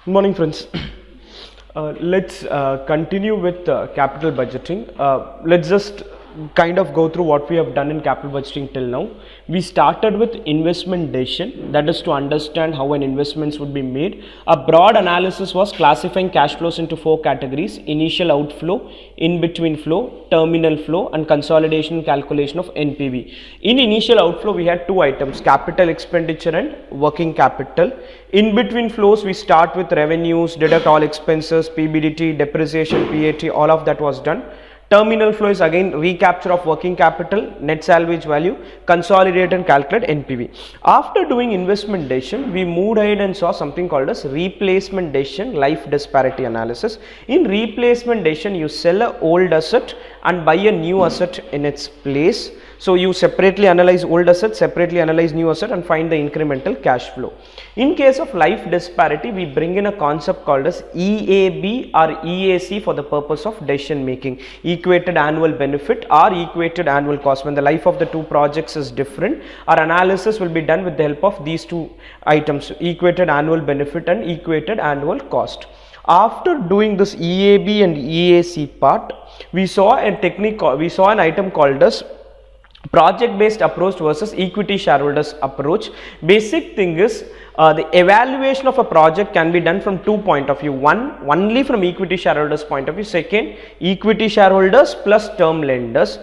Good morning, friends. Let's continue with capital budgeting. Let's just kind of go through what we have done in capital budgeting till now. We started with investment decision, that is to understand how an investments would be made. A broad analysis was classifying cash flows into 4 categories: initial outflow, in-between flow, terminal flow, and consolidation calculation of NPV. In initial outflow, we had 2 items: capital expenditure and working capital. In between flows, we start with revenues, deduct all expenses, PBDT, depreciation, PAT, all of that was done. Terminal flow is again recapture of working capital, net salvage value, consolidate and calculate NPV. After doing investment decision, we moved ahead and saw something called as replacement decision, life disparity analysis. In replacement decision, you sell an old asset and buy a new asset in its place. So you separately analyze old asset, separately analyze new asset, and find the incremental cash flow. In case of life disparity, we bring in a concept called as EAB or EAC for the purpose of decision making: equated annual benefit or equated annual cost. When the life of the 2 projects is different, our analysis will be done with the help of these 2 items: equated annual benefit and equated annual cost. After doing this EAB and EAC part, we saw a technique, we saw an item called as project based approach versus equity shareholders approach. Basic thing is the evaluation of a project can be done from 2 point of view. One, only from equity shareholders point of view. Second, equity shareholders plus term lenders.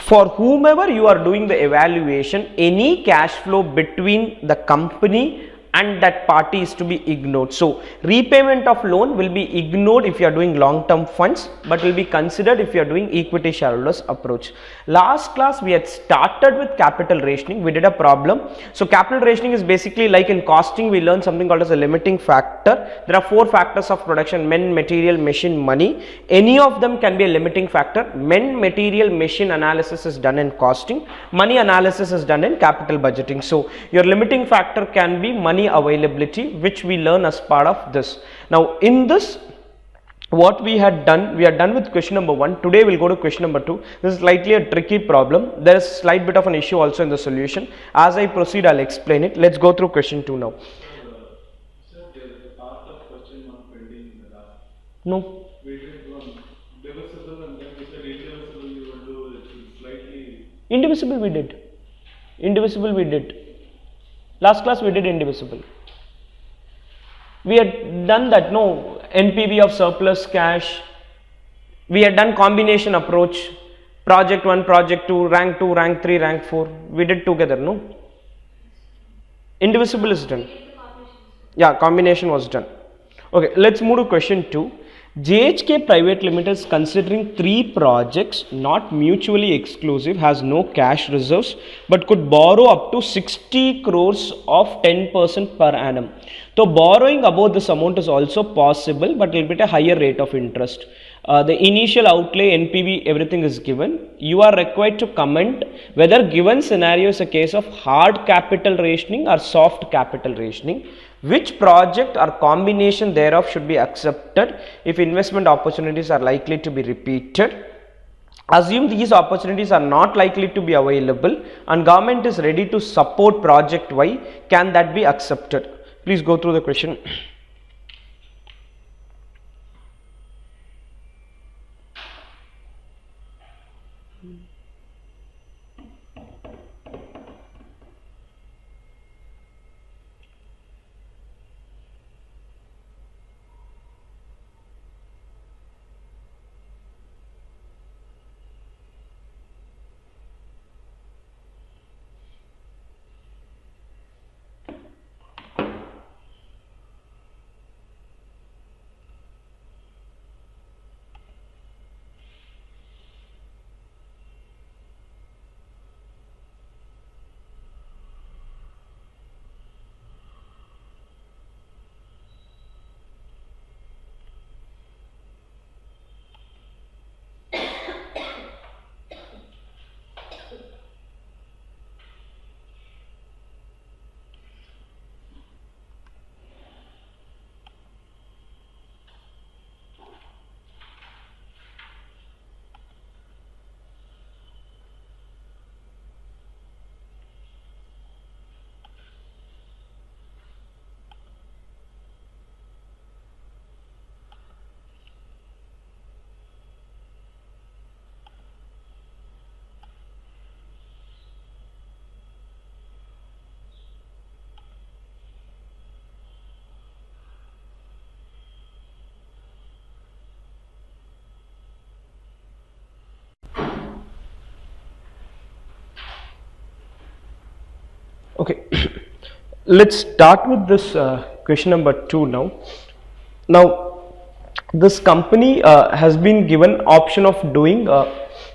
For whomever you are doing the evaluation, any cash flow between the company and that party is to be ignored. So repayment of loan will be ignored if you are doing long term funds, but will be considered if you are doing equity shareholders approach. Last class we had started with capital rationing. We did a problem. So capital rationing is basically like in costing we learned something called as a limiting factor. There are 4 factors of production: men, material, machine, money. Any of them can be a limiting factor. Men, material, machine analysis is done in costing. Money analysis is done in capital budgeting. So your limiting factor can be money availability, which we learn as part of this. Now in this, what we had done, we are done with question number 1. Today we'll go to question number 2. This is slightly a tricky problem. There is slight bit of an issue also in the solution. As I proceed, I'll explain it. Let's go through question 2 now. Sir, there is a part of question not pending in the last. No. We did one divisible and then we said indivisible you will do it slightly. Indivisible we did. Indivisible we did. Last class we did indivisible. We had done that, no, NPV of surplus cash. We had done combination approach, project 1, project 2, rank 2, rank 3, rank 4. We did together, no? Indivisible is done. Yeah, combination was done. Okay, let's move to question 2. JHK Private Limited is considering 3 projects not mutually exclusive, has no cash reserves, but could borrow up to 60 crores of 10% per annum. So borrowing above this amount is also possible, but it will be at a higher rate of interest. The initial outlay, NPV, everything is given. You are required to comment whether given scenario is a case of hard capital rationing or soft capital rationing. Which project or combination thereof should be accepted if investment opportunities are likely to be repeated. Assume these opportunities are not likely to be available and government is ready to support project Y. Can that be accepted? Please go through the question. Okay, let's start with this question number 2 now. Now, this company has been given option of doing there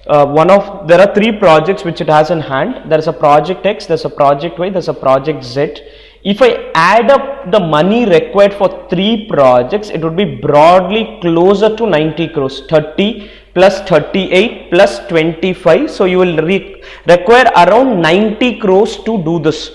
are 3 projects which it has in hand. There is a project X, there's a project Y, there's a project Z. If I add up the money required for 3 projects, it would be broadly closer to 90 crores, 30 plus 38 plus 25. So you will require around 90 crores to do this.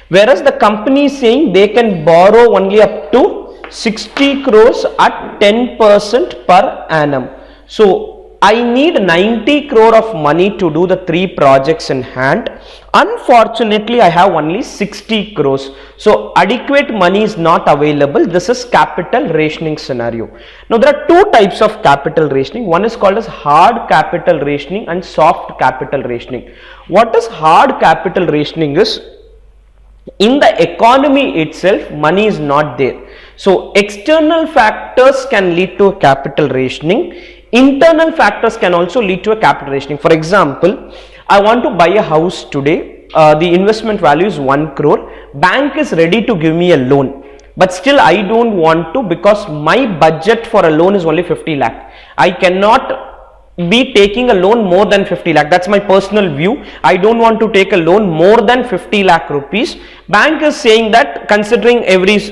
Whereas the company is saying they can borrow only up to 60 crores at 10% per annum. So I need 90 crore of money to do the 3 projects in hand. Unfortunately, I have only 60 crores. So adequate money is not available. This is capital rationing scenario. Now there are 2 types of capital rationing. One is called as hard capital rationing and soft capital rationing. What is hard capital rationing is, in the economy itself, money is not there. So external factors can lead to a capital rationing. Internal factors can also lead to a capital rationing. For example, I want to buy a house today. The investment value is 1 crore. Bank is ready to give me a loan. But still I don't want to, because my budget for a loan is only 50 lakh. I cannot be taking a loan more than 50 lakh. That's my personal view. I don't want to take a loan more than 50 lakh rupees. Bank is saying that considering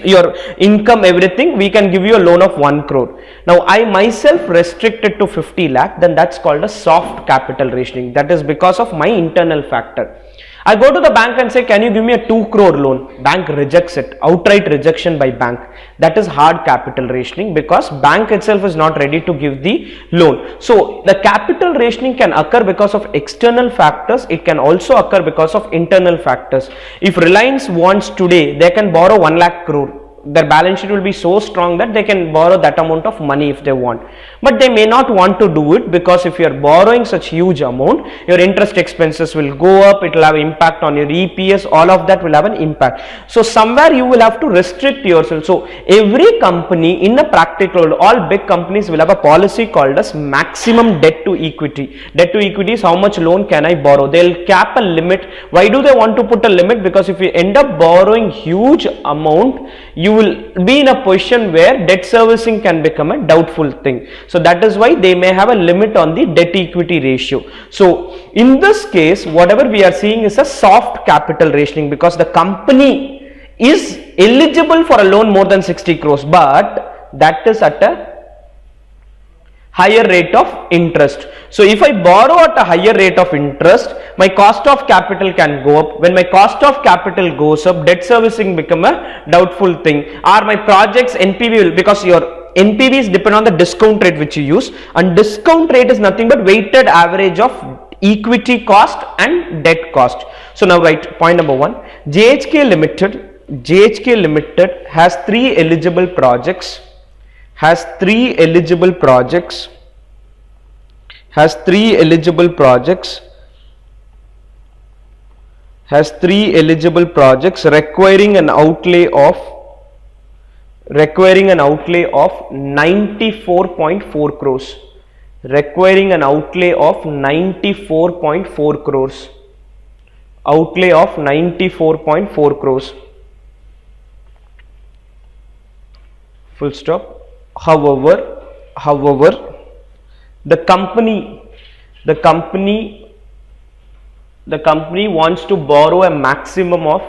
your income, everything, we can give you a loan of 1 crore. Now I myself restricted to 50 lakh, then that's called a soft capital rationing. That is because of my internal factor. I go to the bank and say, can you give me a 2 crore loan? Bank rejects it, outright rejection by bank. That is hard capital rationing, because bank itself is not ready to give the loan. So the capital rationing can occur because of external factors. It can also occur because of internal factors. If Reliance wants today, they can borrow 1 lakh crore. Their balance sheet will be so strong that they can borrow that amount of money if they want. But they may not want to do it, because if you are borrowing such huge amount, your interest expenses will go up, it will have impact on your EPS, all of that will have an impact. So somewhere you will have to restrict yourself. So every company in a practical world, all big companies will have a policy called as maximum debt to equity. Debt to equity is how much loan can I borrow. They will cap a limit. Why do they want to put a limit? Because if you end up borrowing huge amount, you will be in a position where debt servicing can become a doubtful thing. So that is why they may have a limit on the debt equity ratio. So in this case, whatever we are seeing is a soft capital rationing, because the company is eligible for a loan more than 60 crores, but that is at a higher rate of interest. So if I borrow at a higher rate of interest, my cost of capital can go up. When my cost of capital goes up, debt servicing become a doubtful thing. Or my project's NPV will, because your NPVs depend on the discount rate which you use, and discount rate is nothing but weighted average of equity cost and debt cost. So now write point number 1. JHK Limited has 3 eligible projects. Has three eligible projects requiring an outlay of 94.4 crores. Requiring an outlay of 94.4 crores. Outlay of 94.4 crores. Full stop. However, the company wants to borrow a maximum of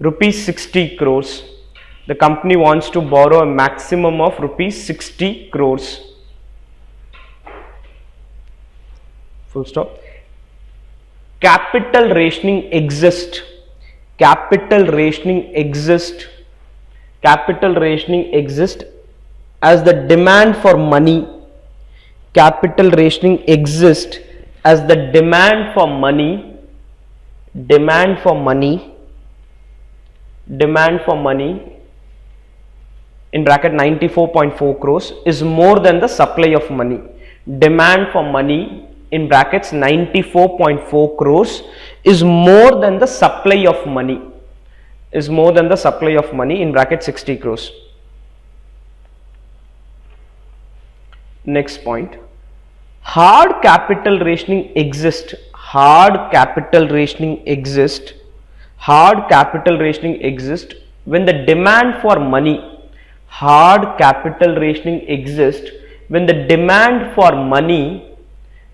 rupees 60 crores. The company wants to borrow a maximum of rupees 60 crores. Full stop. Capital rationing exists. Capital rationing exists as the demand for money. Capital rationing exists as the demand for money. Demand for money in bracket 94.4 crores is more than the supply of money. Demand for money in brackets 94.4 crores is more than the supply of money. In bracket 60 crores. Next point. Hard capital rationing exists. hard capital rationing exists. Hard capital rationing exists when the demand for money. Hard capital rationing exists when the demand for money,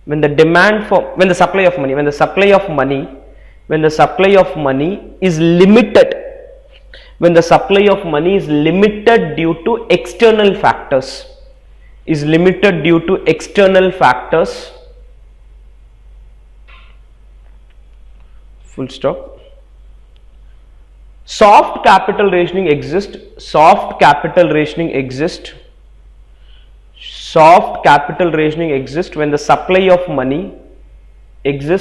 when the supply of money is limited, when the supply of money is limited due to external factors, full stop. Soft capital rationing exists when the supply of money is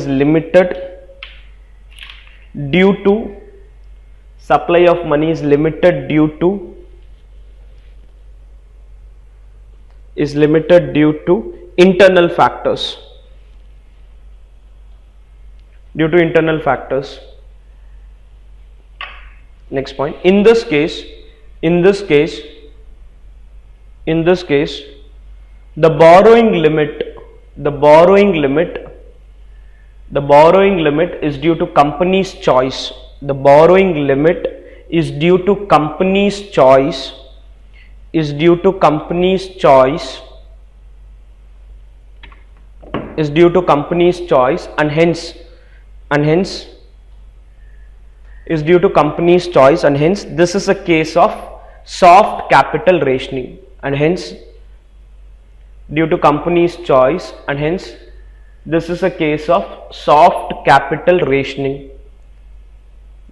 limited, due to internal factors. Next point. In this case, the borrowing limit is due to company's choice. The borrowing limit is due to company's choice, and hence this is a case of soft capital rationing,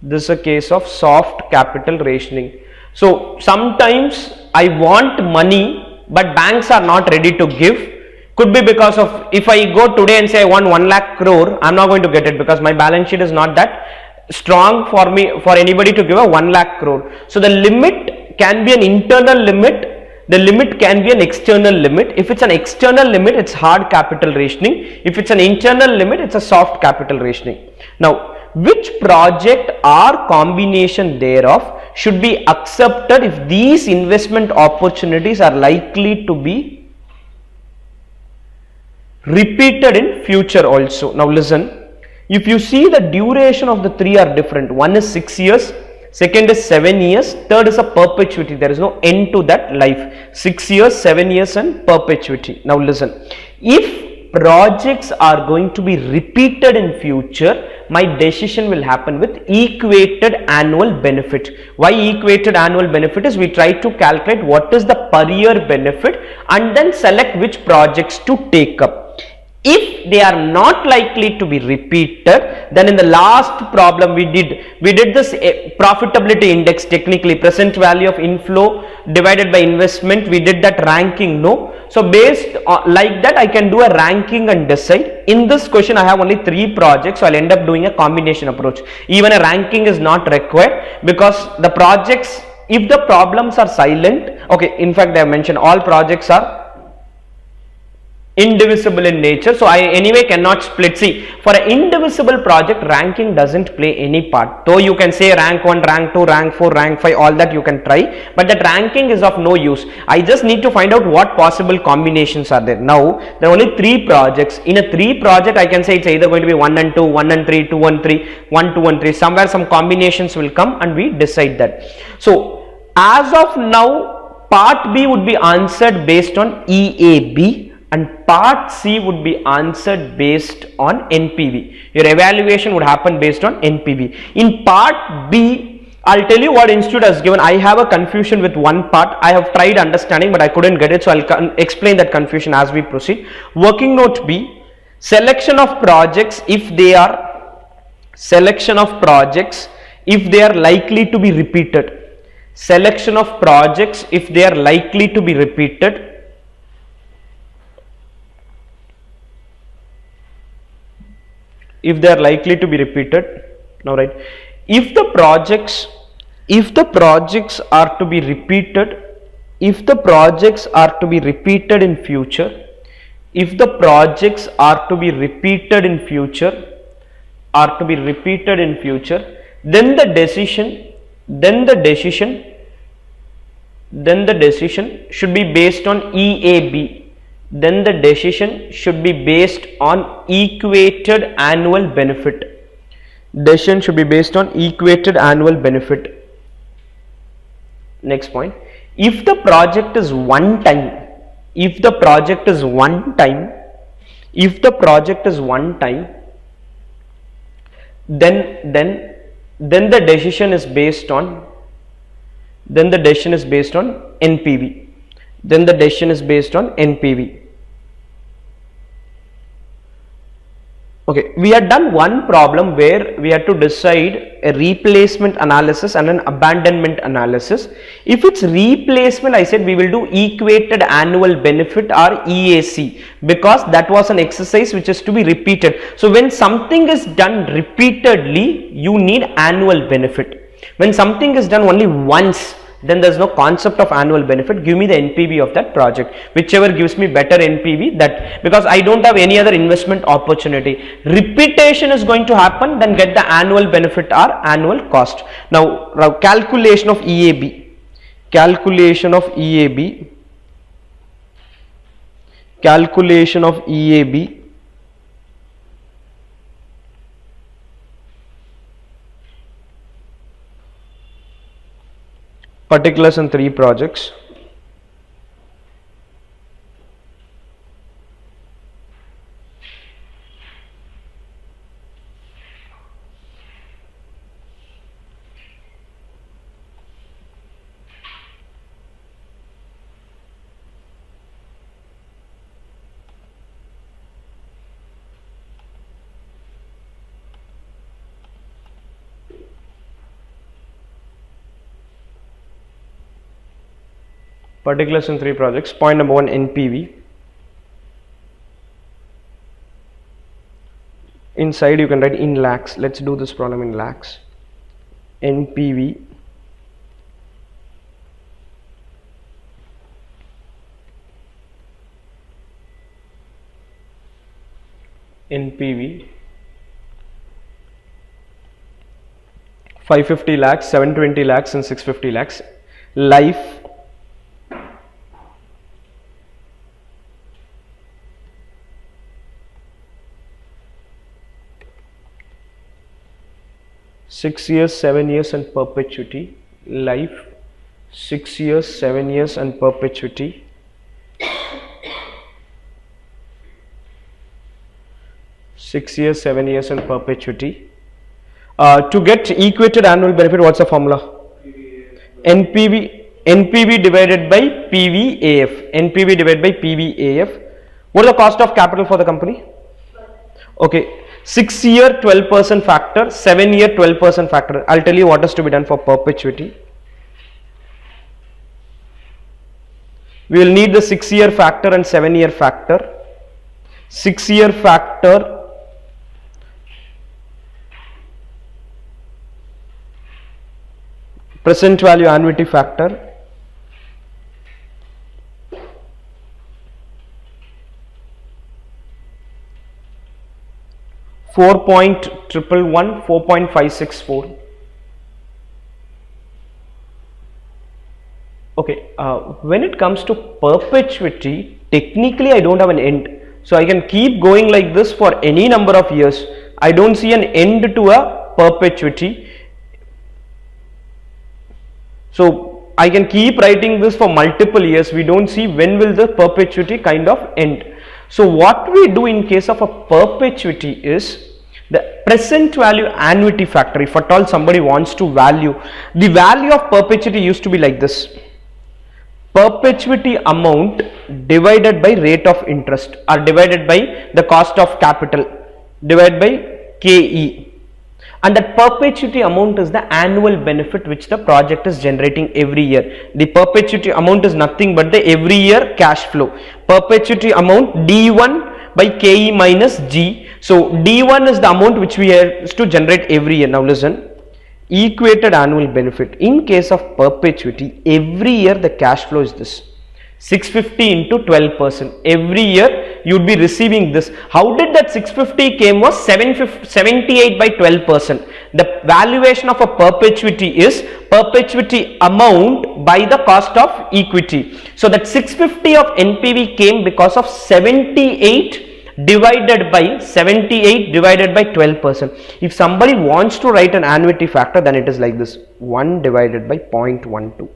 this is a case of soft capital rationing. So sometimes I want money but banks are not ready to give. Could be because of, if I go today and say I want 1 lakh crore, I am not going to get it because my balance sheet is not that strong for anybody to give a 1 lakh crore. So the limit can be an internal limit, the limit can be an external limit. If it's an external limit, it's hard capital rationing. If it's an internal limit, it's a soft capital rationing. Now, which project or combination thereof should be accepted if these investment opportunities are likely to be repeated in future also? Now listen, if you see the duration of the three are different. One is 6 years, second is 7 years, third is a perpetuity. There is no end to that life. 6 years, 7 years and perpetuity. Now listen, if projects are going to be repeated in future, my decision will happen with equated annual benefit. Why equated annual benefit is we try to calculate what is the per year benefit and then select which projects to take up. If they are not likely to be repeated, then in the last problem we did this profitability index, technically present value of inflow divided by investment, we did that ranking, no? So based on like that I can do a ranking and decide. In this question I have only 3 projects, so I'll end up doing a combination approach. Even a ranking is not required because the projects, if the problems are silent, okay, in fact they have mentioned all projects are indivisible in nature, so I anyway cannot split. See, for an indivisible project, ranking doesn't play any part. Though you can say rank 1, rank 2, rank 4, rank 5, all that you can try, but that ranking is of no use. I just need to find out what possible combinations are there. Now, there are only 3 projects. In a 3 project, I can say it's either going to be 1 and 2, 1 and 3, 2 and 3, 1, 2 and 3. Somewhere some combinations will come and we decide that. So, as of now, part B would be answered based on EAB. And part C would be answered based on NPV. Your evaluation would happen based on NPV. In part B, I'll tell you what institute has given. I have a confusion with one part. I have tried understanding but I couldn't get it. So I'll explain that confusion as we proceed. Working note B, selection of projects if they are likely to be repeated. Selection of projects if they are likely to be repeated. If they are likely to be repeated. Now right, if the projects are to be repeated, if the projects are to be repeated in future, are to be repeated in future, then the decision should be based on EAB. Then the decision should be based on equated annual benefit. Decision should be based on equated annual benefit. Next point, if the project is one time, then the decision is based on NPV. Then the decision is based on NPV. Okay, we had done one problem where we had to decide a replacement analysis and an abandonment analysis. If it's replacement, I said we will do equated annual benefit or EAC, because that was an exercise which is to be repeated. So when something is done repeatedly, you need annual benefit. When something is done only once, then there is no concept of annual benefit. Give me the NPV of that project, whichever gives me better NPV, that, because I don't have any other investment opportunity. Repetition is going to happen, then get the annual benefit or annual cost. Now calculation of EAB. Particulars in 3 projects. Particulars in 3 projects. Point number 1, NPV. Inside you can write in lakhs. Let's do this problem in lakhs. NPV. NPV 550 lakhs, 720 lakhs and 650 lakhs. Life 6 years, 7 years and perpetuity. Life 6 years, 7 years and perpetuity. To get equated annual benefit, what's the formula? NPV divided by PVAF. NPV divided by PVAF. What is the cost of capital for the company? Okay. 6 year 12% factor, 7 year 12% factor. I'll tell you what is to be done for perpetuity. We will need the 6 year factor and 7 year factor. 6 year factor, present value annuity factor, .111, 4.564. Okay, when it comes to perpetuity, technically I don't have an end, so I can keep going like this for any number of years. I don't see an end to a perpetuity, so I can keep writing this for multiple years. We don't see when will the perpetuity kind of end. So what we do in case of a perpetuity is the present value annuity factor. If at all somebody wants to value, the value of perpetuity used to be like this: perpetuity amount divided by rate of interest, or divided by the cost of capital, divided by KE, and that perpetuity amount is the annual benefit which the project is generating every year. The perpetuity amount is nothing but the every year cash flow. Perpetuity amount D1 by KE minus G. So D1 is the amount which we have to generate every year. Now listen, equated annual benefit. In case of perpetuity, every year the cash flow is this: 650 into 12%. Every year you would be receiving this. How did that 650 came was 78 by 12%. The valuation of a perpetuity is perpetuity amount by the cost of equity. So that 650 of NPV came because of 78 divided by 12%. If somebody wants to write an annuity factor, then it is like this: 1 divided by 0.12.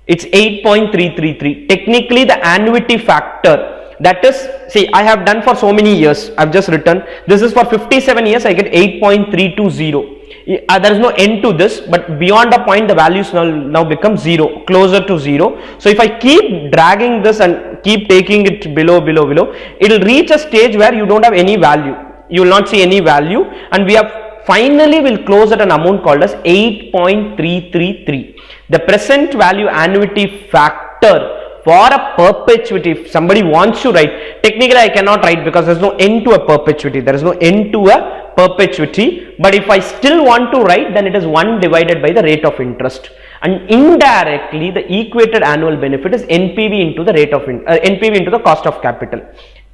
It's 8.333. Technically the annuity factor, that is, see, I have done for so many years, I've just written, this is for 57 years, I get 8.320. There is no end to this, but beyond a point the values now become 0, closer to 0. So if I keep dragging this and keep taking it below, it will reach a stage where you don't have any value. You will not see any value, and we have finally will close at an amount called as 8.333. The present value annuity factor for a perpetuity, if somebody wants to write, technically I cannot write because there is no end to a perpetuity. There is no end to a perpetuity. But if I still want to write, then it is 1 divided by the rate of interest. And indirectly, the equated annual benefit is NPV into the rate of NPV into the cost of capital.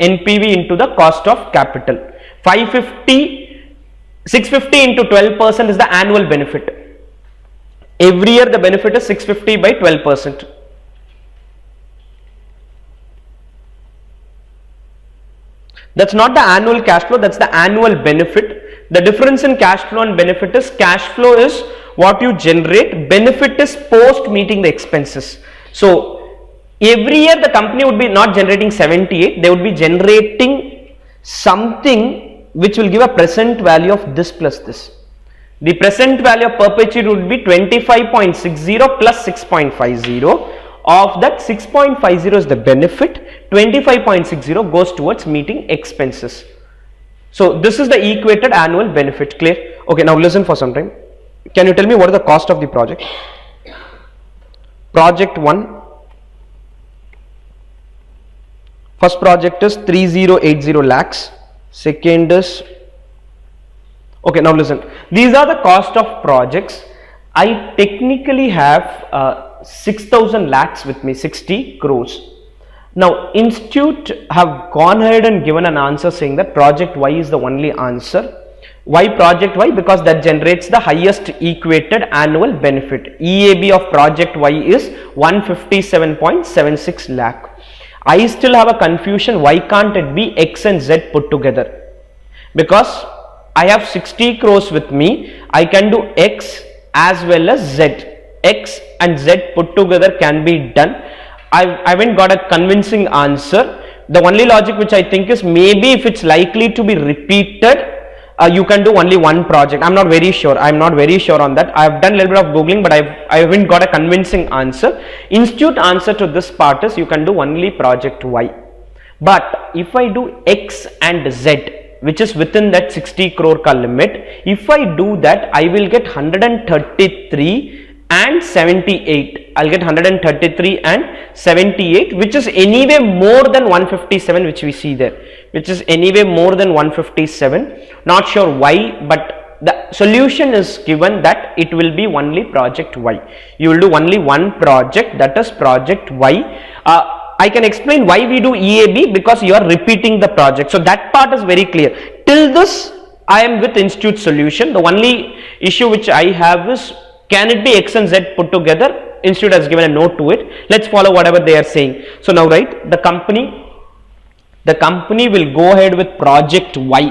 NPV into the cost of capital. 650 into 12% is the annual benefit. Every year the benefit is 650 by 12%. That's not the annual cash flow, that's the annual benefit. The difference in cash flow and benefit is cash flow is what you generate, benefit is post meeting the expenses. So every year the company would be not generating 78, they would be generating something which will give a present value of this plus this. The present value of perpetuity would be 25.60 plus 6.50. Of that, 6.50 is the benefit, 25.60 goes towards meeting expenses. So this is the equated annual benefit. Clear? Okay, now listen for some time. Can you tell me what is the cost of the project? Project 1. First project is 3080 lakhs. Second is, okay, now listen. These are the cost of projects. I technically have 6,000 lakhs with me, 60 crores. Now, institute have gone ahead and given an answer saying that project Y is the only answer. Why project Y? Because that generates the highest equated annual benefit. EAB of project Y is 157.76 lakh. I still have a confusion. Why can't it be X and Z put together? Because I have 60 crores with me. I can do X as well as Z. X and Z put together can be done. I haven't got a convincing answer. The only logic which I think is maybe if it's likely to be repeated, you can do only one project. I'm not very sure. I'm not very sure on that. I've done a little bit of googling, but I haven't got a convincing answer. Institute answer to this part is you can do only project Y. But if I do X and Z, which is within that 60 crore ka limit, if I do that, I will get 133 and 78. I'll get 133 and 78, which is anyway more than 157, which we see there, which is anyway more than 157. Not sure why, but the solution is given that it will be only project Y. You will do only one project, that is project Y. I can explain why we do EAB, because you are repeating the project. So that part is very clear. Till this, I am with institute solution. The only issue which I have is, can it be X and Z put together? Institute has given a note to it. Let's follow whatever they are saying. So now, right, the company will go ahead with project Y.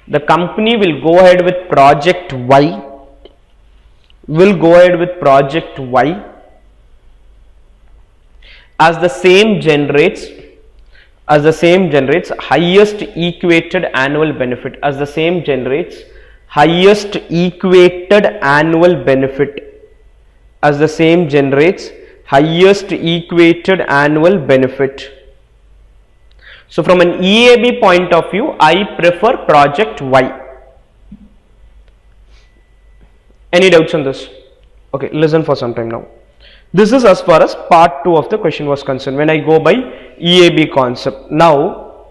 The company will go ahead with project Y. As the same generates highest equated annual benefit. As the same generates highest equated annual benefit. As the same generates highest equated annual benefit. So from an EAB point of view, I prefer project Y. Any doubts on this? Okay, listen for some time now. This is as far as part 2 of the question was concerned, when I go by EAB concept. Now,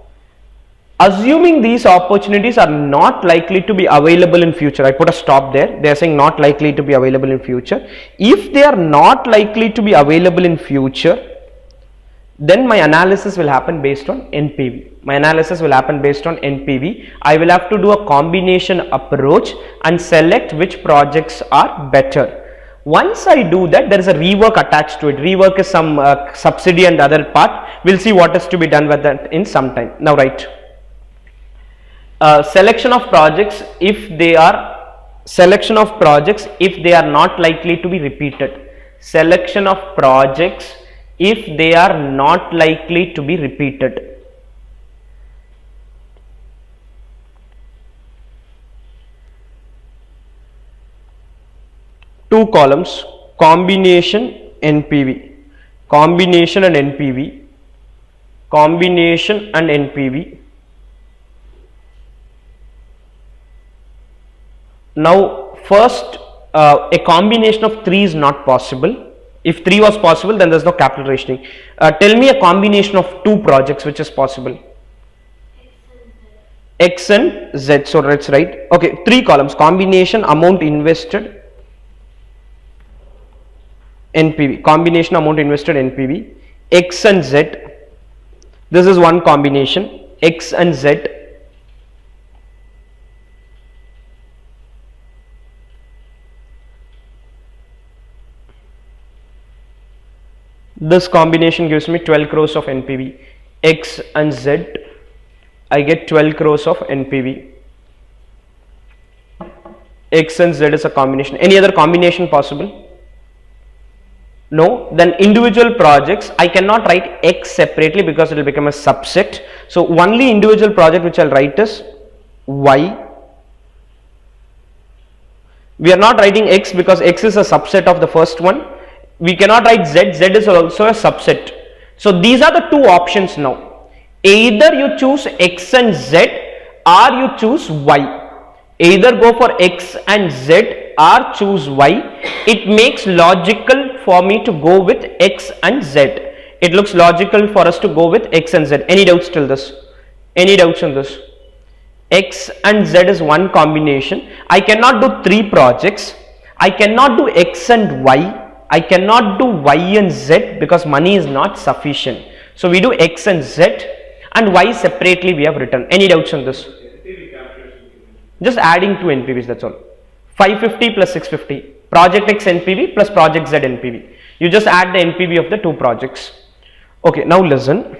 assuming these opportunities are not likely to be available in future, I put a stop there. They are saying not likely to be available in future. If they are not likely to be available in future, then my analysis will happen based on NPV. My analysis will happen based on NPV. I will have to do a combination approach and select which projects are better. Once I do that, there is a rework attached to it. Rework is some subsidy and other part. We'll see what is to be done with that in some time. Now write. Selection of projects if they are not likely to be repeated. Selection of projects if they are not likely to be repeated. Two columns, combination NPV, combination and NPV, combination and NPV. Now first, a combination of 3 is not possible. If 3 was possible, then there is no capital rationing. Tell me a combination of 2 projects which is possible. X and Z. So let's write. Okay, 3 columns, combination amount invested NPV, combination amount invested NPV, X and Z. This is one combination, X and Z. This combination gives me 12 crores of NPV. X and Z, I get 12 crores of NPV. X and Z is a combination. Any other combination possible? No. Then individual projects, I cannot write X separately because it will become a subset. So only individual project which I will write is Y. We are not writing X because X is a subset of the first one. We cannot write Z, Z is also a subset. So these are the 2 options now. Either you choose X and Z or you choose Y. Either go for X and Z or choose Y. It makes logical for me to go with X and Z. It looks logical for us to go with X and Z. Any doubts till this? Any doubts on this? X and Z is one combination. I cannot do 3 projects. I cannot do X and Y. I cannot do Y and Z because money is not sufficient. So we do X and Z, and Y separately we have written. Any doubts on this? Just adding 2 NPVs, that's all. 550 plus 650. Project X NPV plus Project Z NPV. You just add the NPV of the 2 projects. Okay, now listen.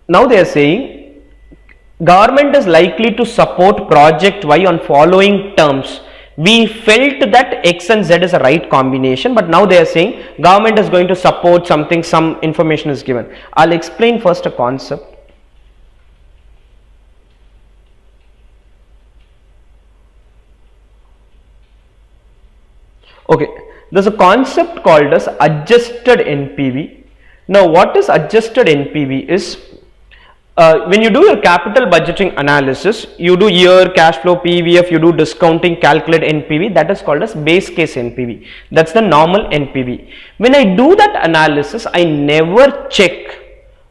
Now they are saying government is likely to support Project Y on following terms. We felt that X and Z is a right combination, but now they are saying government is going to support something, some information is given. I'll explain first a concept. Okay, there's a concept called as adjusted NPV. Now what is adjusted NPV is, when you do your capital budgeting analysis, you do year, cash flow, PVF, you do discounting, calculate NPV, that is called as base case NPV. That's the normal NPV. When I do that analysis, I never check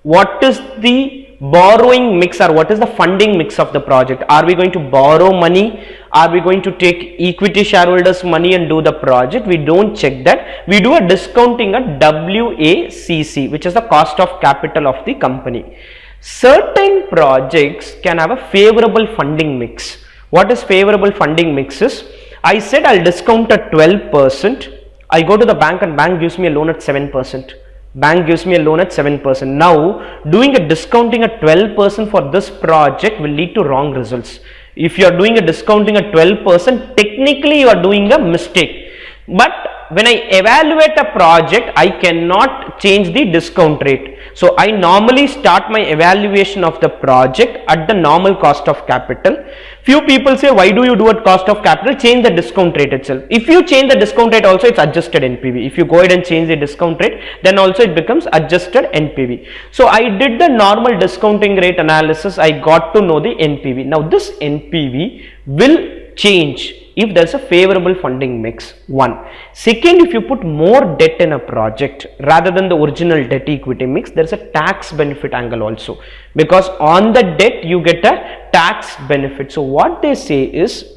what is the borrowing mix or what is the funding mix of the project. Are we going to borrow money? Are we going to take equity shareholders money and do the project? We don't check that. We do a discounting at WACC, which is the cost of capital of the company. Certain projects can have a favorable funding mix. What is favorable funding mix is, I said I'll discount at 12%. I go to the bank and bank gives me a loan at 7%. Bank gives me a loan at 7%. Now, doing a discounting at 12% for this project will lead to wrong results. If you are doing a discounting at 12%, technically you are doing a mistake. But when I evaluate a project, I cannot change the discount rate. So I normally start my evaluation of the project at the normal cost of capital. Few people say, why do you do at cost of capital? Change the discount rate itself. If you change the discount rate also, it's adjusted NPV. If you go ahead and change the discount rate, then also it becomes adjusted NPV. So I did the normal discounting rate analysis. I got to know the NPV. Now this NPV will change if there is a favorable funding mix. 1. Second, if you put more debt in a project rather than the original debt equity mix, there is a tax benefit angle also, because on the debt you get a tax benefit. So what they say is,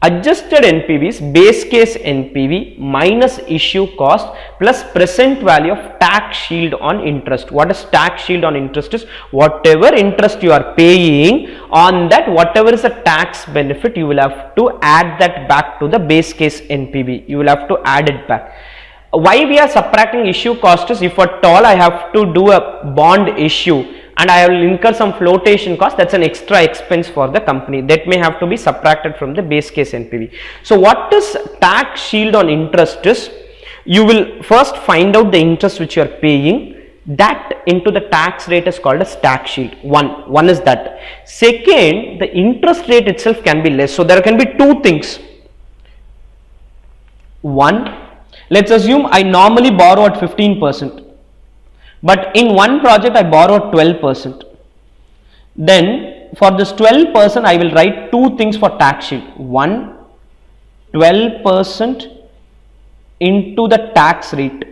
Adjusted NPV is base case NPV minus issue cost plus present value of tax shield on interest. What is tax shield on interest? Is whatever interest you are paying on that, whatever is a tax benefit, you will have to add that back to the base case NPV. You will have to add it back. Why we are subtracting issue cost is, if at all I have to do a bond issue and I will incur some flotation cost, that's an extra expense for the company that may have to be subtracted from the base case NPV. So what is tax shield on interest is, you will first find out the interest which you are paying, that into the tax rate is called as tax shield. One is that. Second, the interest rate itself can be less. So there can be two things. One, let's assume I normally borrow at 15%. But in one project I borrowed 12%. Then for this 12% I will write two things for tax shield. One, 12% into the tax rate.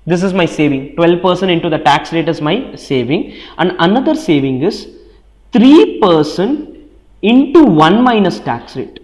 This is my saving. 12% into the tax rate is my saving. And another saving is 3% into 1 minus tax rate.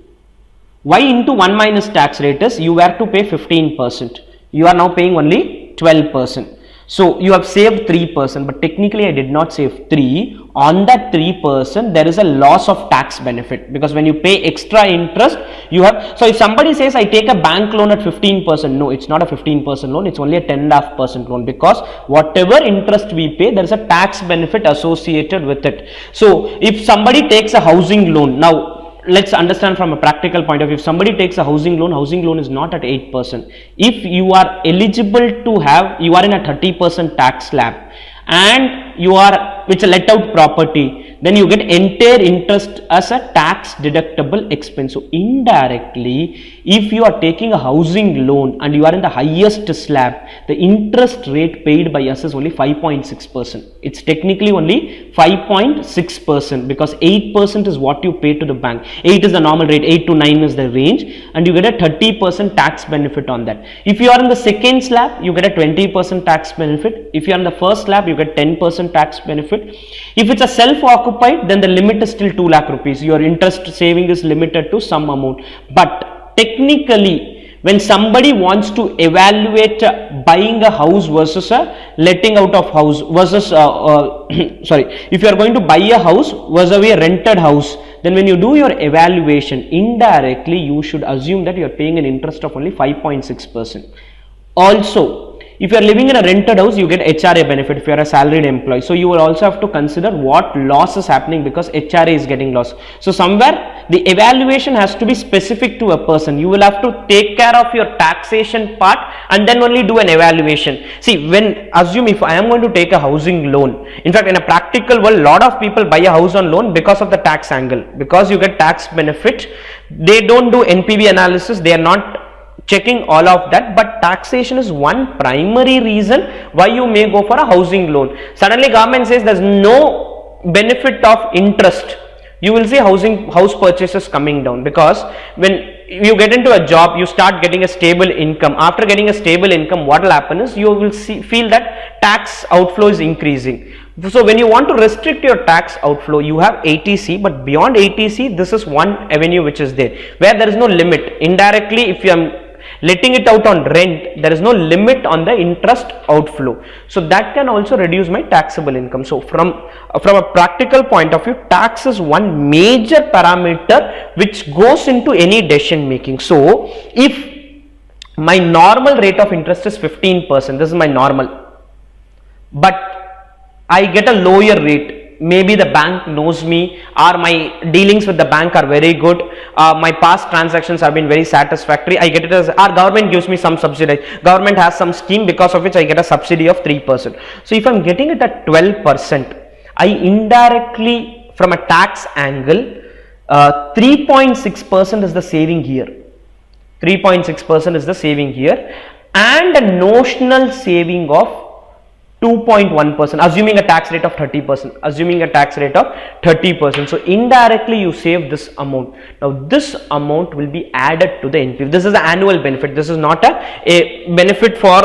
Why into 1 minus tax rate is, you were to pay 15%. You are now paying only 12%. So you have saved 3%, but technically I did not save 3. On that 3%, there is a loss of tax benefit, because when you pay extra interest, you have. So if somebody says I take a bank loan at 15%, no, it's not a 15% loan, it's only a 10.5% loan, because whatever interest we pay, there is a tax benefit associated with it. So if somebody takes a housing loan, now let's understand from a practical point of view. If somebody takes a housing loan is not at 8%. If you are eligible to have, you are in a 30% tax slab and you are, it's a let out property, then you get entire interest as a tax deductible expense. So indirectly, if you are taking a housing loan and you are in the highest slab, the interest rate paid by us is only 5.6%. It's technically only 5.6%, because 8% is what you pay to the bank. 8 is the normal rate, 8 to 9 is the range, and you get a 30% tax benefit on that. If you are in the second slab, you get a 20% tax benefit. If you are in the first slab, you get 10% tax benefit. If it's a self-occupied, then the limit is still 2 lakh rupees. Your interest saving is limited to some amount. But technically, when somebody wants to evaluate buying a house versus a letting out of house versus if you are going to buy a house versus a rented house, then when you do your evaluation, indirectly you should assume that you are paying an interest of only 5.6%. Also, if you are living in a rented house, you get HRA benefit if you are a salaried employee. So you will also have to consider what loss is happening, because HRA is getting lost. So somewhere the evaluation has to be specific to a person. You will have to take care of your taxation part and then only do an evaluation. See, assume if I am going to take a housing loan, in fact in a practical world, lot of people buy a house on loan because of the tax angle, because you get tax benefit. They don't do NPV analysis, they are not checking all of that, but taxation is one primary reason why you may go for a housing loan. Suddenly government says there's no benefit of interest, you will see house purchases coming down, because when you get into a job, you start getting a stable income. After getting a stable income, what will happen is you will feel that tax outflow is increasing. So when you want to restrict your tax outflow, you have ATC, but beyond ATC, this is one avenue which is there, where there is no limit. Indirectly, if you are letting it out on rent, there is no limit on the interest outflow. So that can also reduce my taxable income. So from a practical point of view, tax is one major parameter which goes into any decision making. So if my normal rate of interest is 15%, this is my normal, but I get a lower rate. Maybe the bank knows me, or my dealings with the bank are very good, my past transactions have been very satisfactory. I get it as, our government gives me some subsidy. Government has some scheme because of which I get a subsidy of 3%. So if I am getting it at 12%, I indirectly, from a tax angle, 3.6% is the saving here. 3.6% is the saving here, and a notional saving of 2.1%, assuming a tax rate of 30%, assuming a tax rate of 30%. So indirectly you save this amount. Now this amount will be added to the NPV. This is the annual benefit. This is not a benefit for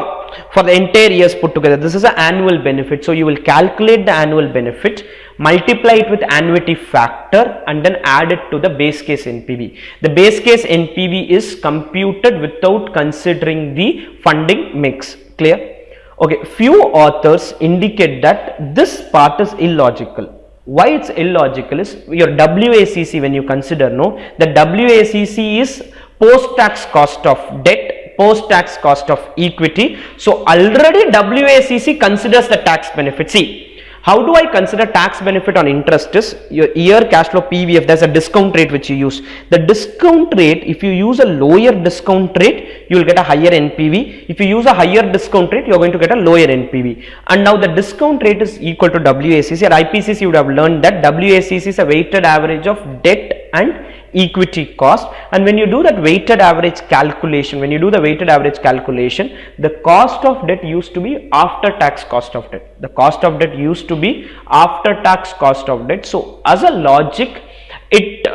the entire years put together. This is an annual benefit. So you will calculate the annual benefit multiply it with annuity factor, and then add it to the base case NPV. The base case NPV is computed without considering the funding mix. Clear? Okay, few authors indicate that this part is illogical. Why it's illogical is your WACC, when you consider, no, the WACC is post-tax cost of debt, post-tax cost of equity. So already WACC considers the tax benefit. See, how do I consider tax benefit on interest is your year cash flow PVF, there's a discount rate which you use. The discount rate, if you use a lower discount rate, you will get a higher NPV. If you use a higher discount rate, you are going to get a lower NPV. And now the discount rate is equal to WACC. At IPCC, you would have learned that WACC is a weighted average of debt and equity cost, and when you do that weighted average calculation, the cost of debt used to be after tax cost of debt. The cost of debt used to be after tax cost of debt. So as a logic, it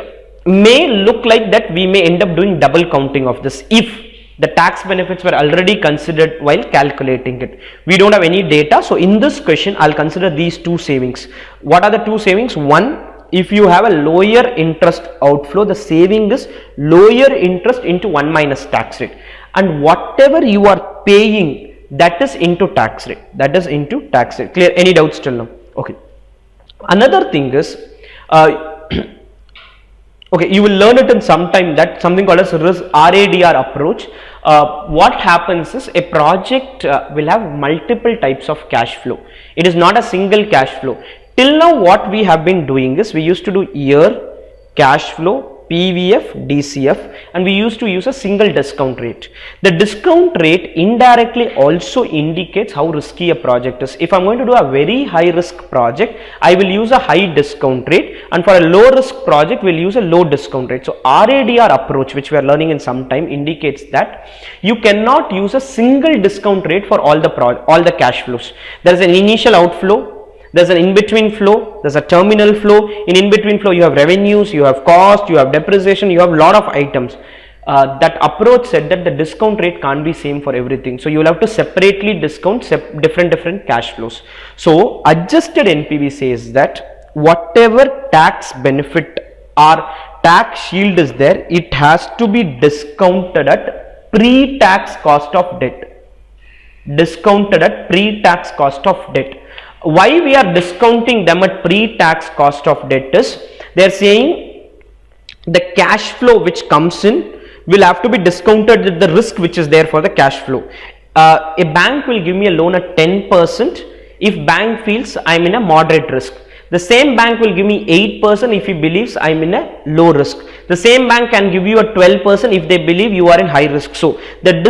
may look like that we may end up doing double counting of this if the tax benefits were already considered while calculating it. We don't have any data, so in this question I'll consider these two savings. What are the two savings? One, if you have a lower interest outflow, the saving is lower interest into 1 minus tax rate, and whatever you are paying, that is into tax rate. Clear? Any doubts till now? Okay. Another thing is, okay, you will learn it in some time, that something called as RADR approach. What happens is a project will have multiple types of cash flow. It is not a single cash flow. Till now what we have been doing is we used to do year, cash flow, PVF, DCF, and we used to use a single discount rate. The discount rate indirectly also indicates how risky a project is. If I am going to do a very high risk project, I will use a high discount rate, and for a low risk project we will use a low discount rate. So RADR approach, which we are learning in some time, indicates that you cannot use a single discount rate for all the cash flows. There is an initial outflow, there's an in-between flow, there's a terminal flow. In in-between flow you have revenues, you have cost, you have depreciation, you have a lot of items. That approach said that the discount rate can't be same for everything. So you will have to separately discount different cash flows. So adjusted NPV says that whatever tax benefit or tax shield is there, it has to be discounted at pre-tax cost of debt. Why we are discounting them at pre-tax cost of debt is, they are saying the cash flow which comes in will have to be discounted with the risk which is there for the cash flow. A bank will give me a loan at 10% if bank feels I am in a moderate risk. The same bank will give me 8% if he believes I am in a low risk. The same bank can give you a 12% if they believe you are in high risk. So the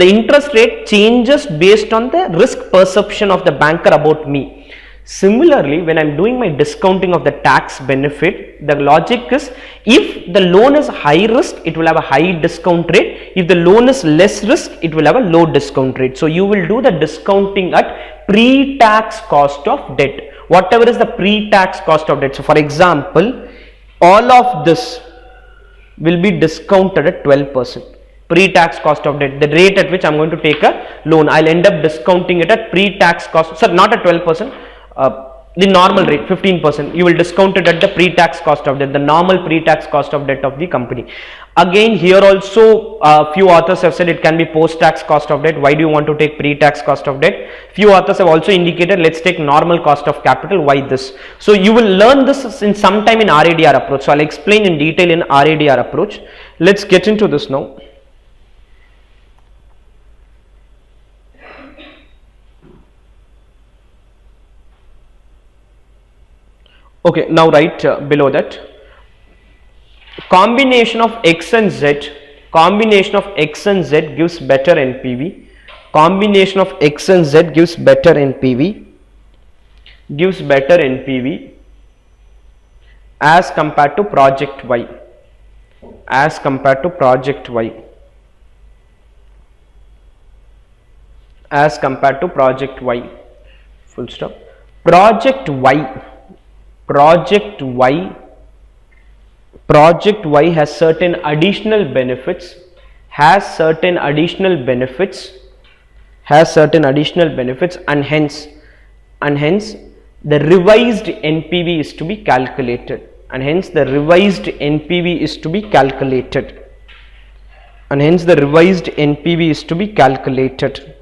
interest rate changes based on the risk perception of the banker about me. Similarly, when I am doing my discounting of the tax benefit, the logic is, if the loan is high risk, it will have a high discount rate. If the loan is less risk, it will have a low discount rate. So you will do the discounting at pre-tax cost of debt. Whatever is the pre-tax cost of debt. So for example, all of this will be discounted at 12%. Pre-tax cost of debt, the rate at which I am going to take a loan, I will end up discounting it at pre-tax cost, so not at 12%. The normal rate 15%, you will discount it at the pre-tax cost of debt, the normal pre-tax cost of debt of the company. Again, here also few authors have said it can be post-tax cost of debt. Why do you want to take pre-tax cost of debt? Few authors have also indicated let's take normal cost of capital. Why this? So you will learn this in some time in RADR approach. So I'll explain in detail in RADR approach. Let's get into this now. Okay, now write below that combination of X and Z gives better NPV. Combination of X and Z gives better NPV. As compared to project Y. Full stop. Project Y has certain additional benefits, and hence the revised NPV is to be calculated, and hence the revised NPV is to be calculated, and hence the revised NPV is to be calculated.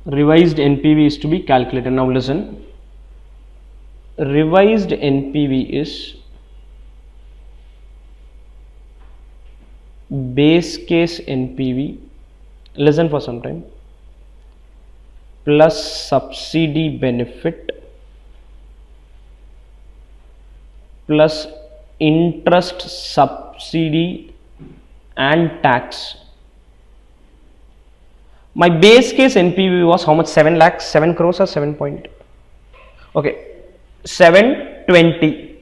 Revised NPV is to be calculated. Now listen, revised NPV is base case NPV, listen for some time, plus subsidy benefit plus interest, subsidy and tax. My base case NPV was how much? 7 lakhs, 7 crores or 7 point? Okay, 720.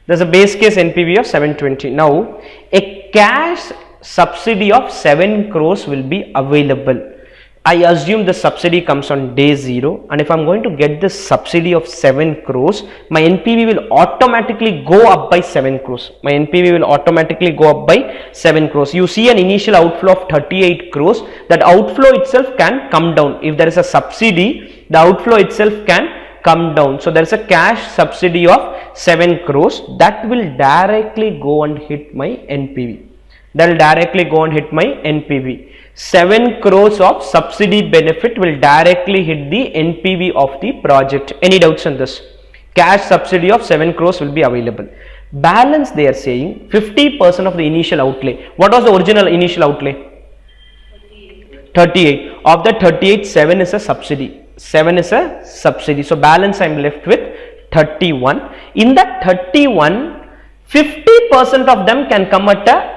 There's a base case NPV of 720. Now, a cash subsidy of 7 crores will be available. I assume the subsidy comes on day 0, and if I'm going to get this subsidy of 7 crores, my NPV will automatically go up by 7 crores. My NPV will automatically go up by 7 crores. You see an initial outflow of 38 crores. That outflow itself can come down. If there is a subsidy, the outflow itself can come down. So there is a cash subsidy of 7 crores that will directly go and hit my NPV. That will directly go and hit my NPV. 7 crores of subsidy benefit will directly hit the NPV of the project. Any doubts on this? Cash subsidy of 7 crores will be available. Balance, they are saying 50% of the initial outlay. What was the original initial outlay? 38. Of the 38, 7 is a subsidy. 7 is a subsidy. So balance I am left with 31. In that 31, 50% of them can come at a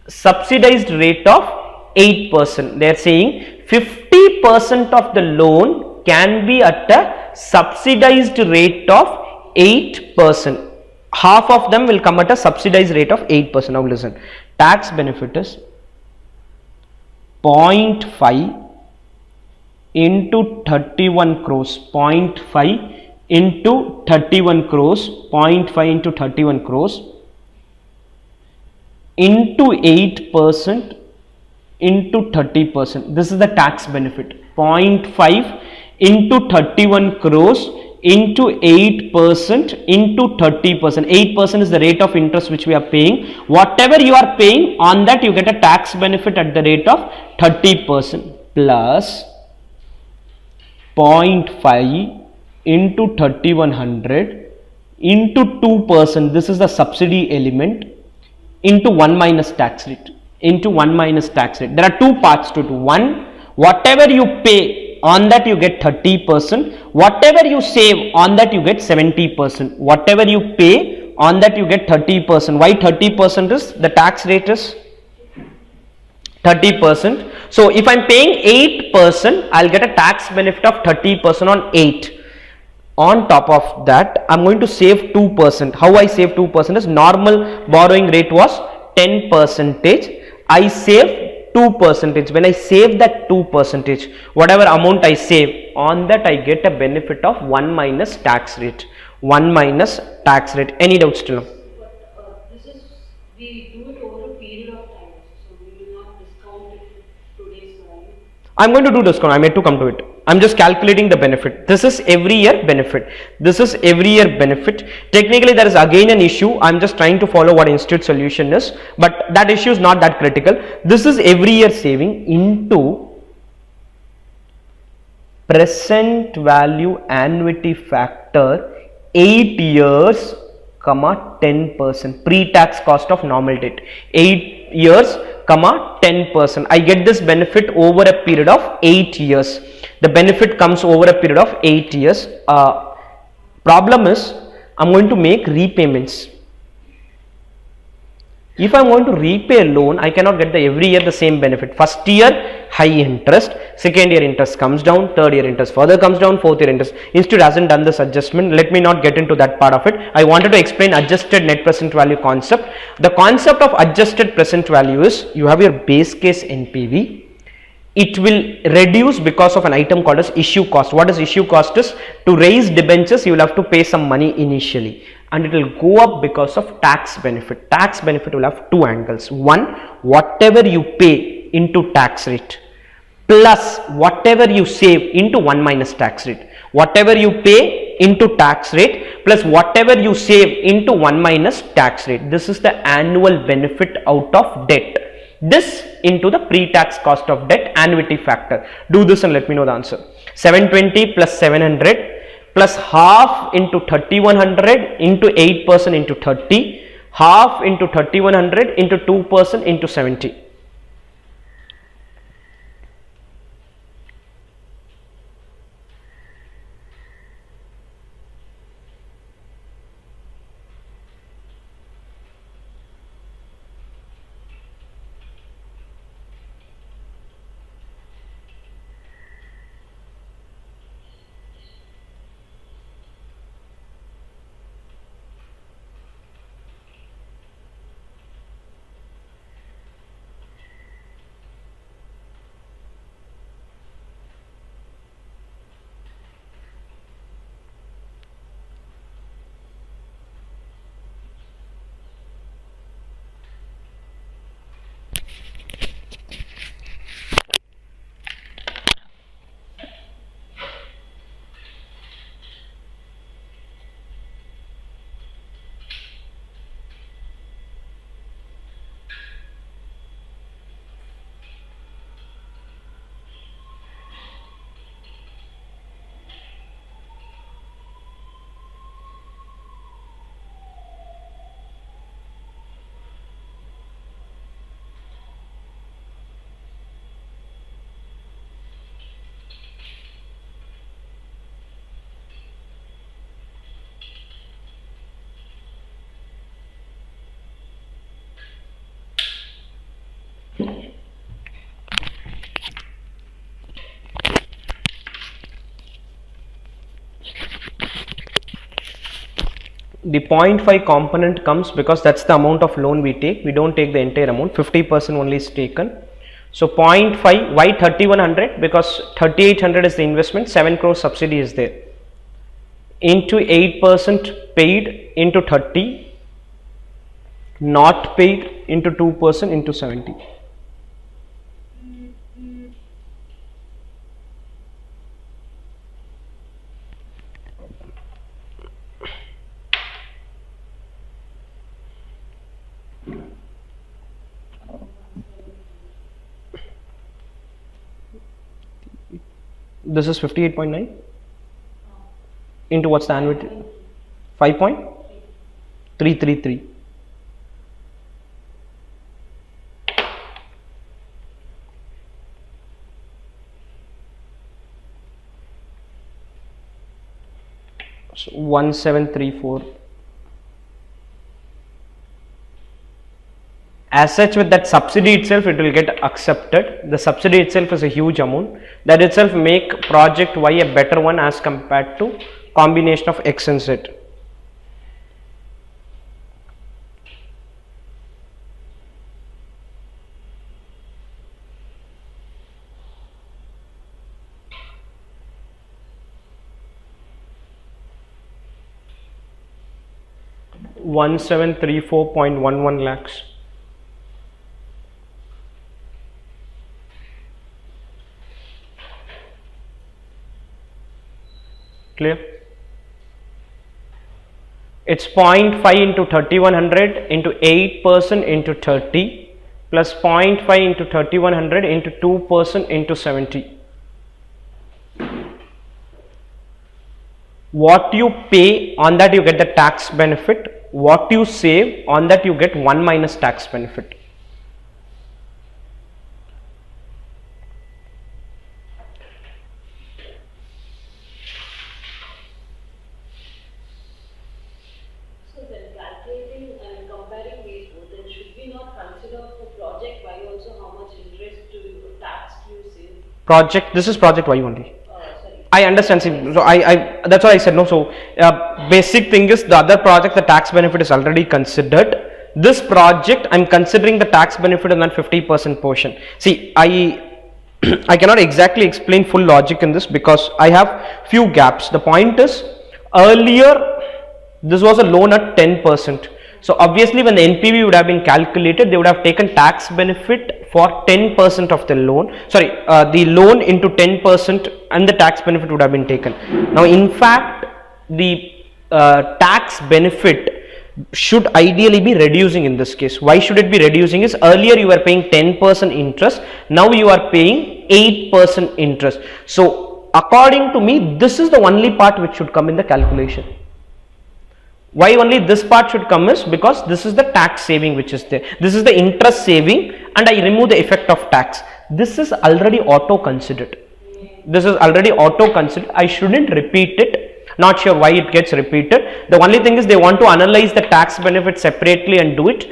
subsidized rate of 8%. They are saying 50% of the loan can be at a subsidized rate of 8%. Half of them will come at a subsidized rate of 8%. Now listen, tax benefit is 0.5 into 31 crores. 0.5 into 31 crores. 0.5 into 31 crores into 8% into 30%. This is the tax benefit. 0.5 into 31 crores into 8% into 30%. 8% is the rate of interest which we are paying. Whatever you are paying, on that you get a tax benefit at the rate of 30% plus 0.5 into 3100 into 2%. This is the subsidy element into 1 minus tax rate. Into 1 minus tax rate. There are two parts to do. One, whatever you pay, on that you get 30%. Whatever you save, on that you get 70%. Whatever you pay, on that you get 30%. Why 30% is? The tax rate is 30%. So if I am paying 8%, I will get a tax benefit of 30% on 8. On top of that, I am going to save 2%. How I save 2% is, normal borrowing rate was 10%. I save 2%. When I save that 2%, whatever amount I save, on that I get a benefit of 1 minus tax rate. 1 minus tax rate. Any doubts till now? But this is, we do it over a period of time, so we will not discount it with today's value. I am going to do discount. I am yet to come to it. I am just calculating the benefit. This is every year benefit. This is every year benefit. Technically there is again an issue. I am just trying to follow what institute solution is, but that issue is not that critical. This is every year saving into present value annuity factor 8 years, 10%, pre-tax cost of normal debt. 8 years, 10%. I get this benefit over a period of 8 years. The benefit comes over a period of 8 years. Problem is, I am going to make repayments. If I am going to repay a loan, I cannot get every year the same benefit. First year high interest, second year interest comes down, third year interest further comes down, fourth year interest. Institute hasn't done this adjustment. Let me not get into that part of it. I wanted to explain adjusted net present value concept. The concept of adjusted present value is, you have your base case NPV. It will reduce because of an item called as issue cost. What is issue cost is, to raise debentures you will have to pay some money initially, and it will go up because of tax benefit. Tax benefit will have two angles. One, whatever you pay into tax rate. plus whatever you save into 1 minus tax rate. Whatever you pay into tax rate plus whatever you save into 1 minus tax rate. This is the annual benefit out of debt. This into the pre-tax cost of debt annuity factor. Do this and let me know the answer. 720 plus 700 plus half into 3100 into 8% into 30, half into 3100 into 2% into 70. The 0.5 component comes because that's the amount of loan we take. We don't take the entire amount, 50% only is taken. So 0.5, why 3100? Because 3800 is the investment, 7 crore subsidy is there. Into 8% paid into 30, not paid into 2% into 70. This is 58.9 into what's the annuity? 5.333. So 1734. As such, with that subsidy itself, it will get accepted. The subsidy itself is a huge amount. That itself make project Y a better one as compared to combination of X and Z. $1734.11 lakhs. Clear? It's 0.5 into 3100 into 8% into 30 plus 0.5 into 3100 into 2% into 70. What you pay, on that you get the tax benefit. What you save, on that you get 1 minus tax benefit. So then calculating and comparing these both, then should we not consider for project Y also how much interest to tax you save? Project, this is project Y only. Sorry. I understand. See, so that's why I said no. So basic thing is the other project, the tax benefit is already considered. This project, I'm considering the tax benefit in that 50% portion. See, I cannot exactly explain full logic in this because I have few gaps. The point is, earlier this was a loan at 10%. So obviously when the NPV would have been calculated, they would have taken tax benefit for 10% of the loan, sorry, the loan into 10% and the tax benefit would have been taken. Now in fact, the tax benefit should ideally be reducing in this case. Why should it be reducing is earlier you were paying 10% interest, now you are paying 8% interest. So according to me, this is the only part which should come in the calculation. Why only this part should come is because this is the tax saving which is there. This is the interest saving and I remove the effect of tax. This is already auto considered. This is already auto considered. I shouldn't repeat it. Not sure why it gets repeated. The only thing is they want to analyze the tax benefit separately and do it.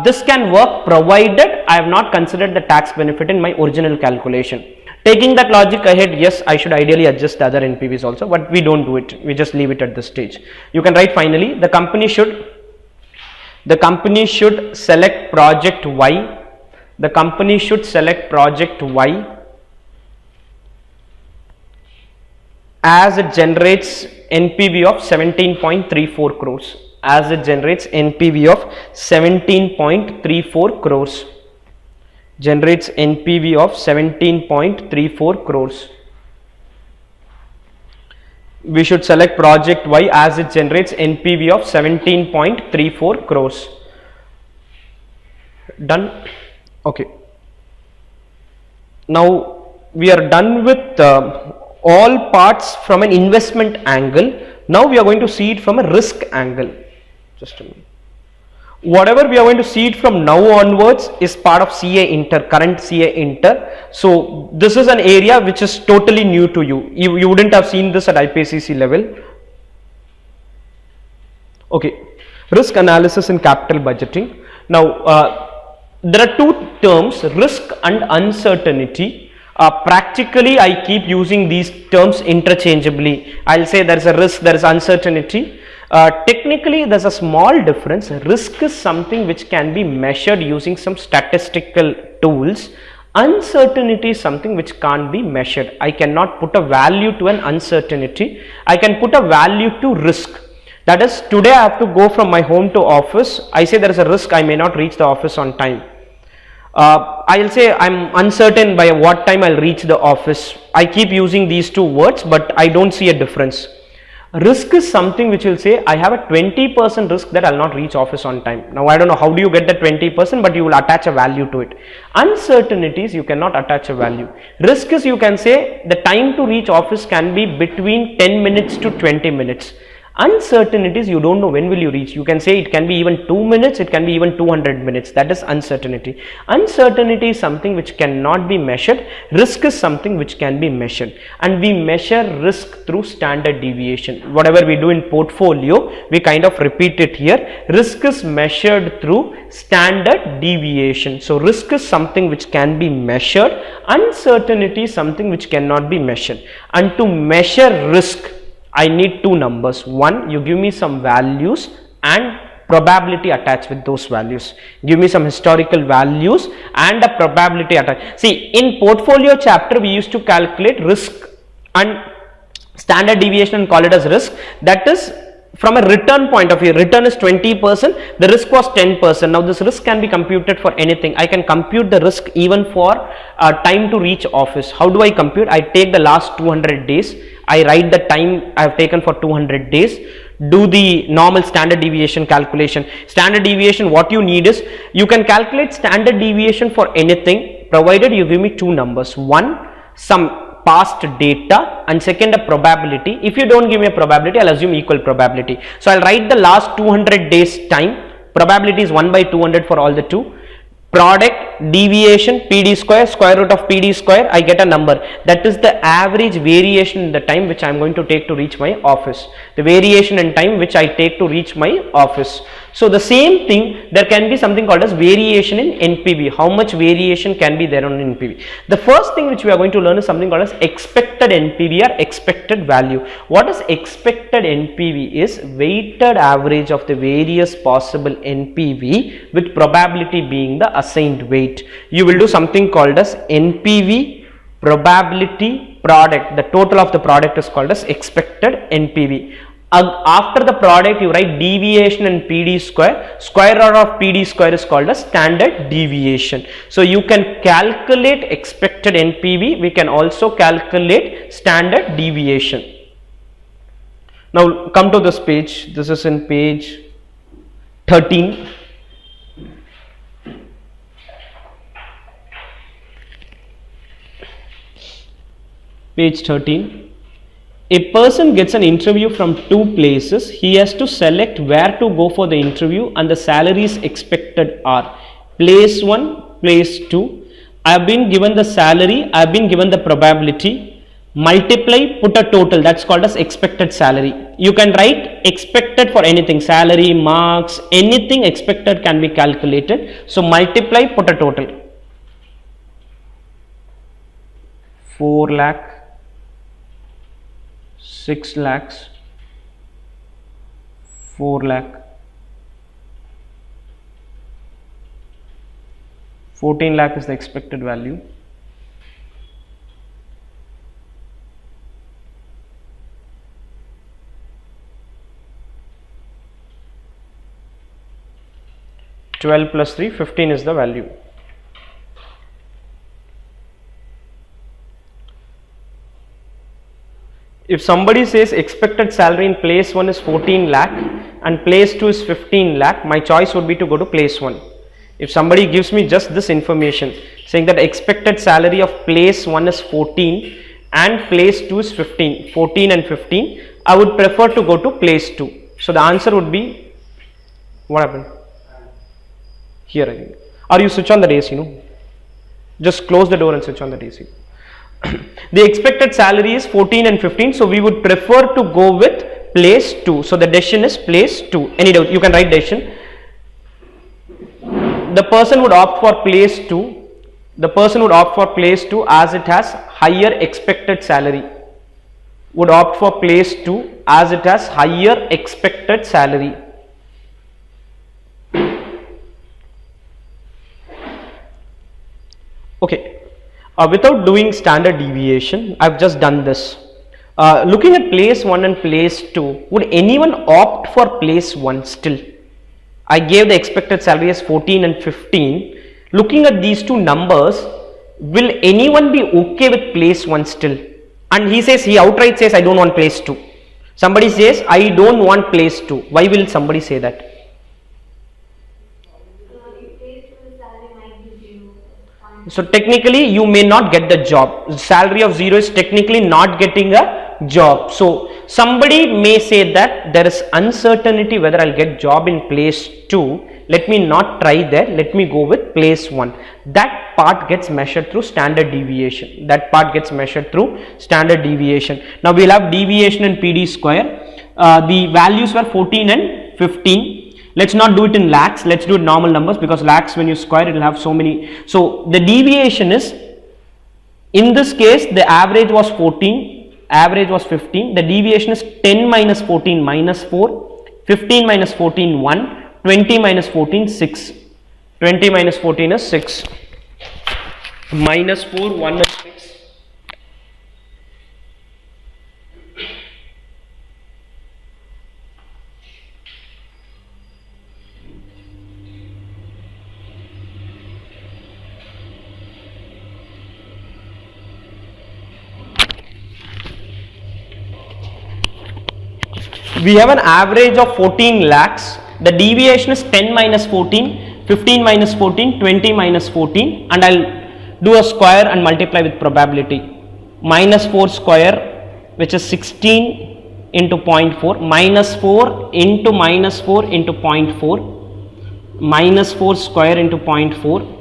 This can work provided I have not considered the tax benefit in my original calculation. Taking that logic ahead, yes, I should ideally adjust the other NPVs also, but we don't do it. We just leave it at this stage. You can write finally, the company should select project Y. The company should select project Y as it generates NPV of 17.34 crores. As it generates NPV of 17.34 crores. Generates NPV of 17.34 crores. We should select project Y as it generates NPV of 17.34 crores. Done. Okay. Now we are done with all parts from an investment angle. Now we are going to see it from a risk angle. Just a minute. Whatever we are going to see it from now onwards is part of CA Inter, current CA Inter. So this is an area which is totally new to you. You wouldn't have seen this at IPCC level. Okay, risk analysis in capital budgeting. Now there are two terms, risk and uncertainty. Practically I keep using these terms interchangeably. I'll say there is a risk, there is uncertainty. Technically there is a small difference. Risk is something which can be measured using some statistical tools. Uncertainty is something which can't be measured. I cannot put a value to an uncertainty. I can put a value to risk. That is, today I have to go from my home to office. I say there is a risk I may not reach the office on time. I'll say I'm uncertain by what time I'll reach the office. I keep using these two words, but I don't see a difference. Risk is something which will say I have a 20% risk that I'll not reach office on time. Now I don't know how do you get the 20%, but you will attach a value to it. Uncertainties you cannot attach a value. Risk is you can say the time to reach office can be between 10 minutes to 20 minutes. Uncertainties you don't know when will you reach. You can say it can be even 2 minutes, it can be even 200 minutes. That is uncertainty. Uncertainty is something which cannot be measured. Risk is something which can be measured. And we measure risk through standard deviation. Whatever we do in portfolio, we kind of repeat it here. Risk is measured through standard deviation. So risk is something which can be measured. Uncertainty is something which cannot be measured. And to measure risk, I need two numbers. One, you give me some values and probability attached with those values. Give me some historical values and a probability attached. See, in portfolio chapter, we used to calculate risk and standard deviation and call it as risk. That is from a return point of view. Return is 20%, the risk was 10%. Now this risk can be computed for anything. I can compute the risk even for time to reach office. How do I compute? I take the last 200 days. I write the time I have taken for 200 days, do the normal standard deviation calculation. Standard deviation, what you need is, you can calculate standard deviation for anything provided you give me two numbers. One, some past data, and second, a probability. If you don't give me a probability, I'll assume equal probability. So I'll write the last 200 days time. Probability is 1 by 200 for all the two. Product, deviation, PD square, square root of PD square, I get a number. That is the average variation in the time which I am going to take to reach my office. The variation in time which I take to reach my office. So the same thing, there can be something called as variation in NPV. How much variation can be there on NPV? The first thing which we are going to learn is something called as expected NPV or expected value. What is expected NPV is weighted average of the various possible NPV with probability being the assigned weight. You will do something called as NPV probability product. The total of the product is called as expected NPV. After the product you write deviation and PD square. Square root of PD square is called as standard deviation. So you can calculate expected NPV, we can also calculate standard deviation. Now come to this page, this is in page 13. Page 13. A person gets an interview from two places. He has to select where to go for the interview and the salaries expected are place 1, place 2. I have been given the salary, I have been given the probability. Multiply, put a total, that's called as expected salary. You can write expected for anything, salary, marks, anything expected can be calculated. So multiply, put a total. 4 lakh. 6 lakhs, 4 lakh, 14 lakh is the expected value. (12 plus 3) 15 is the value. If somebody says expected salary in place 1 is 14 lakh and place 2 is 15 lakh, my choice would be to go to place 1. If somebody gives me just this information saying that expected salary of place 1 is 14 and place 2 is 15, 14 and 15, I would prefer to go to place 2. So the answer would be, what happened? Here I think. Or you switch on the AC, just close the door and switch on the AC. The expected salary is 14 and 15, so we would prefer to go with place 2. So the decision is place 2. Any doubt? You can write decision. The person would opt for place 2. The person would opt for place 2 as it has higher expected salary. Would opt for place 2 as it has higher expected salary. Okay. Without doing standard deviation, I have just done this. Looking at place 1 and place 2, would anyone opt for place 1 still? I gave the expected salary as 14 and 15. Looking at these two numbers, will anyone be okay with place 1 still? And he outright says, I don't want place 2. Somebody says, I don't want place 2. Why will somebody say that? So technically you may not get the job. Salary of 0 is technically not getting a job. So somebody may say that there is uncertainty whether I'll get job in place 2. Let me not try there. Let me go with place 1. That part gets measured through standard deviation. Now we'll have deviation and PD square. The values were 14 and 15. Let's not do it in lakhs, let's do it normal numbers, because lakhs when you square it will have so many. So the deviation is, in this case the average was 14, average was 15, the deviation is 10 minus 14 minus 4, 15 minus 14 1, 20 minus 14 6, 20 minus 14 is 6, minus 4 1 is 6. We have an average of 14 lakhs. The deviation is 10 minus 14, 15 minus 14, 20 minus 14, and I'll do a square and multiply with probability. Minus 4 square, which is 16 into 0.4, minus 4 into minus 4 into 0.4, minus 4 square into 0.4.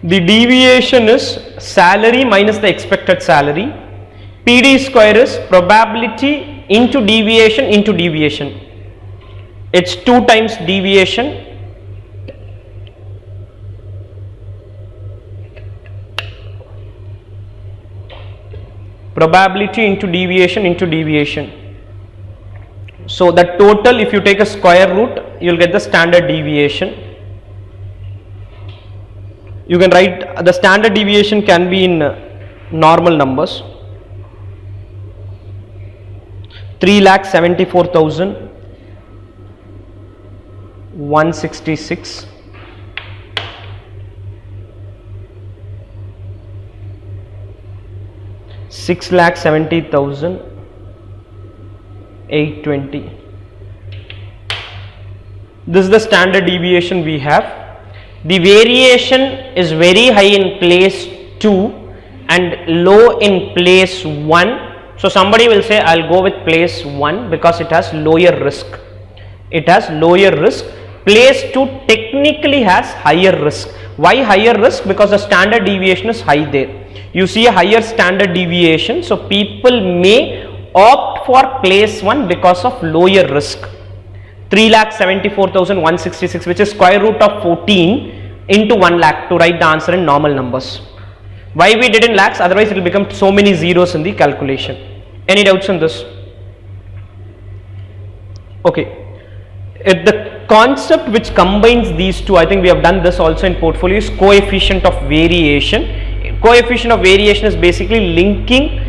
The deviation is salary minus the expected salary. PD square is probability into deviation into deviation. It's 2 times deviation probability into deviation into deviation. So the total, if you take a square root, you will get the standard deviation. You can write the standard deviation can be in normal numbers. 3,74,166. 6,70,820. This is the standard deviation we have. The variation is very high in place 2 and low in place 1. So somebody will say, I'll go with place 1 because it has lower risk. It has lower risk. Place 2 technically has higher risk. Why higher risk? Because the standard deviation is high there. You see a higher standard deviation, so people may opt for place 1 because of lower risk. 3,74,166, which is square root of 14 into 1 lakh to write the answer in normal numbers. Why we did in lakhs? Otherwise it will become so many zeros in the calculation. Any doubts on this? Okay. The concept which combines these two, I think we have done this also in portfolio, is coefficient of variation. Coefficient of variation is basically linking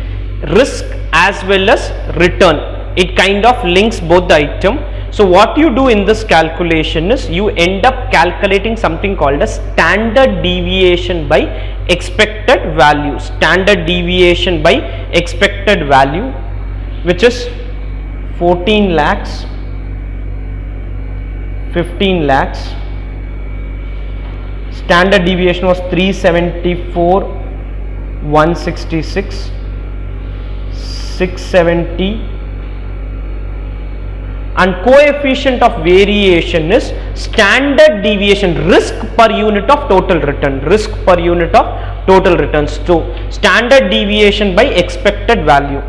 risk as well as return. It kind of links both the item. So what you do in this calculation is you end up calculating something called a standard deviation by expected value. Standard deviation by expected value, which is 14 lakhs, 15 lakhs. Standard deviation was 374, 166, 670, and coefficient of variation is standard deviation, risk per unit of total return, risk per unit of total returns. So standard deviation by expected value,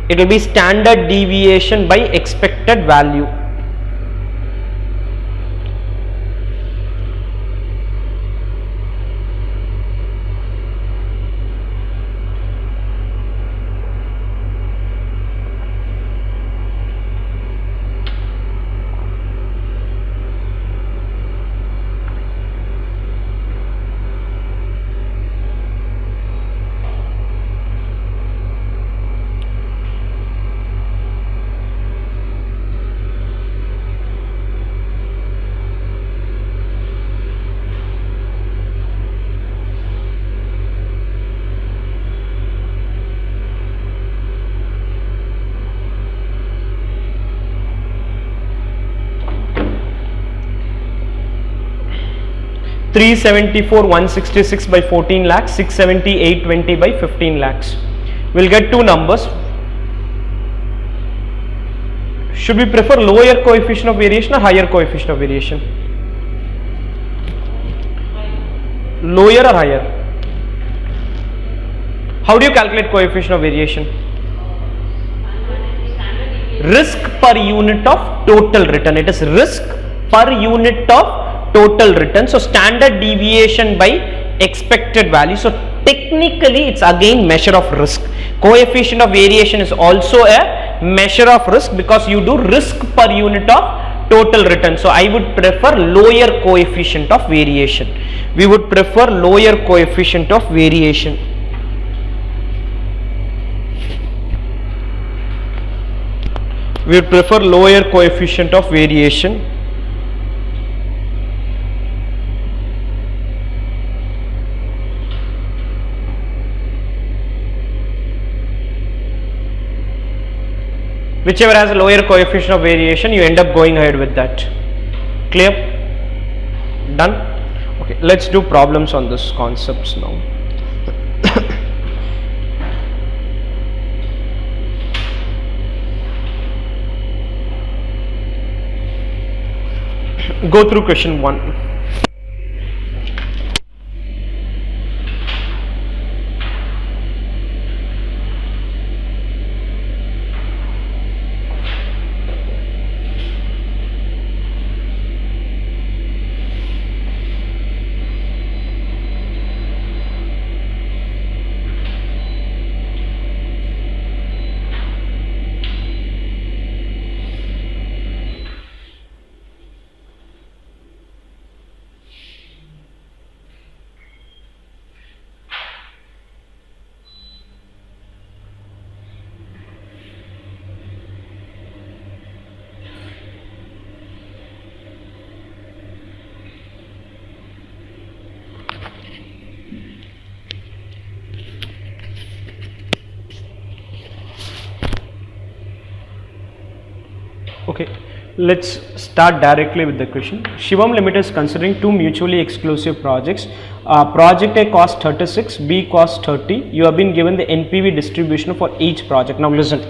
it will be standard deviation by expected value. Three 374,166 by 14 lakhs, 670,820 by 15 lakhs. We'll get two numbers. Should we prefer lower coefficient of variation or higher coefficient of variation? Lower or higher? How do you calculate coefficient of variation? Risk per unit of total return. It is risk per unit of total return. So standard deviation by expected value. So technically it's again measure of risk. Coefficient of variation is also a measure of risk because you do risk per unit of total return. So I would prefer lower coefficient of variation. We would prefer lower coefficient of variation. We would prefer lower coefficient of variation. Whichever has a lower coefficient of variation, you end up going ahead with that. Clear? Done? Okay, let's do problems on this concepts now. Go through question 1. Okay, let's start directly with the question. Shivam Limited is considering two mutually exclusive projects. Project A costs 36, B costs 30. You have been given the NPV distribution for each project. Now listen,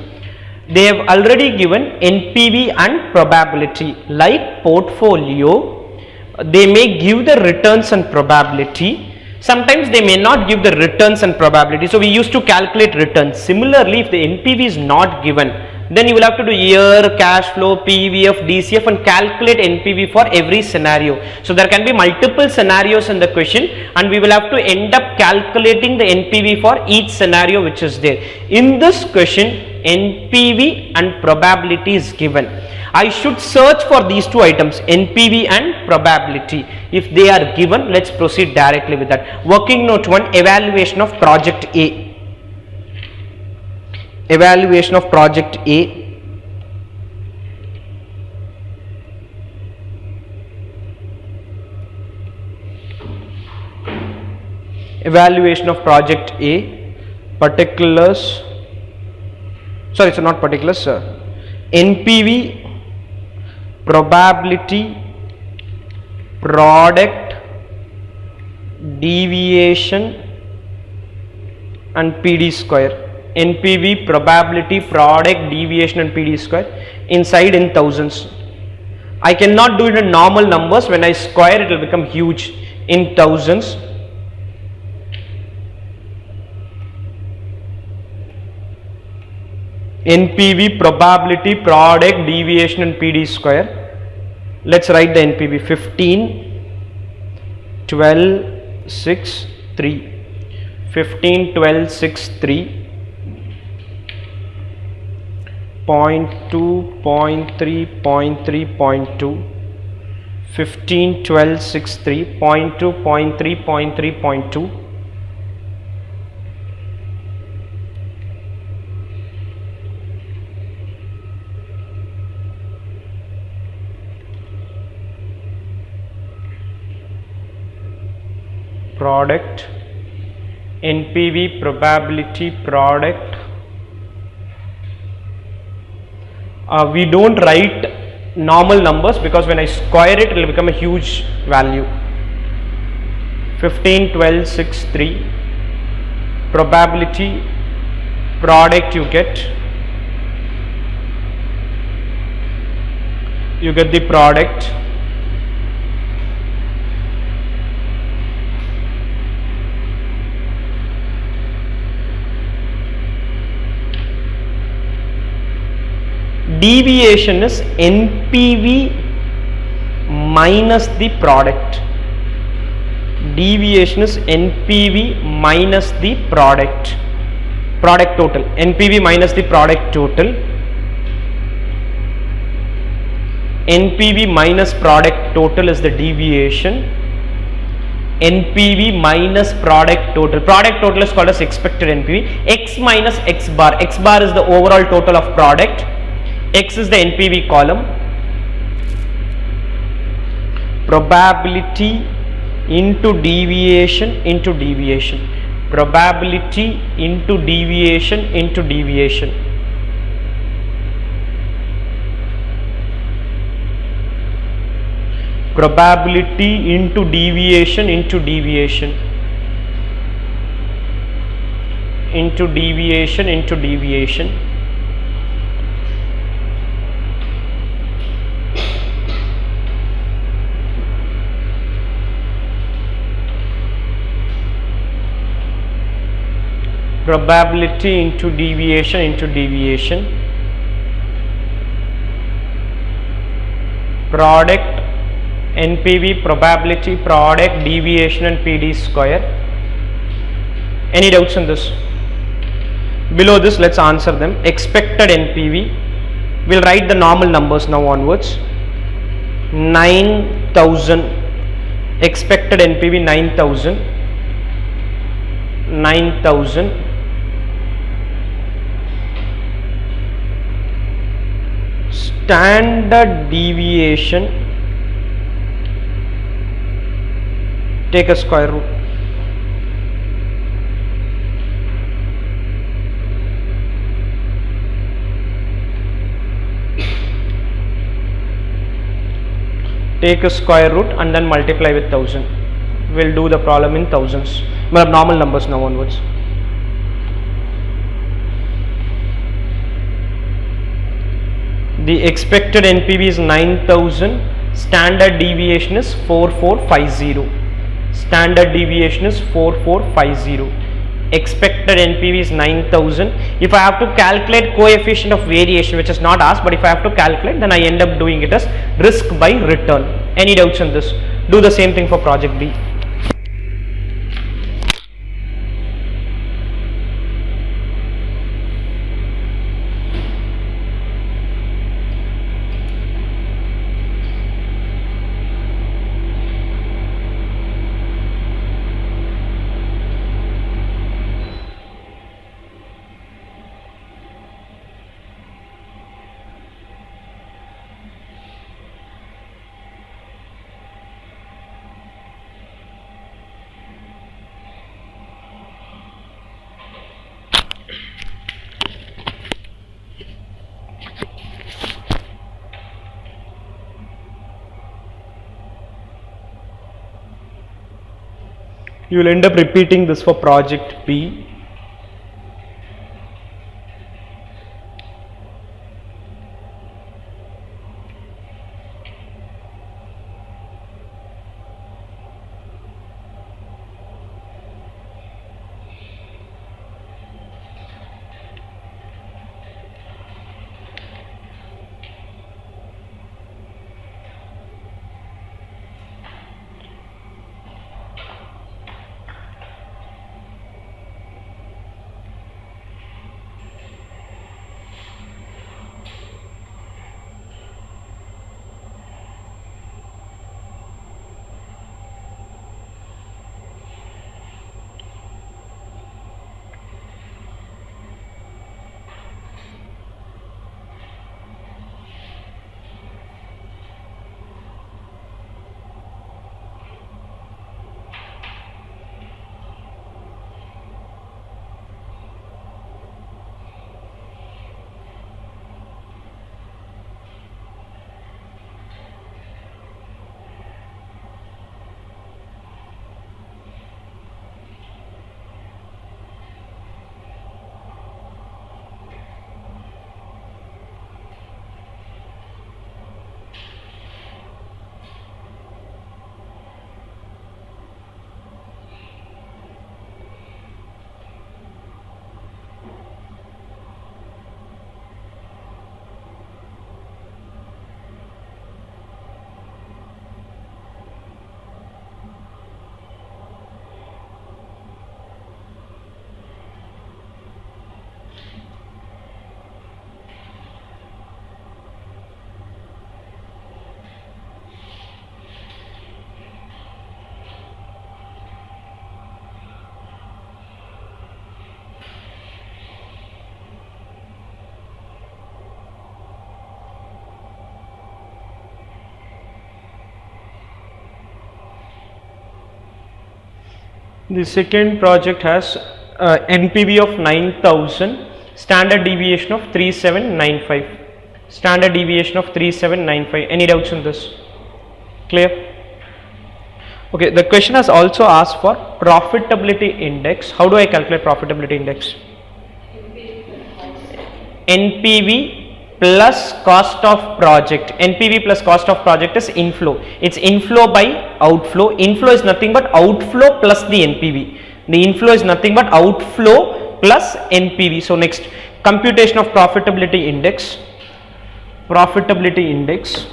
they have already given NPV and probability. Like portfolio, they may give the returns and probability. Sometimes they may not give the returns and probability. So we used to calculate returns. Similarly, if the NPV is not given, then you will have to do year, cash flow, PVF, DCF and calculate NPV for every scenario. So there can be multiple scenarios in the question and we will have to end up calculating the NPV for each scenario which is there. In this question, NPV and probability is given. I should search for these two items, NPV and probability. If they are given, let's proceed directly with that. Working note 1, evaluation of project A. Evaluation of project A. Evaluation of project A. Particulars. Sorry, so not particulars, sir. NPV, probability, product, deviation and PD square. NPV, probability, product, deviation and PD square inside in thousands. I cannot do it in normal numbers. When I square it will become huge. In thousands. NPV, probability, product, deviation and PD square. Let's write the NPV. 15, 12, 6, 3. 15, 12, 6, 3. 0.2, 0.3, 0.3, 0.2. 15, 12, 6, 3. 0.2, 0.3, 0.3, 0.2. Product, NPV, probability, product. We don't write normal numbers because when I square it will become a huge value. 15, 12, 6, 3. Probability, product you get the product. Deviation is NPV minus the product. Deviation is NPV minus the product. Product total. NPV minus the product total. NPV minus product total is the deviation. NPV minus product total. Product total is called as expected NPV. X minus X bar. X bar is the overall total of product. X is the NPV column. Probability into deviation into deviation. Probability into deviation into deviation. Probability into deviation into deviation. Into deviation into deviation. Probability into deviation into deviation. Product, NPV, probability, product, deviation and PD square. Any doubts on this? Below this, let's answer them. Expected NPV. We'll write the normal numbers now onwards. 9,000. Expected NPV 9,000. 9,000. Standard deviation, take a square root. take a square root and then multiply with 1000. We'll do the problem in thousands, normal numbers now onwards. The expected NPV is 9000, standard deviation is 4450. Standard deviation is 4450. Expected NPV is 9000. If I have to calculate coefficient of variation, which is not asked, but if I have to calculate, then I end up doing it as risk by return. Any doubts on this? Do the same thing for project B. You will end up repeating this for project B. The second project has NPV of 9000, standard deviation of 3795. Standard deviation of 3795. Any doubts on this? Clear? Okay, the question has also asked for profitability index. How do I calculate profitability index? NPV plus cost of project. NPV plus cost of project is inflow. It's inflow by outflow. Inflow is nothing but outflow plus the NPV. The inflow is nothing but outflow plus NPV. So next, computation of profitability index. Profitability index.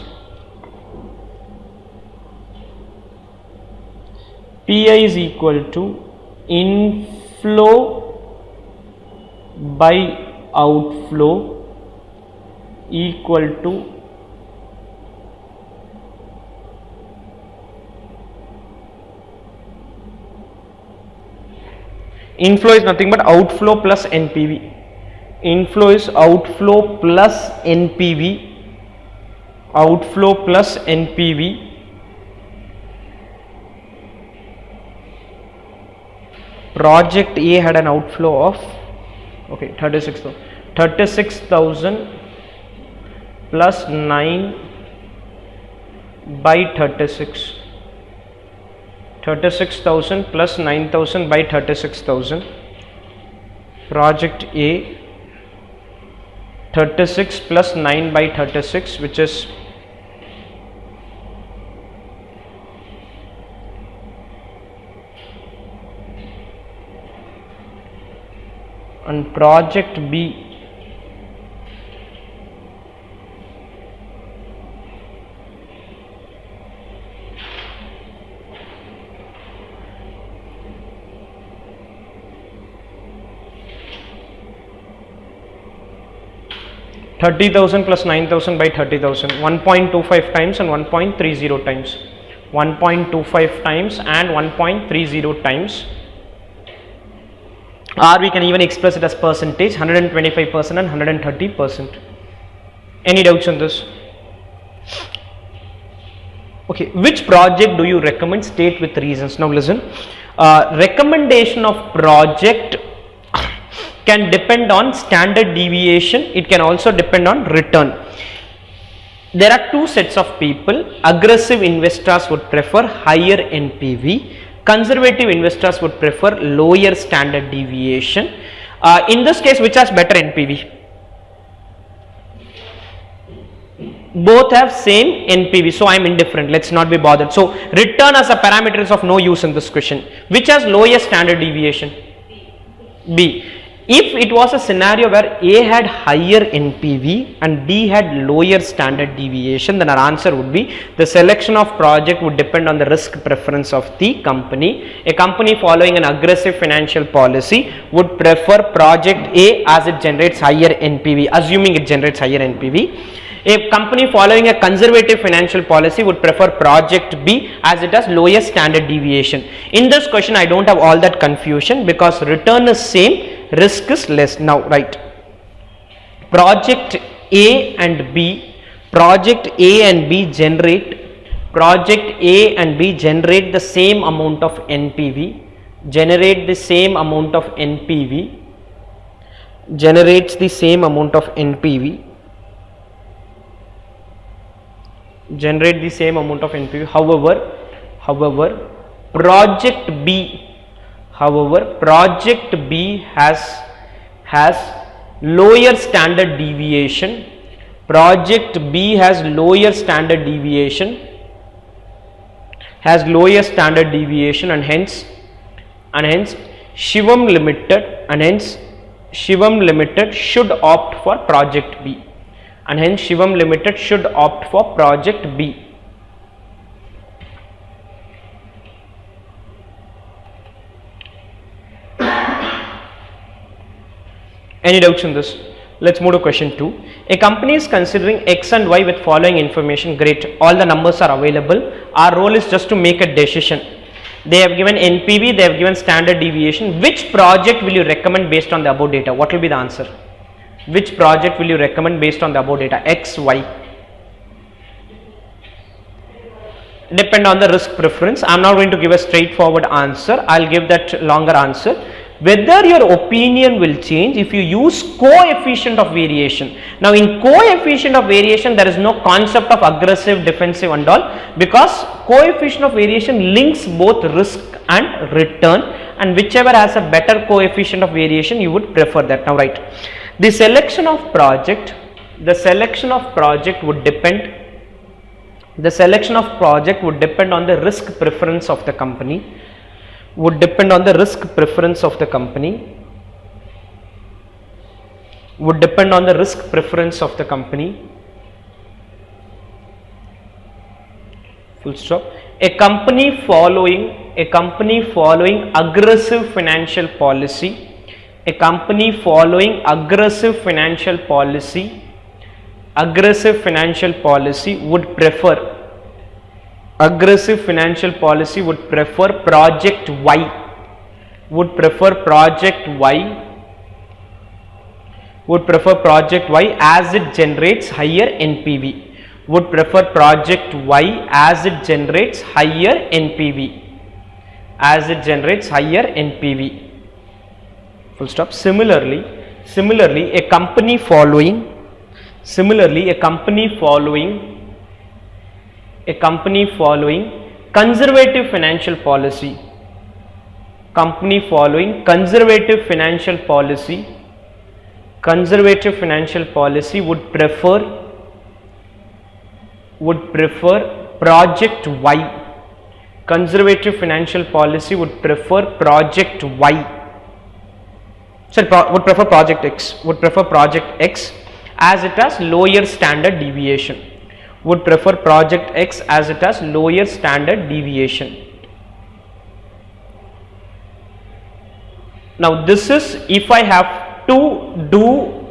PI is equal to inflow by outflow equal to inflow is nothing but outflow plus NPV. Inflow is outflow plus NPV. Outflow plus NPV. Project A had an outflow of 36,000 plus 9 by 36. 36,000 plus 9,000 by 36,000. Project A, 36 plus 9 by 36, which is and project B, $30,000 plus 9,000 by 30,000, 1.25 times and 1.30 times, 1.25 times and 1.30 times, or we can even express it as percentage, 125% and 130%. Any doubts on this? Okay, which project do you recommend? State with reasons. Now listen, recommendation of project can depend on standard deviation, it can also depend on return. There are two sets of people. Aggressive investors would prefer higher NPV, conservative investors would prefer lower standard deviation. In this case, which has better NPV? Both have same NPV, so I am indifferent, let's not be bothered. So return as a parameter is of no use in this question. Which has lower standard deviation? B. If it was a scenario where A had higher NPV and B had lower standard deviation, then our answer would be the selection of project would depend on the risk preference of the company. A company following an aggressive financial policy would prefer project A as it generates higher NPV, assuming it generates higher NPV. A company following a conservative financial policy would prefer project B as it has lower standard deviation. In this question, I don't have all that confusion because return is same, risk is less. Now right, project A and B generate the same amount of NPV, generates the same amount of NPV. However, project B has lower standard deviation. Project B has lower standard deviation, and hence Shivam Limited should opt for project B. And hence Shivam Limited should opt for project B. Any doubts in this? Let's move to question 2. A company is considering X and Y with following information. Great, all the numbers are available. Our role is just to make a decision. They have given NPV, they have given standard deviation. Which project will you recommend based on the above data? What will be the answer? Which project will you recommend based on the above data? X, Y. Depend on the risk preference. I am not going to give a straightforward answer. I will give that longer answer. Whether your opinion will change if you use coefficient of variation. Now in coefficient of variation, there is no concept of aggressive, defensive and all, because coefficient of variation links both risk and return, and whichever has a better coefficient of variation, you would prefer that. Now right. The selection of project would depend on the risk preference of the company. Full stop. A company following aggressive financial policy. A company following aggressive financial policy would prefer project Y. As it generates higher NPV. Full stop. Similarly, a company following a company following conservative financial policy, company following conservative financial policy would prefer project Y. Conservative financial policy would prefer project Y. Sorry, would prefer project X. Would prefer project X as it has lower standard deviation. Would prefer project X as it has lower standard deviation. Now this is if I have to do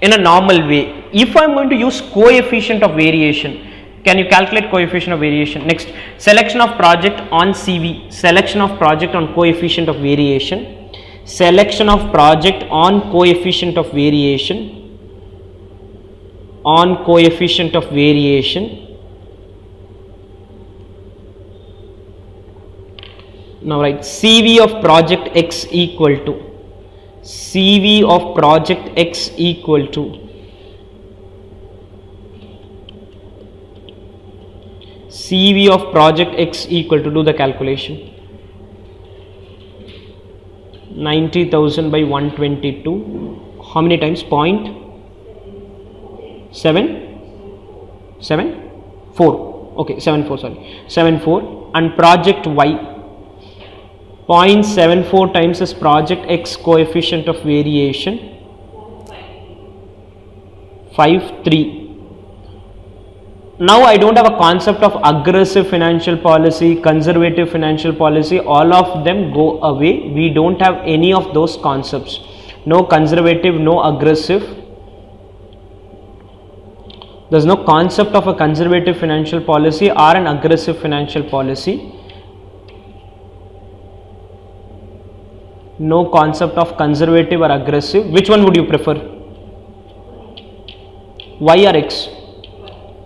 in a normal way. If I am going to use coefficient of variation, can you calculate coefficient of variation? Next, selection of project on CV, selection of project on coefficient of variation, selection of project on coefficient of variation, on coefficient of variation. Now write CV of project X equal to, CV of project X equal to CV of project X equal to, do the calculation, 90,000 by 122, how many times? 0.74, okay, 74, sorry, 74, and project Y, 0.74 times is project X coefficient of variation, 5.3. Now I don't have a concept of aggressive financial policy, conservative financial policy, all of them go away. We don't have any of those concepts. No conservative, no aggressive. There's no concept of a conservative financial policy or an aggressive financial policy. No concept of conservative or aggressive. Which one would you prefer? Y or X?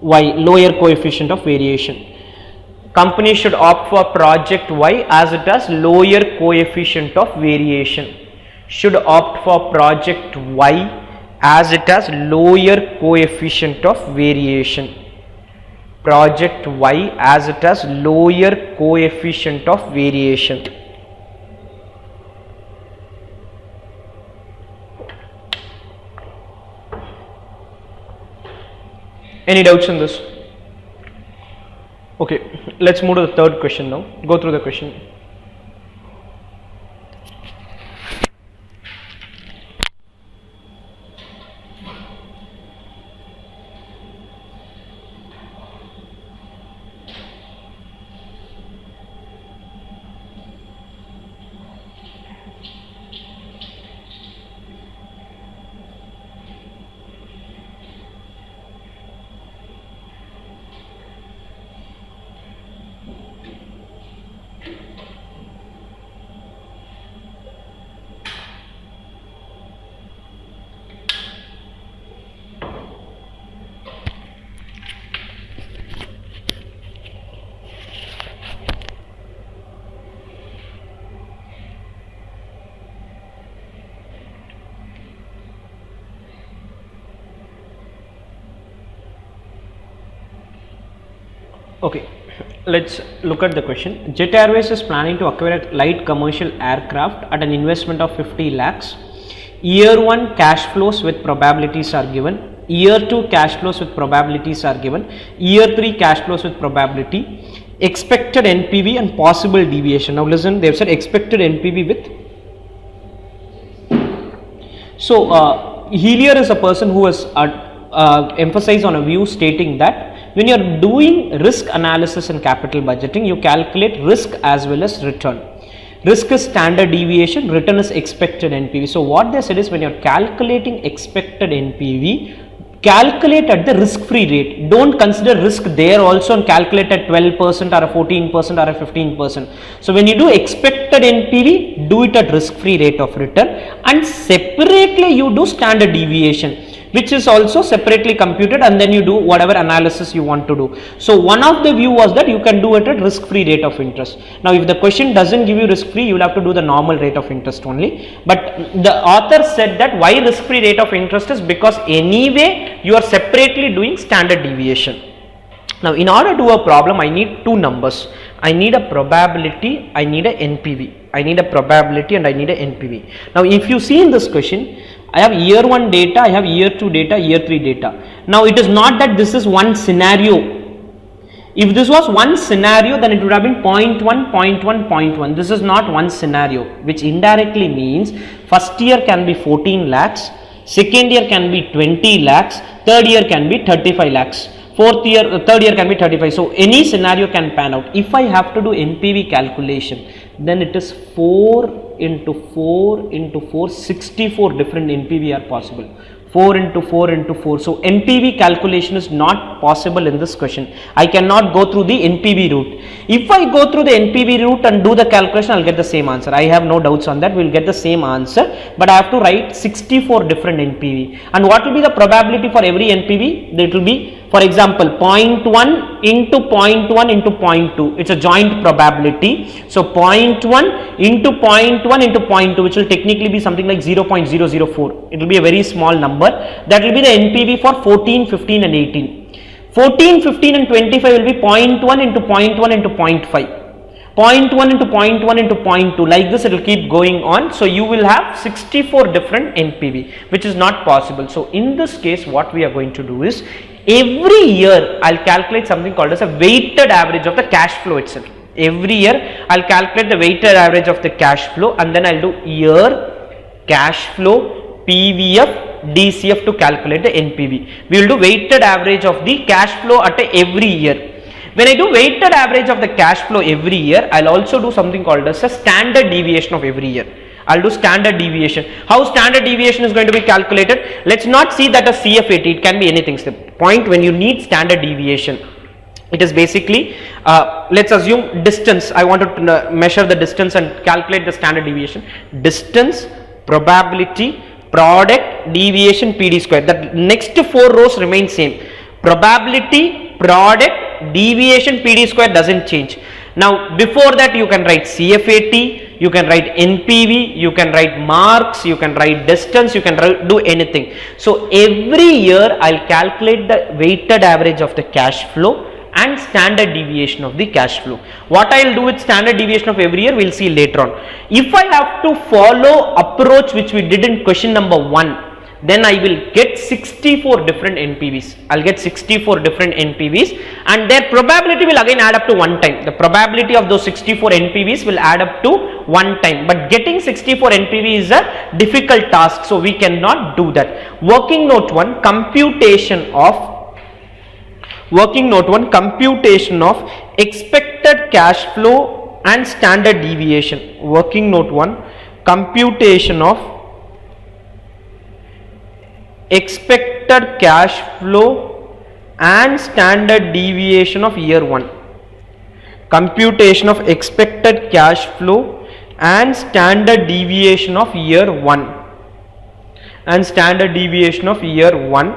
Y, lower coefficient of variation. Company should opt for project Y as it has lower coefficient of variation. Should opt for project Y as it has lower coefficient of variation. Project Y as it has lower coefficient of variation. Any doubts in this? Okay, let's move to the third question now. Go through the question. Okay, let's look at the question. Jet Airways is planning to acquire a light commercial aircraft at an investment of 50 lakhs. Year 1 cash flows with probabilities are given. Year 2 cash flows with probabilities are given. Year 3 cash flows with probability. Expected NPV and possible deviation. Now listen, they have said expected NPV with. So here is a person who has emphasized on a view stating that when you are doing risk analysis and capital budgeting, you calculate risk as well as return. Risk is standard deviation, return is expected NPV. So what they said is when you are calculating expected NPV, calculate at the risk free rate. Don't consider risk there also and calculate at 12% or a 14% or a 15%. So when you do expected NPV, do it at risk free rate of return, and separately you do standard deviation, which is also separately computed, and then you do whatever analysis you want to do. So one of the view was that you can do it at risk free rate of interest. Now if the question doesn't give you risk free, you will have to do the normal rate of interest only. But the author said that why risk free rate of interest is because anyway you are separately doing standard deviation. Now in order to do a problem, I need two numbers. I need a probability, I need a NPV. I need a probability and I need a NPV. Now if you see in this question, I have year 1 data, I have year 2 data, year 3 data. Now it is not that this is one scenario. If this was one scenario, then it would have been 0.1, 0.1, 0.1. This is not one scenario, which indirectly means first year can be 14 lakhs, second year can be 20 lakhs, third year can be 35 lakhs. Third year can be 35. So any scenario can pan out. If I have to do NPV calculation, then it is 4 into 4 into 4, 64 different NPV are possible. 4 into 4 into 4. So NPV calculation is not possible in this question. I cannot go through the NPV route. If I go through the NPV route and do the calculation, I'll get the same answer. I have no doubts on that. We'll get the same answer, but I have to write 64 different NPV. And what will be the probability for every NPV? It will be, for example, 0.1 into 0.1 into 0.2. It's a joint probability. So 0.1 into 0.1 into 0.2, which will technically be something like 0.004. It will be a very small number. That will be the NPV for 14, 15 and 18. 14, 15 and 25 will be 0.1 into 0.1 into 0.5. 0.1 into 0.1 into 0.2. Like this it will keep going on. So you will have 64 different NPV, which is not possible. So in this case, what we are going to do is, every year I'll calculate something called as a weighted average of the cash flow itself. Every year I'll calculate the weighted average of the cash flow, and then I'll do year, cash flow, PVF, DCF to calculate the NPV. We will do weighted average of the cash flow at every year. When I do weighted average of the cash flow every year, I'll also do something called as a standard deviation of every year. I'll do standard deviation. How standard deviation is going to be calculated? Let's not see that as CFAT. It can be anything. The point when you need standard deviation, it is basically, let's assume distance. I want to measure the distance and calculate the standard deviation. Distance, probability, product, deviation, PD square. The next 4 rows remain same. Probability, product, deviation, PD square doesn't change. Now before that you can write CFAT, you can write NPV, you can write marks, you can write distance, you can do anything. So every year I'll calculate the weighted average of the cash flow and standard deviation of the cash flow. What I will do with standard deviation of every year, we will see later on. If I have to follow approach which we did in question number 1, then I will get 64 different NPVs. I'll get 64 different NPVs, and their probability will again add up to 1 time. The probability of those 64 NPVs will add up to 1 time. But getting 64 NPV is a difficult task, so we cannot do that. Working note 1, computation of expected cash flow and standard deviation. Working note 1, computation of expected cash flow and standard deviation of year 1. Computation of expected cash flow and standard deviation of year 1. And standard deviation of year 1.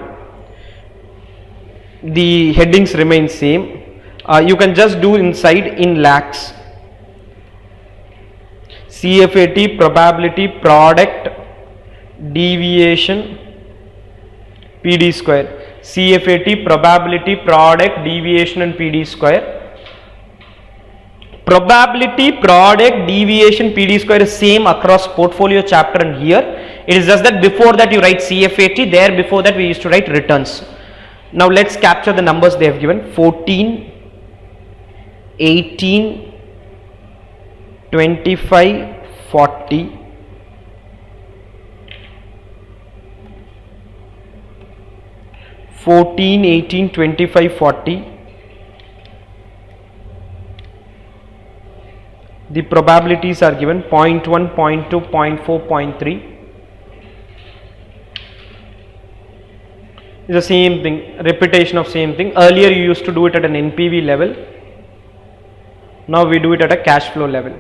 The headings remain same. You can just do inside in lakhs. CFAT, probability, product, deviation, PD square. CFAT, probability, product, deviation and PD square. Probability, product, deviation, PD square is same across portfolio chapter and here. It is just that before that you write CFAT, there before that we used to write returns. Now let's capture the numbers they have given. 14, 18, 25, 40. 14, 18, 25, 40. The probabilities are given 0.1, 0.2, 0.4, 0.3. It's the same thing, repetition of same thing. Earlier you used to do it at an NPV level. Now we do it at a cash flow level.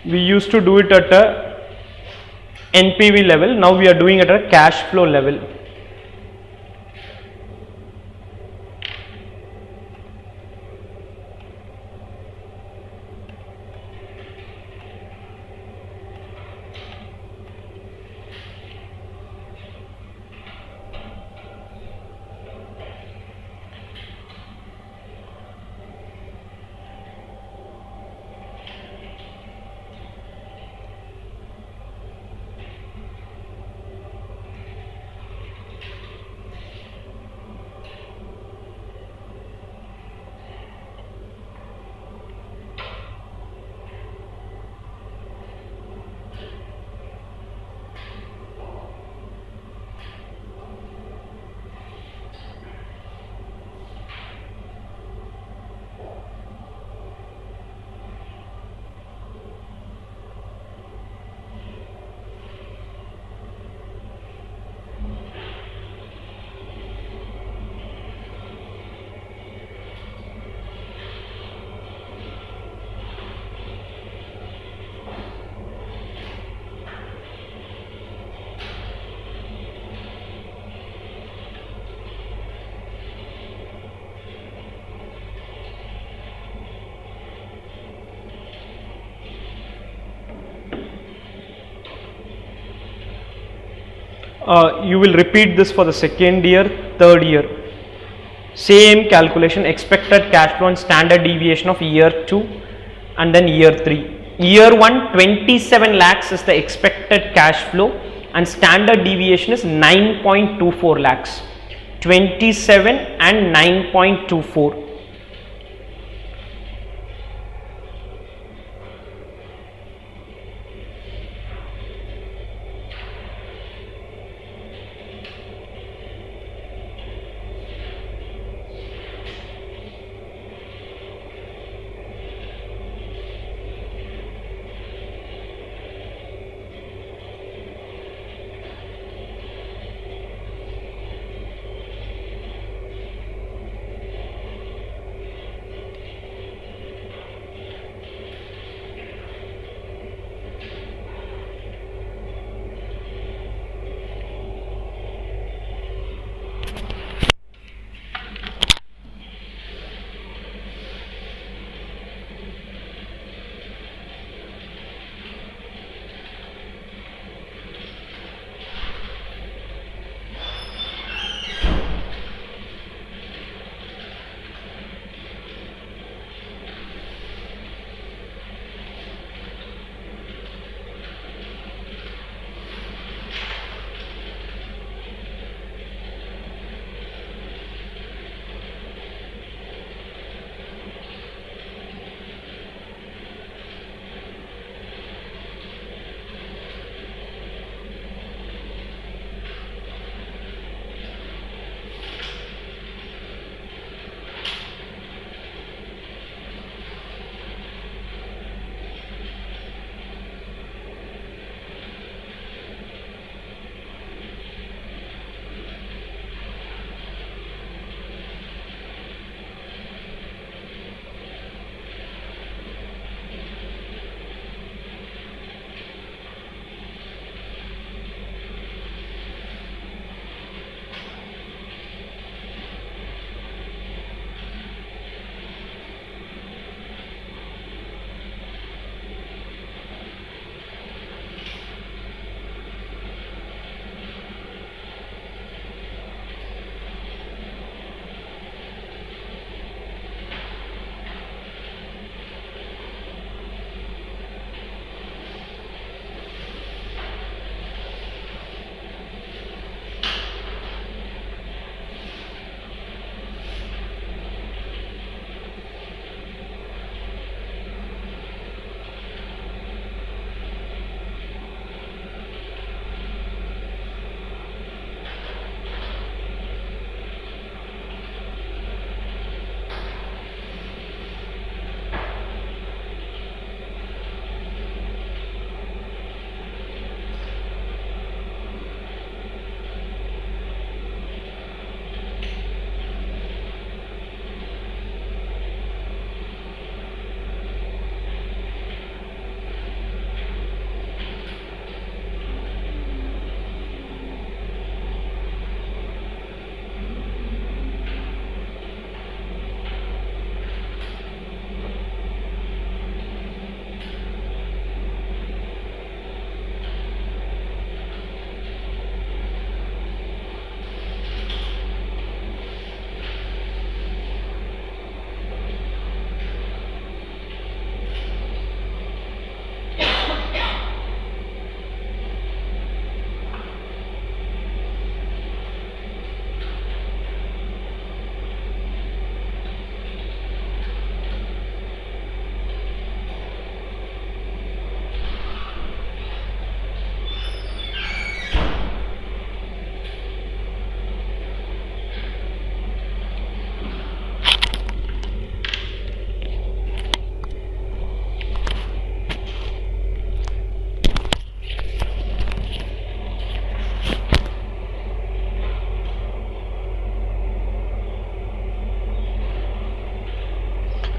We used to do it at a NPV level, now we are doing it at a cash flow level. You will repeat this for the second year, third year. Same calculation, expected cash flow and standard deviation of year 2 and then year 3. Year 1, 27 lakhs is the expected cash flow and standard deviation is 9.24 lakhs. 27 and 9.24.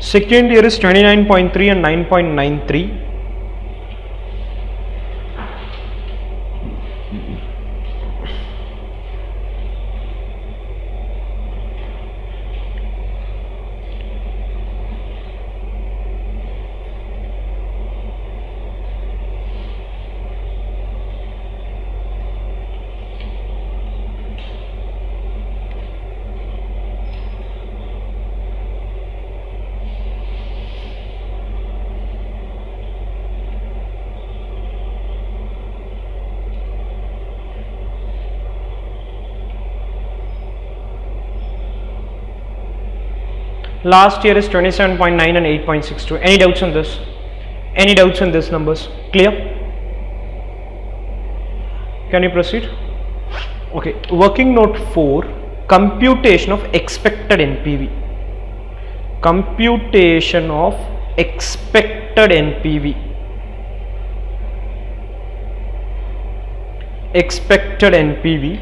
Second year is 29.3 and 9.93. Last year is 27.9 and 8.62. Any doubts on this? Any doubts on this numbers? Clear? Can you proceed? Okay. Working note 4. Computation of expected NPV. Computation of expected NPV. Expected NPV.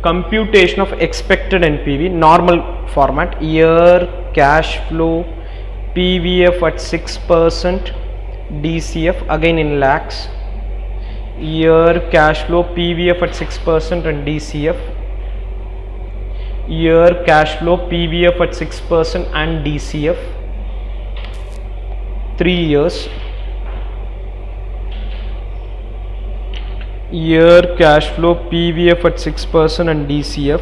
Computation of expected NPV, normal format, year, cash flow, PVF at 6%, DCF again in lakhs, year, cash flow, PVF at 6% and DCF, year, cash flow, PVF at 6% and DCF, 3 years. Year, cash flow, PVF at 6% and DCF,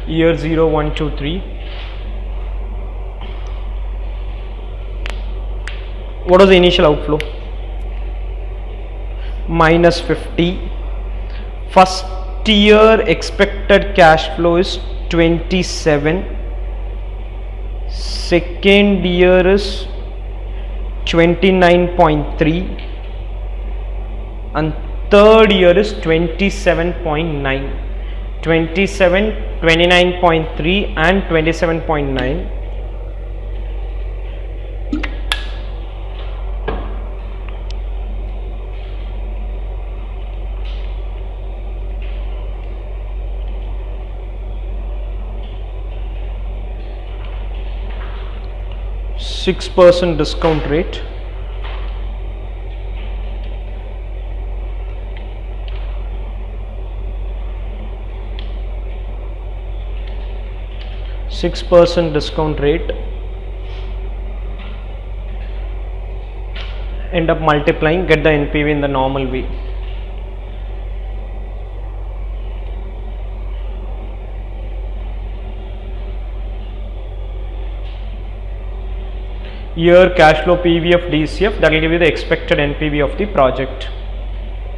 year 0, 1, 2, 3. What was the initial outflow? Minus 50. First year expected cash flow is 27. Second year is 29.3 and third year is 27.9. 27, 29.3 and 27.9. %6 discount rate. %6 discount rate, end up multiplying, get the NPV in the normal way. Year, cash flow, PV of DCF, that will give you the expected NPV of the project.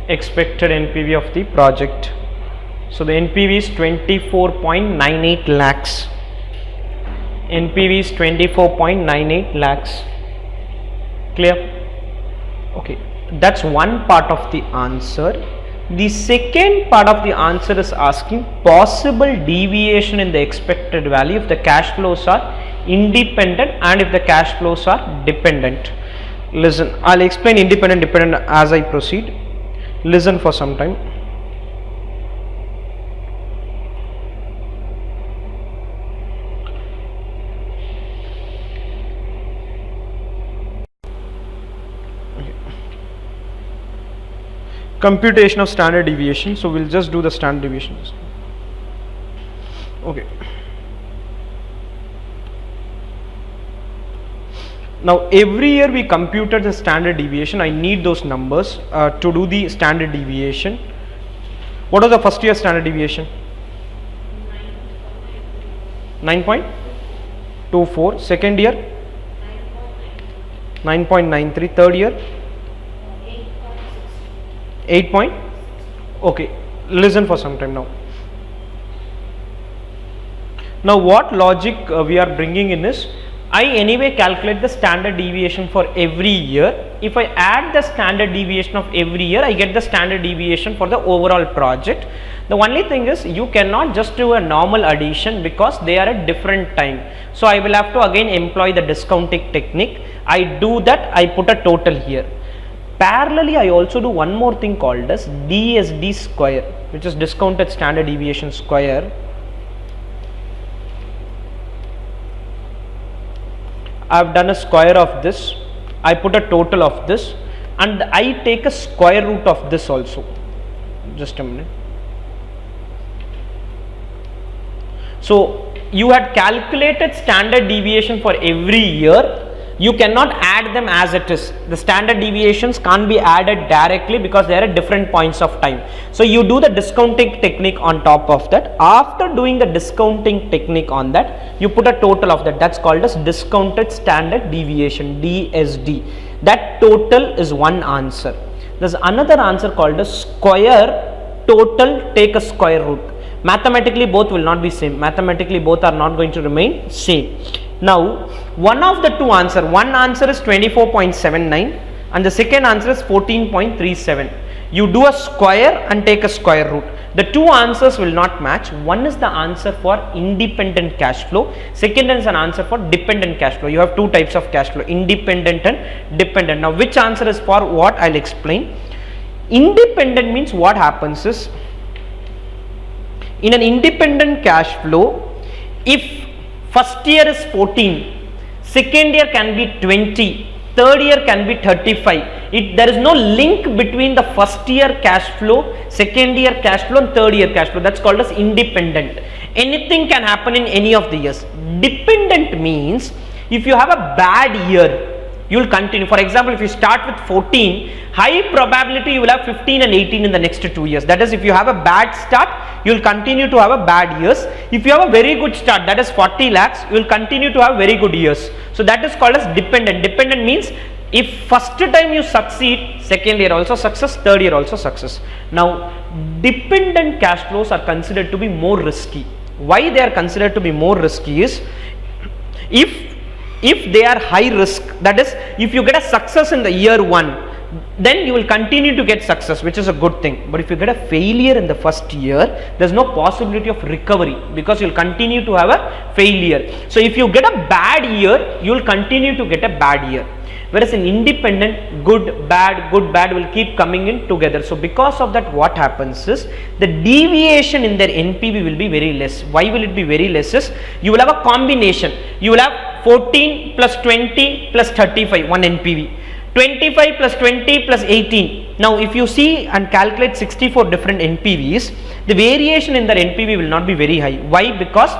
Expected NPV of the project. So the NPV is 24.98 lakhs. NPV is 24.98 lakhs. Clear? Okay, that's one part of the answer. The second part of the answer is asking possible deviation in the expected value if the cash flows are independent and if the cash flows are dependent. Listen, I'll explain independent, dependent as I proceed. Listen for some time. Computation of standard deviation. So we'll just do the standard deviations. Okay. Now every year we computed the standard deviation. I need those numbers to do the standard deviation. What was the first year standard deviation? 9.24. Second year 9.93. Third year 8 point. Okay, listen for some time now. Now what logic we are bringing in is, I anyway calculate the standard deviation for every year. If I add the standard deviation of every year, I get the standard deviation for the overall project. The only thing is you cannot just do a normal addition because they are at different time. So I will have to again employ the discounting technique. I do that, I put a total here. Parallelly, I also do one more thing called as DSD square, which is discounted standard deviation square. I have done a square of this, I put a total of this, and I take a square root of this also. Just a minute. So you had calculated standard deviation for every year. You cannot add them as it is. The standard deviations can't be added directly because they are at different points of time. So you do the discounting technique on top of that. After doing the discounting technique on that, you put a total of that. That's called as discounted standard deviation, DSD. That total is one answer. There's another answer called as square total, take a square root. Mathematically both will not be same. Mathematically both are not going to remain same. Now one of the two answer, one answer is 24.79 and the second answer is 14.37. You do a square and take a square root. The two answers will not match. One is the answer for independent cash flow. Second is an answer for dependent cash flow. You have two types of cash flow, independent and dependent. Now which answer is for what, I'll explain. Independent means what happens is, in an independent cash flow, if first year is 14, second year can be 20, third year can be 35. There is no link between the first year cash flow, second year cash flow and third year cash flow. That's called as independent. Anything can happen in any of the years. Dependent means if you have a bad year, you will continue. For example, if you start with 14, high probability you will have 15 and 18 in the next 2 years. That is, if you have a bad start, you will continue to have a bad years. If you have a very good start, that is 40 lakhs, you will continue to have very good years. So that is called as dependent. Dependent means if first time you succeed, second year also success, third year also success. Now dependent cash flows are considered to be more risky. Why they are considered to be more risky is, if they are high risk, that is, if you get a success in the year 1, then you will continue to get success, which is a good thing. But if you get a failure in the first year, there is no possibility of recovery because you will continue to have a failure. So if you get a bad year, you will continue to get a bad year. Whereas in independent, good, bad will keep coming in together. So because of that, what happens is, the deviation in their NPV will be very less. Why will it be very less is, you will have a combination. You will have 14 plus 20 plus 35, one NPV. 25 plus 20 plus 18. Now if you see and calculate 64 different NPVs, the variation in their NPV will not be very high. Why? Because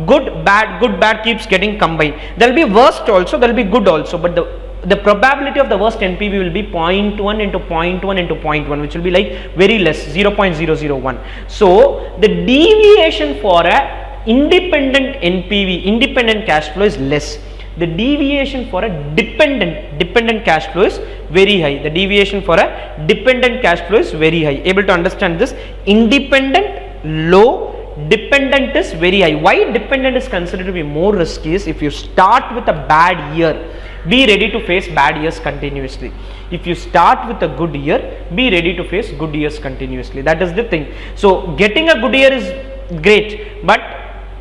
good, bad keeps getting combined. There will be worst also, there will be good also, but the probability of the worst NPV will be 0.1 into 0.1 into 0.1, which will be like very less, 0.001. So the deviation for a independent NPV, independent cash flow, is less. The deviation for a dependent cash flow is very high. The deviation for a dependent cash flow is very high. Able to understand this? Independent low, dependent is very high. Why dependent is considered to be more risky is, if you start with a bad year, be ready to face bad years continuously. If you start with a good year, be ready to face good years continuously. That is the thing. So getting a good year is great, but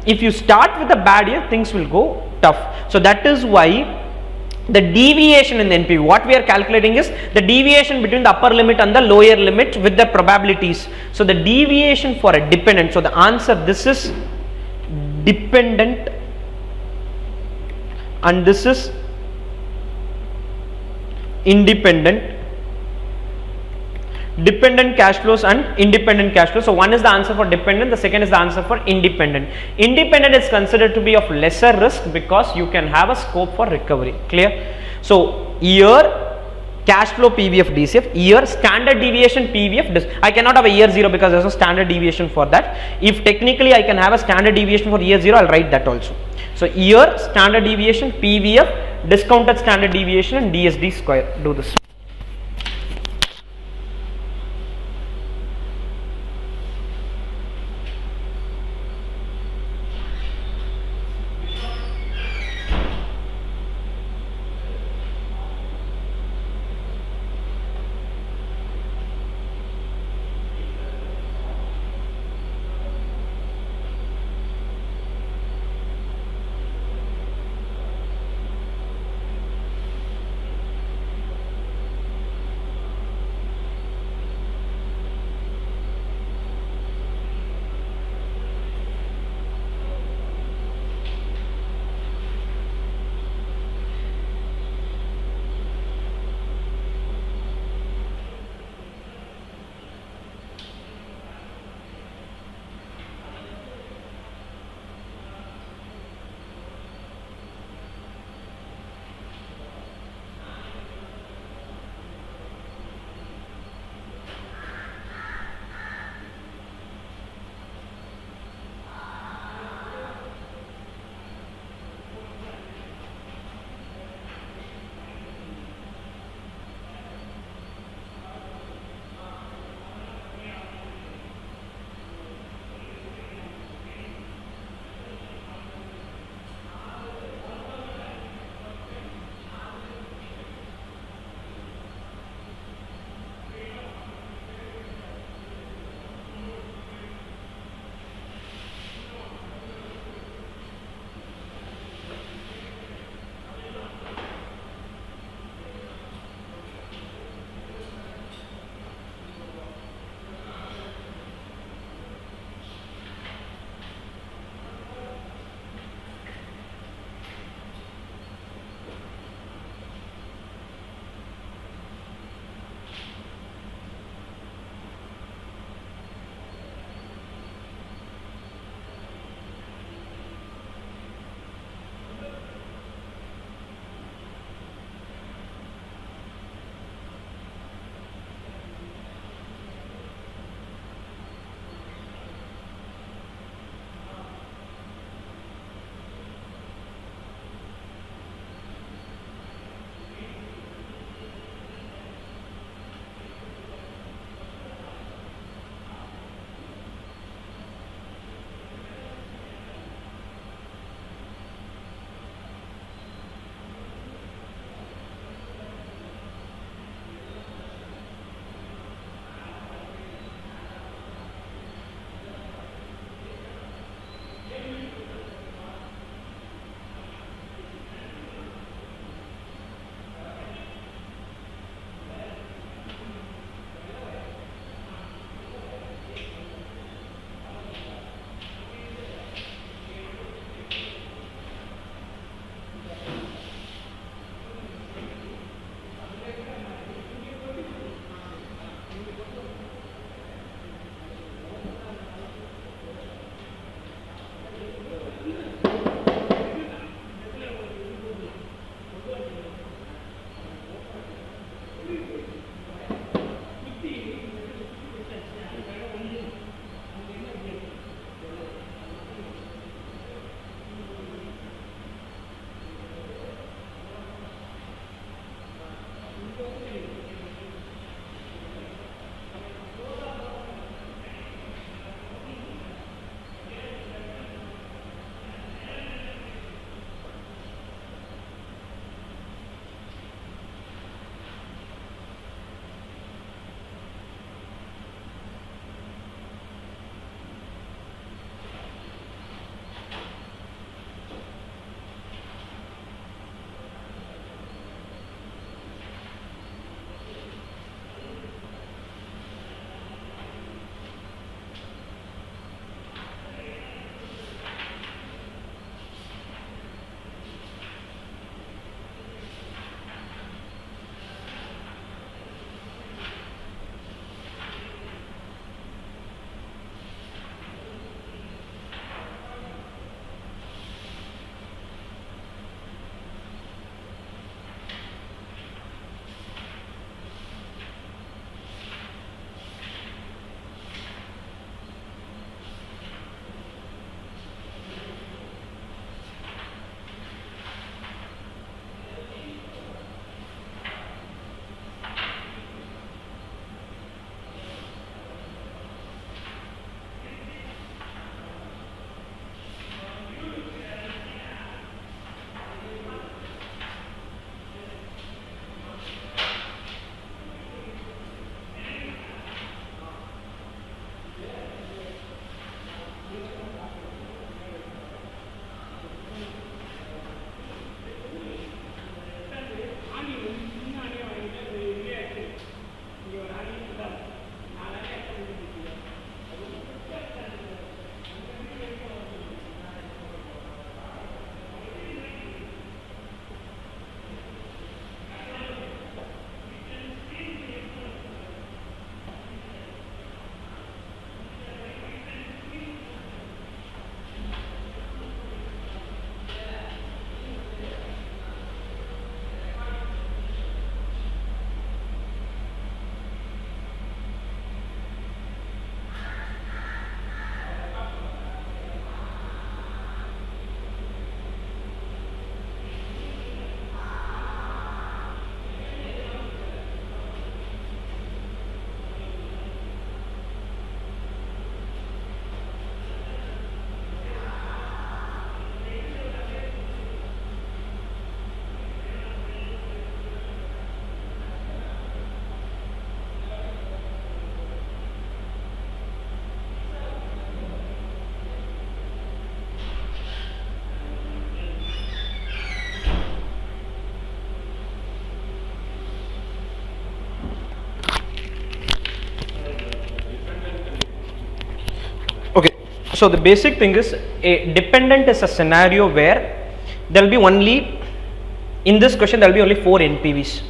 if you start with a bad year, things will go tough. So that is why the deviation in the NPV, what we are calculating is the deviation between the upper limit and the lower limit with the probabilities. So the deviation for a dependent, so the answer, this is dependent and this is independent. Dependent cash flows and independent cash flows. So one is the answer for dependent, the second is the answer for independent. Independent is considered to be of lesser risk because you can have a scope for recovery. Clear? So year cash flow PV of DCF, year standard deviation PV of I cannot have a year 0 because there is no standard deviation for that. If technically I can have a standard deviation for year 0, I will write that also. So year standard deviation PV of discounted standard deviation and DSD square. Do this. So the basic thing is, a dependent is a scenario where there will be only, in this question there will be only 4 NPVs.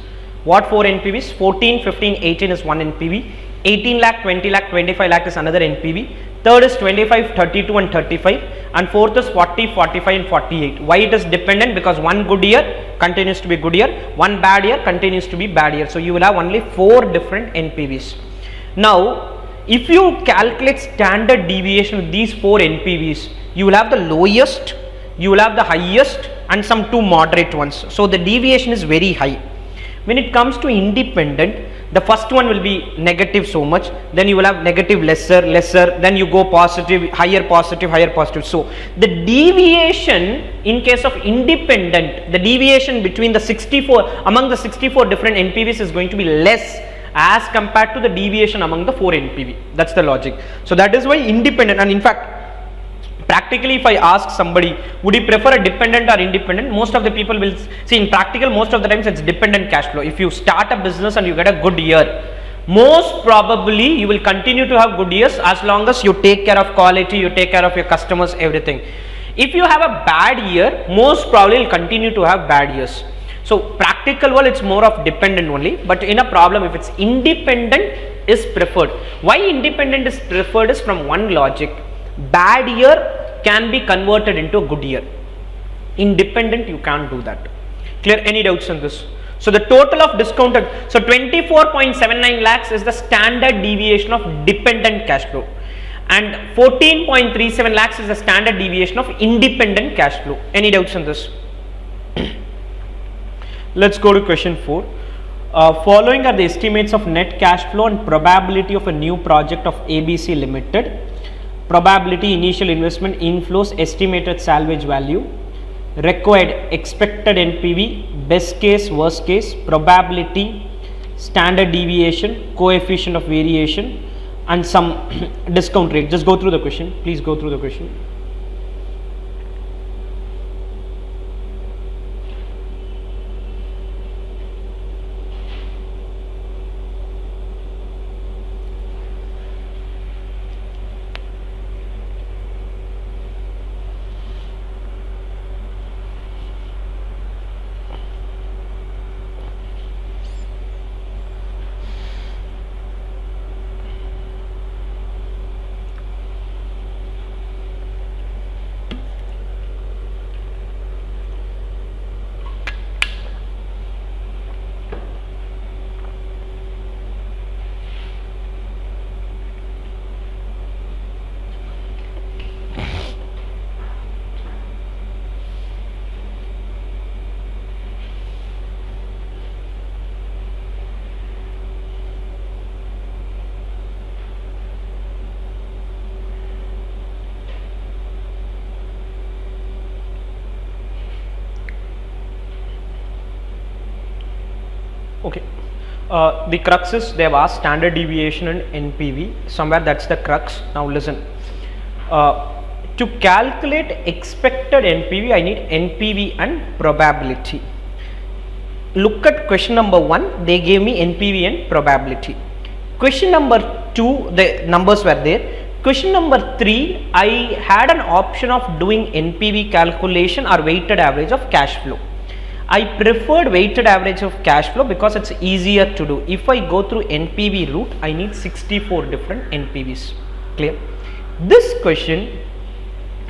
What 4 NPVs? 14, 15, 18 is one NPV, 18 lakh, 20 lakh, 25 lakh is another NPV, third is 25, 32 and 35, and fourth is 40, 45 and 48. Why it is dependent? Because one good year continues to be good year, one bad year continues to be bad year. So you will have only 4 different NPVs. Now if you calculate standard deviation with these 4 NPVs, you will have the lowest, you will have the highest and some 2 moderate ones. So the deviation is very high. When it comes to independent, the first one will be negative so much, then you will have negative lesser, then you go positive, higher positive, higher positive. So the deviation in case of independent, the deviation between the 64, among the 64 different NPVs is going to be less as compared to the deviation among the 4 NPV. That's the logic. So that is why independent, and in fact practically if I ask somebody, would you prefer a dependent or independent, most of the people will see, in practical most of the times it's dependent cash flow. If you start a business and you get a good year, most probably you will continue to have good years as long as you take care of quality, you take care of your customers, everything. If you have a bad year, most probably will continue to have bad years. So practical world it's more of dependent only, but in a problem if it's independent is preferred. Why independent is preferred is from one logic, bad year can be converted into a good year. Independent you can't do that. Clear? Any doubts on this? So the total of discounted, so 24.79 lakhs is the standard deviation of dependent cash flow, and 14.37 lakhs is the standard deviation of independent cash flow. Any doubts on this? Let's go to question 4. Following are the estimates of net cash flow and probability of a new project of ABC Limited. Probability, initial investment, inflows, estimated salvage value, required expected NPV, best case, worst case, probability, standard deviation, coefficient of variation, and some discount rate. Just go through the question. Please go through the question. Okay, the crux is they have asked standard deviation and NPV, somewhere that's the crux. Now listen, to calculate expected NPV I need NPV and probability. Look at question number 1, they gave me NPV and probability. Question number 2, the numbers were there. Question number 3, I had an option of doing NPV calculation or weighted average of cash flow. I preferred weighted average of cash flow because it's easier to do. If I go through NPV route, I need 64 different NPVs. Clear? This question,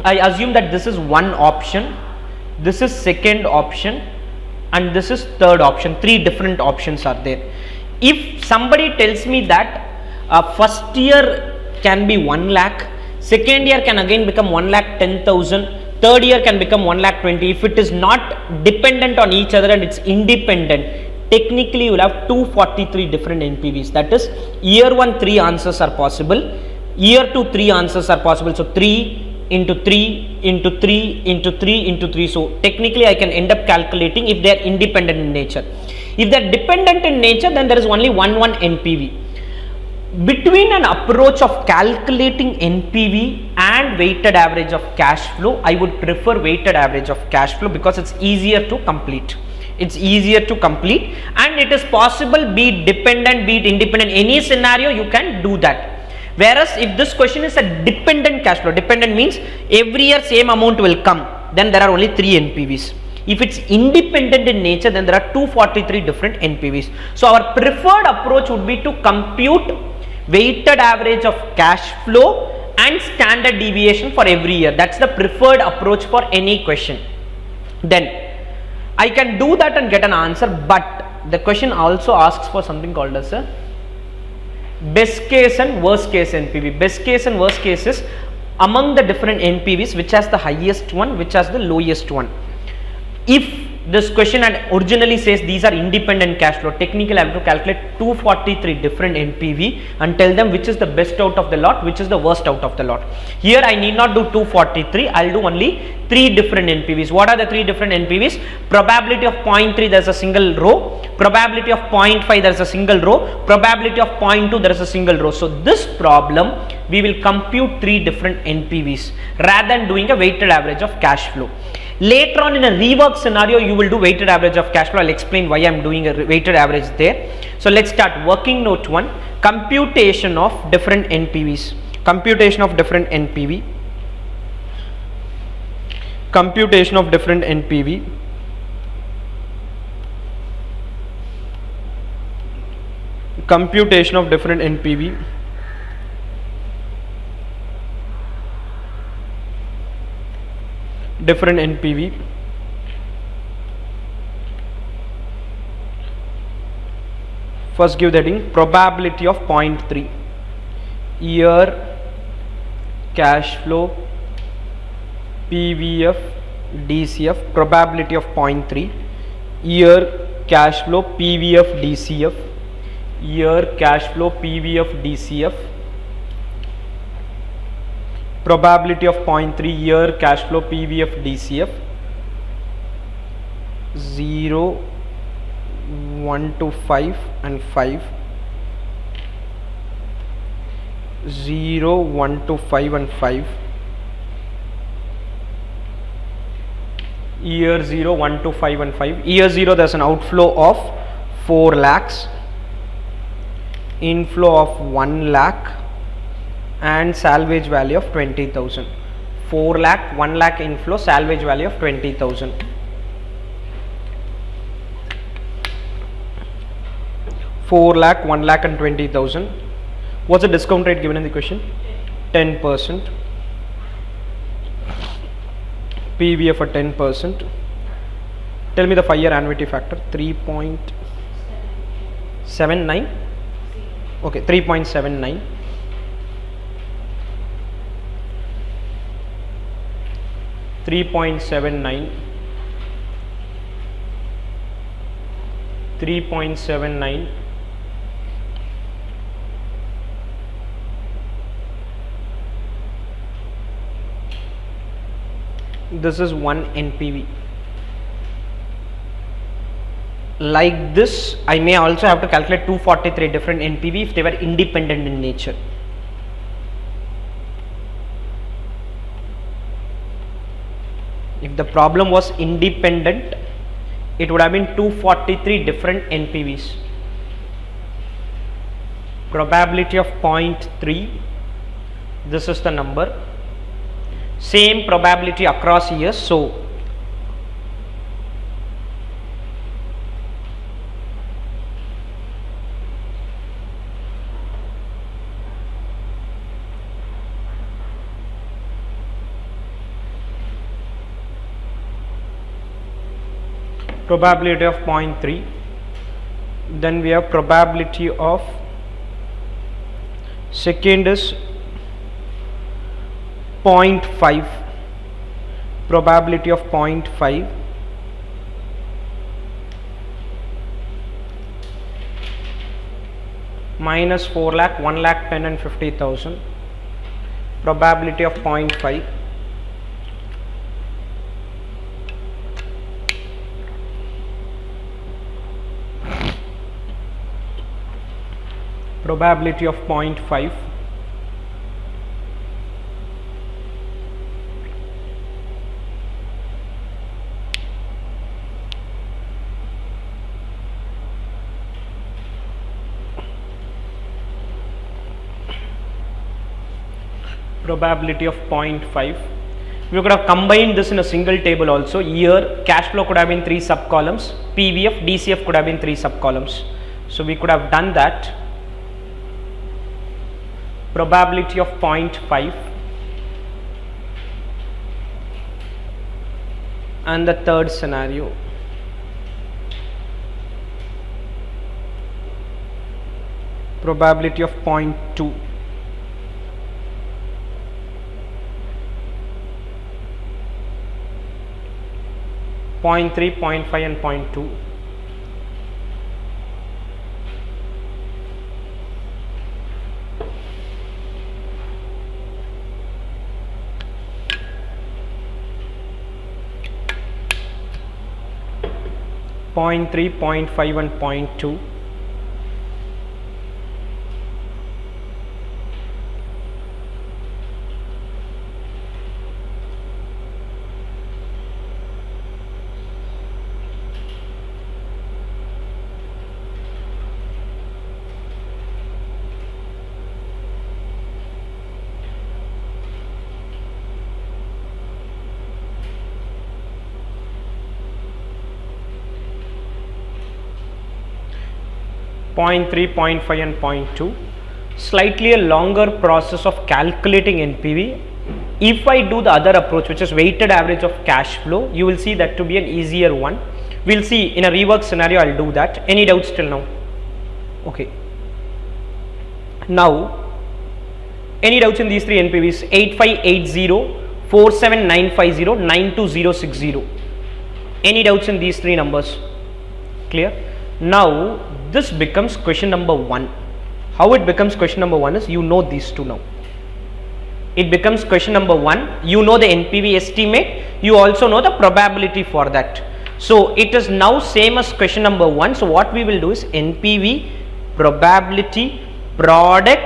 I assume that this is one option, this is second option, and this is third option. 3 different options are there. If somebody tells me that first year can be 1 lakh, second year can again become 1,10,000, third year can become 1,20,000. If it is not dependent on each other and it's independent, technically you will have 243 different NPVs. That is, year 1 3 answers are possible, year 2 3 answers are possible. So 3 into 3 into 3 into 3 into 3. So technically I can end up calculating if they are independent in nature. If they are dependent in nature, then there is only one NPV. Between an approach of calculating NPV and weighted average of cash flow, I would prefer weighted average of cash flow because it's easier to complete. It's easier to complete, and it is possible, be it dependent, be it independent, any scenario you can do that. Whereas if this question is a dependent cash flow, dependent means every year same amount will come, then there are only 3 NPVs. If it's independent in nature, then there are 243 different NPVs. So our preferred approach would be to compute weighted average of cash flow and standard deviation for every year. That's the preferred approach for any question. Then I can do that and get an answer, but the question also asks for something called as a best case and worst case NPV. Best case and worst cases among the different NPVs, which has the highest one, which has the lowest one. If this question had originally says these are independent cash flow, technically I have to calculate 243 different NPV and tell them which is the best out of the lot, which is the worst out of the lot. Here I need not do 243, I will do only 3 different NPVs. What are the 3 different NPVs? Probability of 0.3 there is a single row, probability of 0.5 there is a single row, probability of 0.2 there is a single row. So this problem we will compute 3 different NPVs rather than doing a weighted average of cash flow. Later on in a rework scenario, you will do weighted average of cash flow. I will explain why I am doing a weighted average there. So let's start. Working note 1, computation of different NPVs. Computation of different NPV. Computation of different NPV. Computation of different NPV. Different NPV. First give the heading probability of 0.3, year, cash flow, PVF, DCF, probability of 0.3, year, cash flow, PVF, DCF, year, cash flow, PVF, DCF, probability of 0.3, year, cash flow, PVF, DCF, 0, 1 to 5 and 5, 0, 1 to 5 and 5, year 0, 1 to 5 and 5, year 0 there is an outflow of 4 lakhs, inflow of 1 lakh and salvage value of 20,000. 4 lakh, 1 lakh inflow, salvage value of 20,000. 4 lakh, 1 lakh and 20,000. What's the discount rate given in the question? 10%. PVF at 10%. Tell me the 5-year annuity factor. 3.79. Okay, 3.79. 3.79. 3.79. This is 1 NPV. Like this, I may also have to calculate 243 different NPV if they were independent in nature. If the problem was independent, it would have been 243 different NPVs. Probability of 0.3, this is the number. Same probability across years, so probability of 0.3, then we have probability of second is 0.5, probability of 0.5, minus 4 lakh, 1 lakh 10 and 50,000, probability of 0.5, probability of 0.5, probability of 0.5. We could have combined this in a single table also. Year, cash flow could have been 3 sub columns, PVF, DCF could have been 3 sub columns. So we could have done that. Probability of 0.5. And the third scenario, probability of 0.2. Point 3, 0.5 and 0.2. Point 3, 0.5 and 0.2. Point 3, 0.5 and 0.2. Slightly a longer process of calculating NPV. If I do the other approach, which is weighted average of cash flow, you will see that to be an easier one. We'll see in a rework scenario, I'll do that. Any doubts till now? Okay. Now, any doubts in these three NPVs? 8580, 47950, 92060. Any doubts in these three numbers? Clear? Now, this becomes question number 1. How it becomes question number 1 is, you know these two now. It becomes question number 1. You know the NPV estimate. You also know the probability for that. So it is now same as question number 1. So what we will do is NPV, probability, product,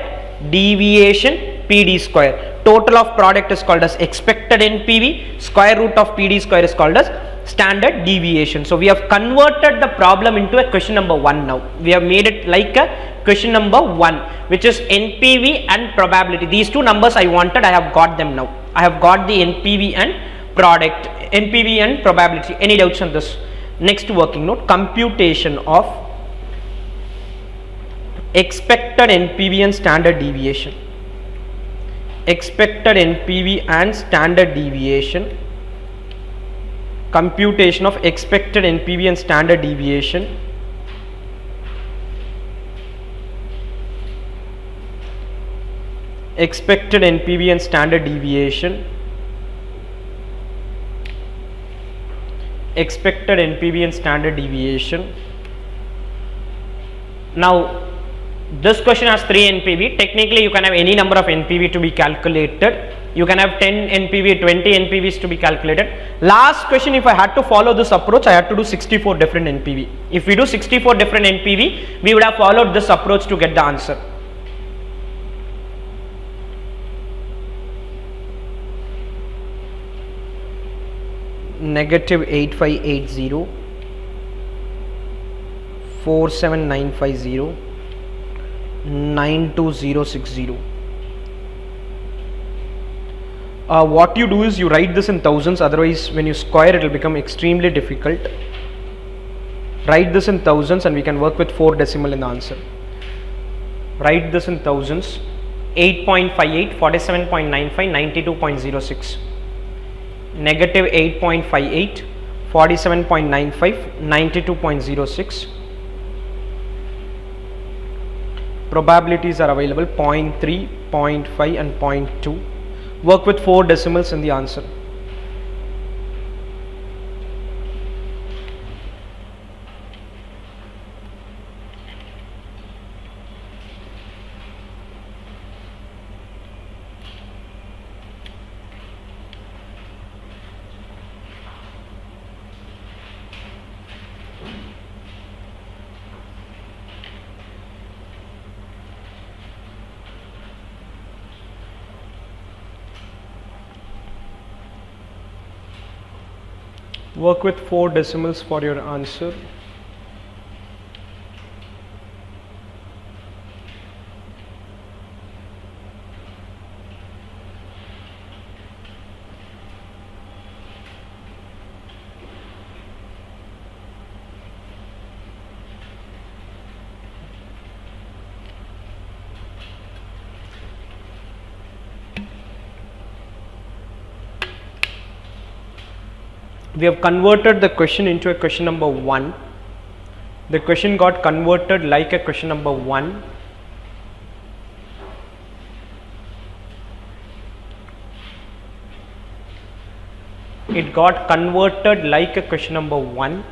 deviation, PD square. Total of product is called as expected NPV. Square root of PD square is called as standard deviation. So we have converted the problem into a question number 1 now. We have made it like a question number 1, which is NPV and probability. These two numbers I wanted, I have got them now. I have got the NPV and product, NPV and probability. Any doubts on this? Next working note, computation of expected NPV and standard deviation. Expected NPV and standard deviation. Computation of expected NPV and standard deviation. Expected NPV and standard deviation. Expected NPV and standard deviation. Now, this question has 3 NPV. Technically, you can have any number of NPV to be calculated. You can have 10 NPV, 20 NPVs to be calculated. Last question, if I had to follow this approach, I had to do 64 different NPV. If we do 64 different NPV, we would have followed this approach to get the answer. Negative 8580, 47950, 92060. What you do is you write this in thousands, otherwise when you square it will become extremely difficult. Write this in thousands and we can work with 4 decimal in the answer. Write this in thousands. 8.58, 47.95, 92.06. Negative 8.58, 47.95, 92.06. Probabilities are available 0.3, 0.5 and 0.2. Work with 4 decimals in the answer. Work with 4 decimals for your answer. We have converted the question into a question number 1. The question got converted like a question number 1. It got converted like a question number 1.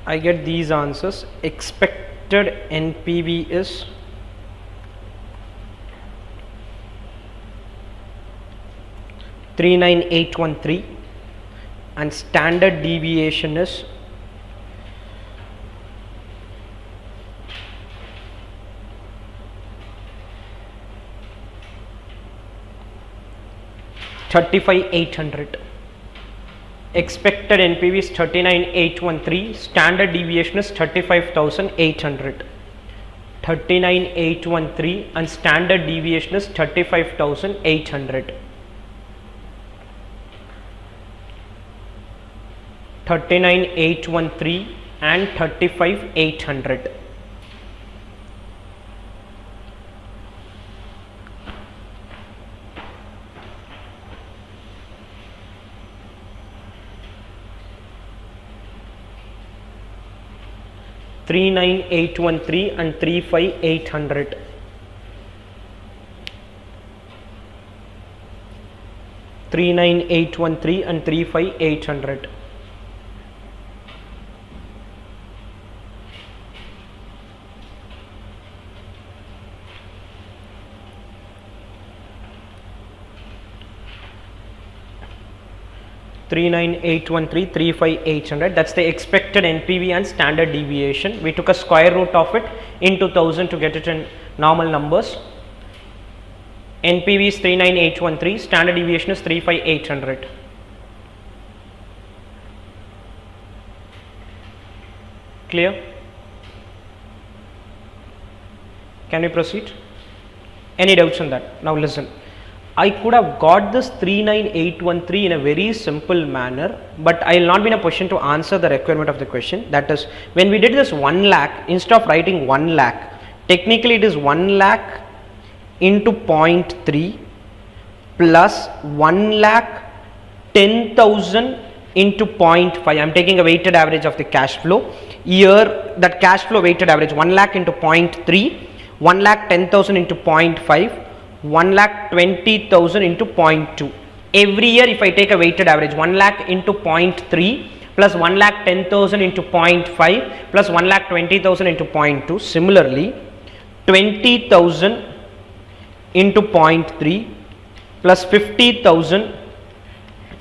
I get these answers. Expected NPV is 39813 and standard deviation is 35800. Expected NPV is 39813, standard deviation is 35800. 39813 and standard deviation is 35800. 39813 and 35800. $39813 and $35800. $39813 and $35800. That's the expected NPV and standard deviation. We took a square root of it into 1000 to get it in normal numbers. NPV is 39813, standard deviation is 35800. Clear? Can we proceed? Any doubts on that? Now listen. I could have got this 39813 in a very simple manner, but I will not be in a position to answer the requirement of the question. That is, when we did this 1 lakh, instead of writing 1 lakh, technically it is 1 lakh into 0.3 plus 1 lakh 10,000 into 0.5. I am taking a weighted average of the cash flow. Here, that cash flow weighted average 1 lakh into 0.3, 1 lakh 10,000 into 0.5. 1,20,000 into 0.2. Every year if I take a weighted average 1 lakh into 0.3 plus 1,10,000 into 0.5 plus 1,20,000 into 0.2. Similarly, 20,000 into 0.3 plus 50,000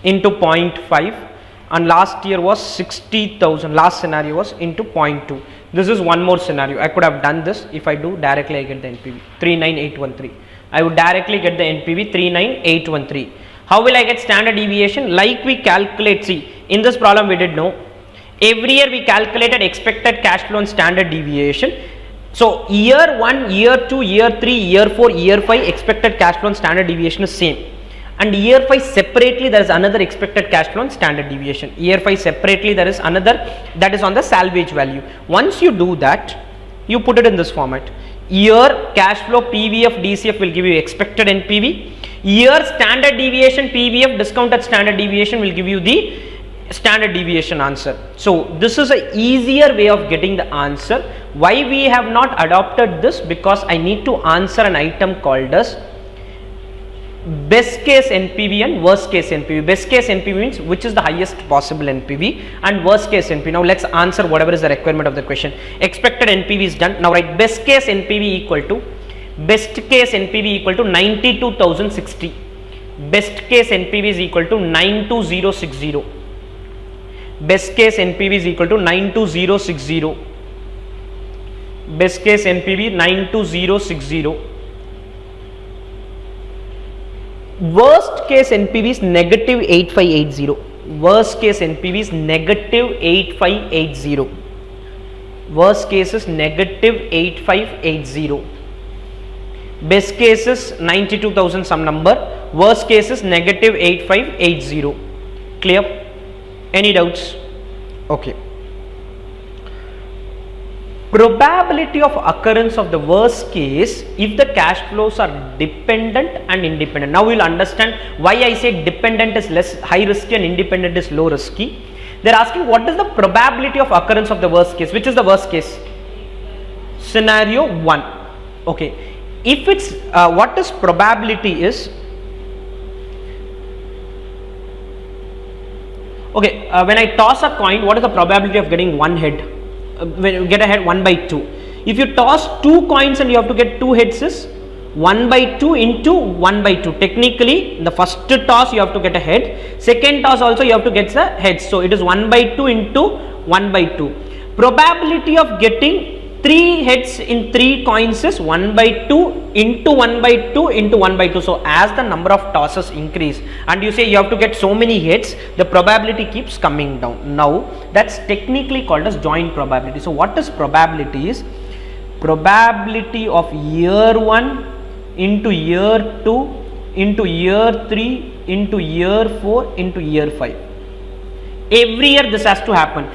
into 0.5, and last year was 60,000. Last scenario was into 0.2. This is one more scenario. I could have done this. If I do directly, I get the NPV 39813. I would directly get the NPV 39813. How will I get standard deviation? Like we calculate, see, in this problem we did know, every year we calculated expected cash flow and standard deviation. So year 1, year 2, year 3, year 4, year 5 expected cash flow and standard deviation is same. And year 5 separately there is another expected cash flow and standard deviation. Year 5 separately there is another, that is on the salvage value. Once you do that, you put it in this format. Year cash flow PVF DCF will give you expected NPV. Year standard deviation PVF discounted standard deviation will give you the standard deviation answer. So this is a easier way of getting the answer. Why we have not adopted this? Because I need to answer an item called as best case NPV and worst case NPV. Best case NPV means which is the highest possible NPV, and worst case NPV. Now let's answer whatever is the requirement of the question. Expected NPV is done. Now write best case NPV equal to Best case NPV equal to 92,060. Best case NPV is equal to 92060. Best case NPV is equal to 92060. Best case NPV 92060. Worst case NPV is negative 8580. Worst case NPV is negative 8580. Worst case is negative 8580. Best case is 92,000 some number. Worst case is negative 8580. Clear? Any doubts? Okay. Probability of occurrence of the worst case if the cash flows are dependent and independent. Now we will understand why I say dependent is less high risky and independent is low risky. They are asking what is the probability of occurrence of the worst case. Which is the worst case? Scenario 1. Okay. If it's what is probability is, okay, when I toss a coin, what is the probability of getting one head? When you get a head, 1 by 2. If you toss 2 coins and you have to get 2 heads, is 1 by 2 into 1 by 2. Technically, in the first toss you have to get a head. Second toss also you have to get the heads. So it is 1 by 2 into 1 by 2. Probability of getting 3 heads in 3 coins is 1 by 2 into 1 by 2 into 1 by 2. So as the number of tosses increase and you say you have to get so many heads, the probability keeps coming down. Now that's technically called as joint probability. So what is probability is probability of year 1 into year 2 into year 3 into year 4 into year 5. Every year this has to happen.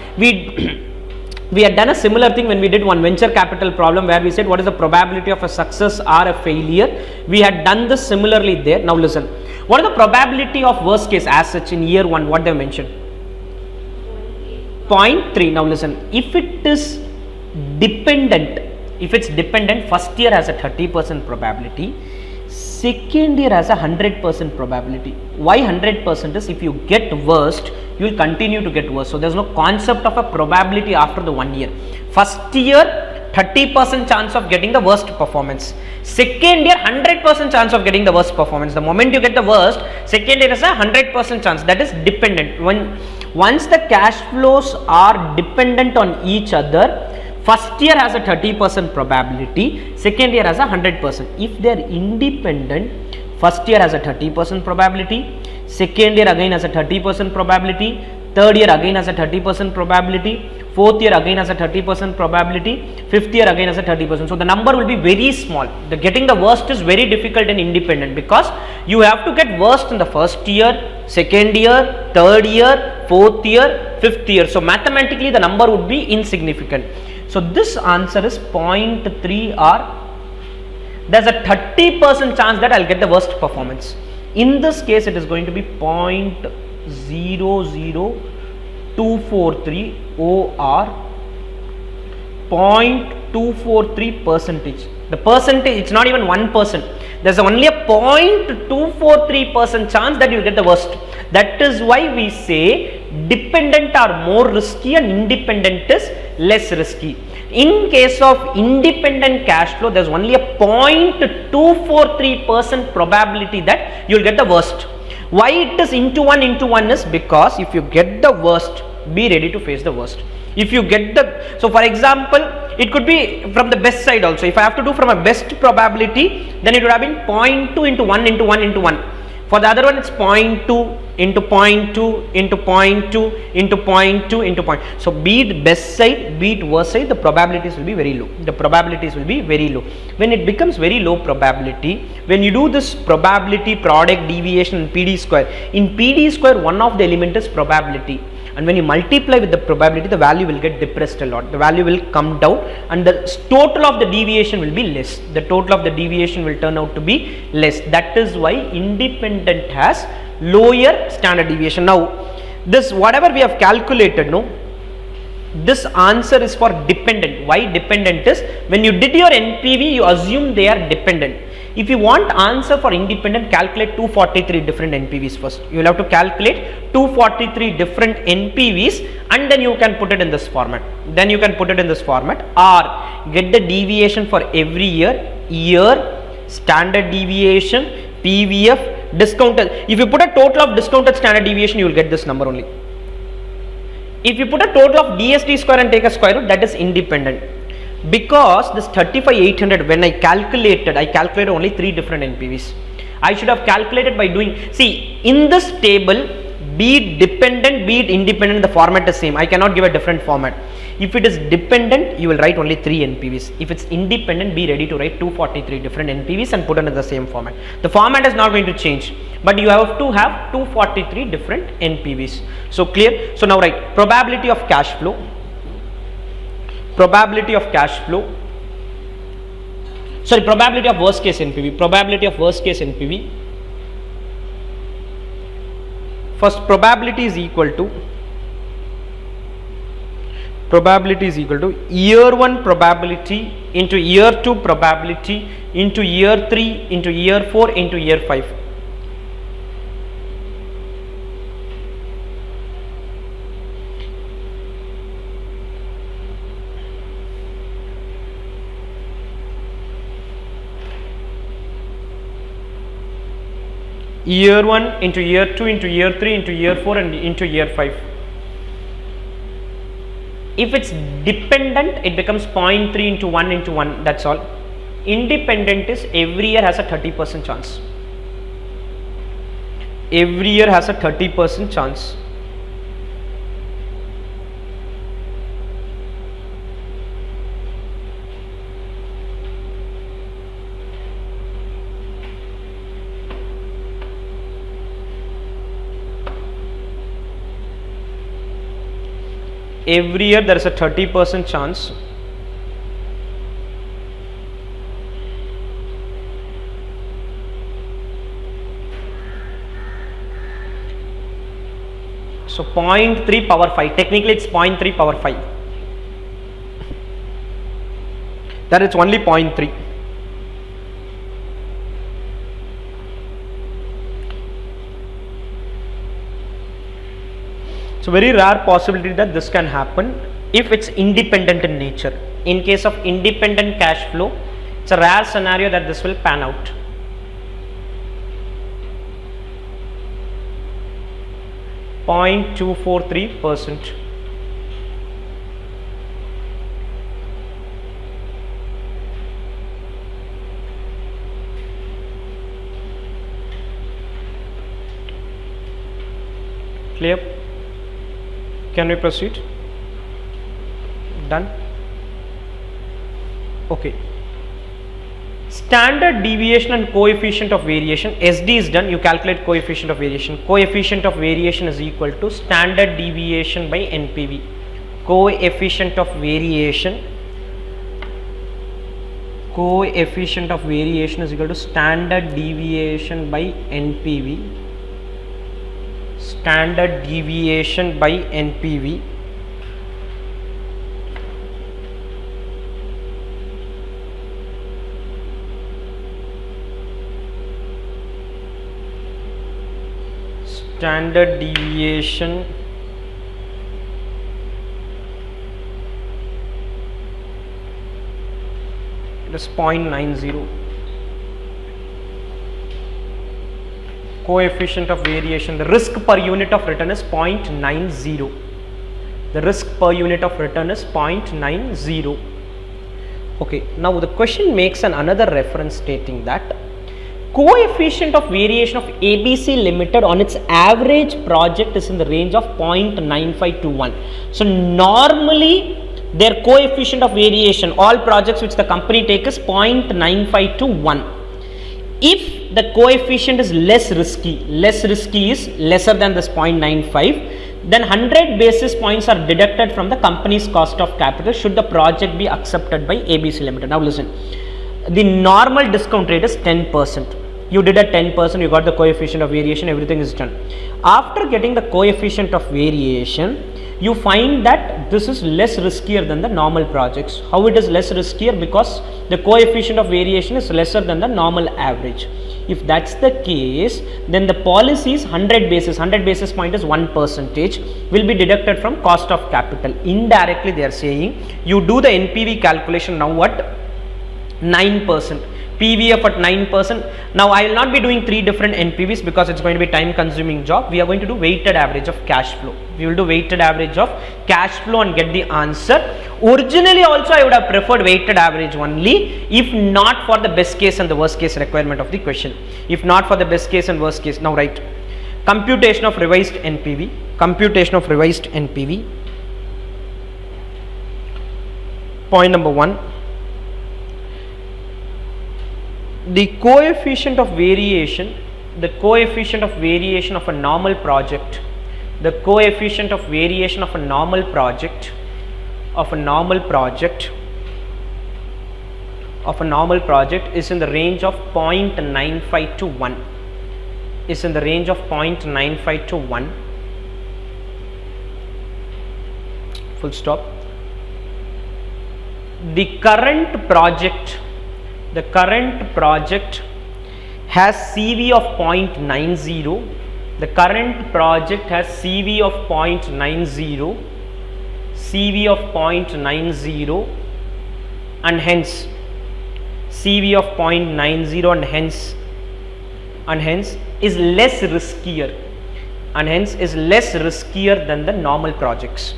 We had done a similar thing when we did one venture capital problem where we said what is the probability of a success or a failure. We had done this similarly there. Now listen, what is the probability of worst case as such in year 1, what they have mentioned? 0.3. Now listen, if it is dependent, if it's dependent, first year has a 30% probability, second year has a 100% probability. Why 100% is if you get worst, you will continue to get worse. So there is no concept of a probability after the 1 year. First year 30% chance of getting the worst performance. Second year 100% chance of getting the worst performance. The moment you get the worst, second year is a 100% chance. That is dependent. Once the cash flows are dependent on each other, first year has a 30% probability, second year has a 100%. If they are independent, first year has a 30% probability, second year again has a 30% probability, third year again has a 30% probability, fourth year again has a 30% probability, fifth year again has a 30%. So the number will be very small. Getting the worst is very difficult in independent because you have to get worst in the first year, second year, third year, fourth year, fifth year. So mathematically the number would be insignificant. So this answer is 0.3 or there's a 30% chance that I'll get the worst performance. In this case it is going to be 0.00243 or 0.243 percentage. The percentage, it's not even 1%. There's only a 0.243% chance that you'll get the worst. That is why we say dependent are more risky and independent is less risky. In case of independent cash flow, there's only a 0.243% probability that you'll get the worst. Why it is into 1 is because if you get the worst, be ready to face the worst. If you get the, so for example, it could be from the best side also. If I have to do from a best probability, then it would have been 0.2 into 1 into 1 into 1. For the other one, it's 0.2 into 0.2 into 0.2 into 0.2 into 0. So be it best side, be it worst side, the probabilities will be very low. The probabilities will be very low. When it becomes very low probability, when you do this probability, product, deviation and PD square, in PD square one of the element is probability. And when you multiply with the probability, the value will get depressed a lot. The value will come down and the total of the deviation will be less. The total of the deviation will turn out to be less. That is why independent has lower standard deviation. Now, this whatever we have calculated, no, this answer is for dependent. Why dependent is when you did your NPV, you assume they are dependent. If you want answer for independent, calculate 243 different NPVs first. You will have to calculate 243 different NPVs and then you can put it in this format. Then you can put it in this format or get the deviation for every year, standard deviation, PVF, discounted. If you put a total of discounted standard deviation, you will get this number only. If you put a total of DST square and take a square root, that is independent. Because this 35,800, when I calculated only 3 different NPVs. I should have calculated by doing, see, in this table, be it dependent, be it independent, the format is same. I cannot give a different format. If it is dependent, you will write only 3 NPVs. If it's independent, be ready to write 243 different NPVs and put under the same format. The format is not going to change, but you have to have 243 different NPVs. So clear? So now write probability of cash flow. Probability of cash flow. Sorry, probability of worst case NPV. Probability of worst case NPV. First, probability is equal to year 1 probability into year 2 probability into year 3 into year 4 into year 5. Year 1 into year 2 into year 3 into year 4 and into year 5. If it's dependent, it becomes 0.3 into 1 into 1, that's all. Independent is every year has a 30% chance. Every year has a 30% chance. Every year there is a 30% chance. So 0.3 power 5, technically it's 0.3 power 5. That it's only 0.3. So very rare possibility that this can happen if it's independent in nature. In case of independent cash flow, it's a rare scenario that this will pan out. .243%. Clear? Can we proceed? Done? Okay. Standard deviation and coefficient of variation. SD is done. You calculate coefficient of variation. Coefficient of variation is equal to standard deviation by NPV. Coefficient of variation. Coefficient of variation is equal to standard deviation by NPV. Standard deviation by NPV. Standard deviation it is 0.90. Coefficient of variation, the risk per unit of return is 0.90. The risk per unit of return is 0.90. Okay, now the question makes another reference stating that coefficient of variation of ABC Limited on its average project is in the range of 0.95 to 1. So normally their coefficient of variation, all projects which the company takes is 0.95 to 1. If the coefficient is less risky is lesser than this 0.95, then 100 basis points are deducted from the company's cost of capital should the project be accepted by ABC Limited. Now listen, the normal discount rate is 10%. You did a 10%, you got the coefficient of variation, everything is done. After getting the coefficient of variation, you find that this is less riskier than the normal projects. How it is less riskier? Because the coefficient of variation is lesser than the normal average. If that's the case, then the policy's 100 basis point is 1% will be deducted from cost of capital. Indirectly they are saying you do the NPV calculation now at 9%. PVF at 9%. Now I will not be doing 3 different NPVs because it's going to be time consuming job. We are going to do weighted average of cash flow. We will do weighted average of cash flow and get the answer. Originally also I would have preferred weighted average only, if not for the best case and the worst case requirement of the question. If not for the best case and worst case. Now write computation of revised NPV. Computation of revised NPV. Point number 1. The coefficient of variation, the coefficient of variation of a normal project, the coefficient of variation of a normal project, is in the range of 0.95 to 1, is in the range of 0.95 to 1, full stop. The current project has CV of 0.90. The current project has CV of 0.90, and hence CV of 0.90 and hence is less riskier, than the normal projects.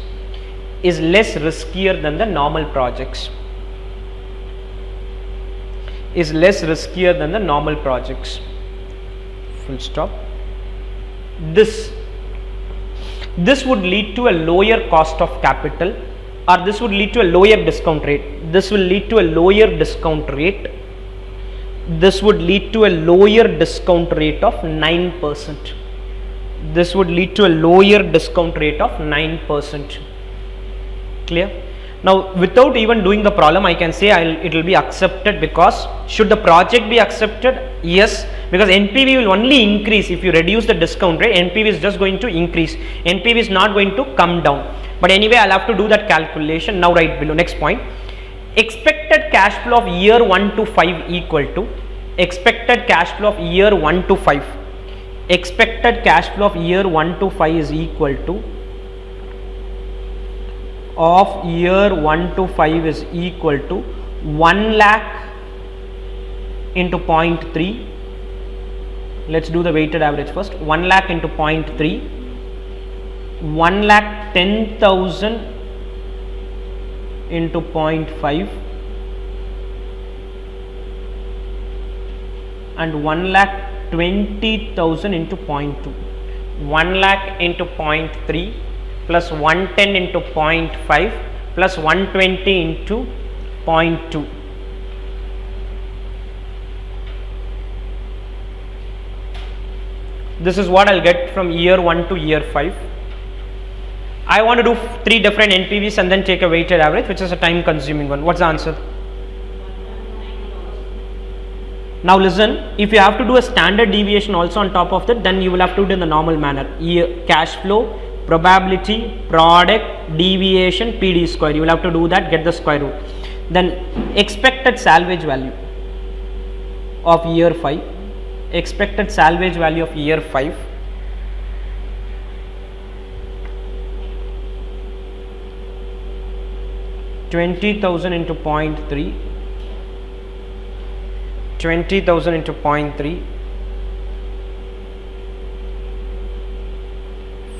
Full stop. This would lead to a lower cost of capital, or this would lead to a lower discount rate. This would lead to a lower discount rate of 9%. This would lead to a lower discount rate of 9%. Clear? Now without even doing the problem, I can say it will be accepted, because should the project be accepted? Yes, because NPV will only increase if you reduce the discount rate. NPV is just going to increase, NPV is not going to come down. But anyway, I'll have to do that calculation. Now write below. Next point, expected cash flow of year 1 to 5 equal to expected cash flow of year 1 to 5. Expected cash flow of year 1 to 5 is equal to of year 1 to 5 is equal to 1 lakh into 0.3. Let's do the weighted average first. 1 lakh into 0.3, 1,10,000 into 0.5, and 1,20,000 into 0.2. 1 lakh into 0.3 plus 110 into 0.5 plus 120 into 0.2. This is what I'll get from year 1 to year 5. I want to do 3 different NPVs and then take a weighted average, which is a time consuming one. What's the answer? Now listen, if you have to do a standard deviation also on top of that, then you will have to do it in the normal manner. Cash flow, probability, product, deviation, PD square. You will have to do that, get the square root. Then expected salvage value of year 5. Expected salvage value of year 5. $20,000 into 0.3. 20,000 into 0.3.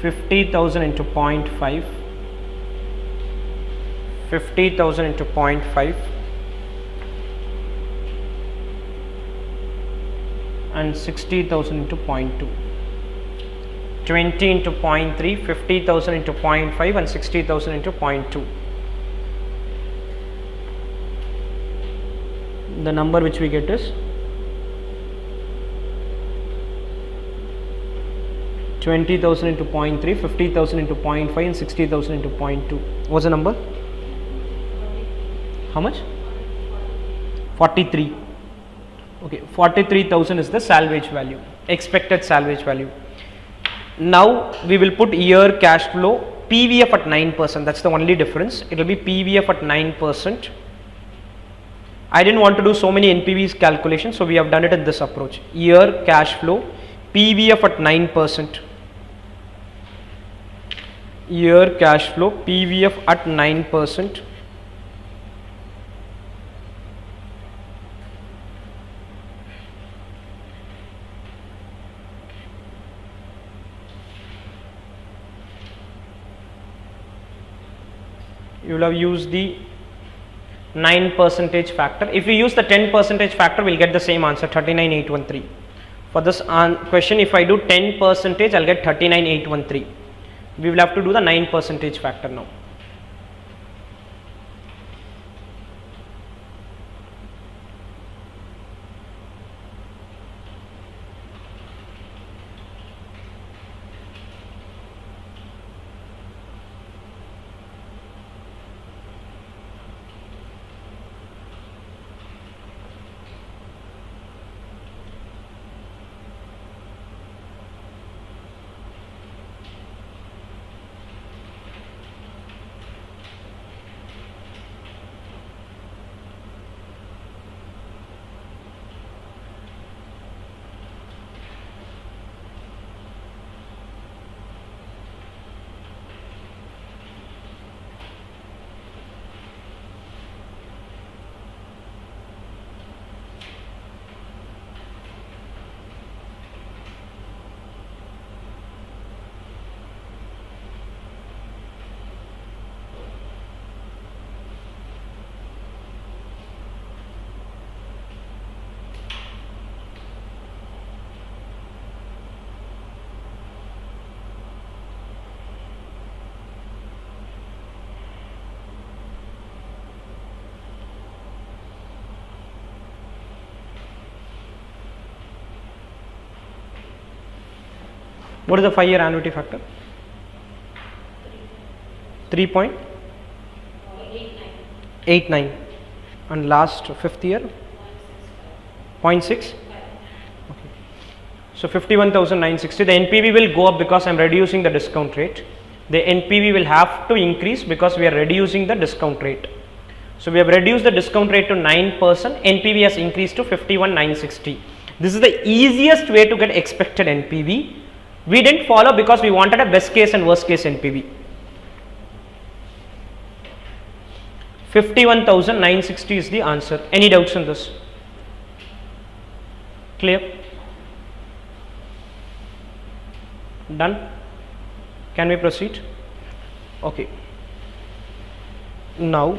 50,000 into 0.5. 50,000 into 0.5. And 60,000 into 0.2. 20 into 0.3, 50,000 into 0.5 and 60,000 into 0.2. The number which we get is 20,000 into 0.3, 50,000 into 0.5 and 60,000 into 0.2. What's the number? How much? 43. Okay, 43,000 is the salvage value, expected salvage value. Now we will put year cash flow, PVF at 9%, that's the only difference. It will be PVF at 9%. I didn't want to do so many NPVs calculations, so we have done it in this approach. Year cash flow, PVF at 9%. Year cash flow, PVF at 9%. you will have used the 9% factor. If we use the 10% factor, we'll get the same answer, 39,813. For this question, if I do 10%, I'll get 39,813. We will have to do the 9% factor now. What is the 5-year annuity factor? 3.89. And last 5th year? 0.6. Okay. So 51,960. The NPV will go up because I am reducing the discount rate. The NPV will have to increase because we are reducing the discount rate. So we have reduced the discount rate to 9%. NPV has increased to 51,960. This is the easiest way to get expected NPV. We didn't follow because we wanted a best case and worst case NPV. 51,960 is the answer. Any doubts on this? Clear? Done? Can we proceed? Okay. Now,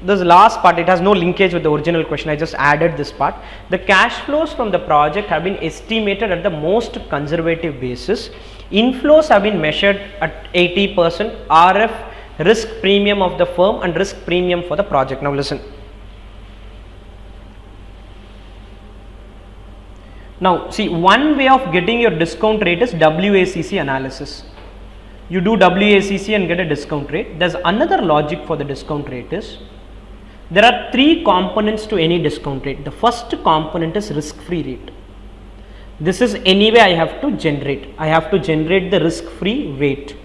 this last part, it has no linkage with the original question. I just added this part. The cash flows from the project have been estimated at the most conservative basis. Inflows have been measured at 80%, RF, risk premium of the firm, and risk premium for the project. Now listen. Now see, one way of getting your discount rate is WACC analysis. You do WACC and get a discount rate. There's another logic for the discount rate is, there are 3 components to any discount rate. The first component is risk-free rate. This is anyway I have to generate. I have to generate the risk-free rate.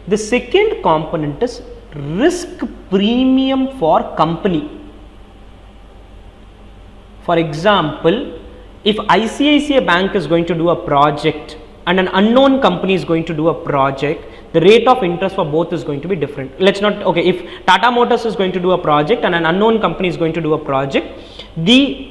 The second component is risk premium for company. For example, if ICICI Bank is going to do a project and an unknown company is going to do a project, the rate of interest for both is going to be different. Let's not, okay, if Tata Motors is going to do a project and an unknown company is going to do a project, the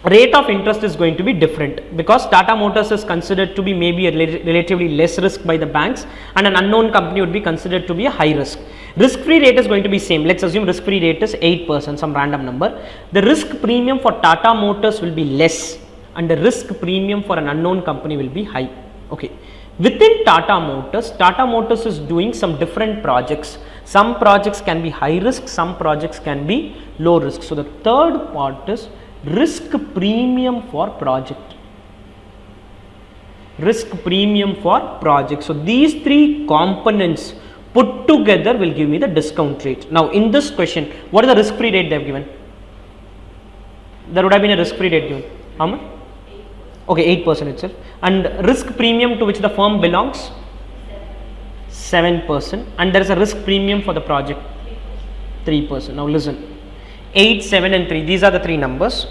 rate of interest is going to be different because Tata Motors is considered to be maybe a relatively less risk by the banks and an unknown company would be considered to be a high risk. Risk-free rate is going to be same. Let's assume risk-free rate is 8%, some random number. The risk premium for Tata Motors will be less and the risk premium for an unknown company will be high. Okay. Within Tata Motors is doing some different projects. Some projects can be high risk, some projects can be low risk. So the third part is risk premium for project. Risk premium for project. So these 3 components put together will give me the discount rate. Now in this question, what is the risk-free rate they have given? There would have been a risk-free rate given. How much? Okay, 8% itself. And risk premium to which the firm belongs? 7%. And there is a risk premium for the project? 3%. Now listen, 8, 7 and 3, these are the 3 numbers.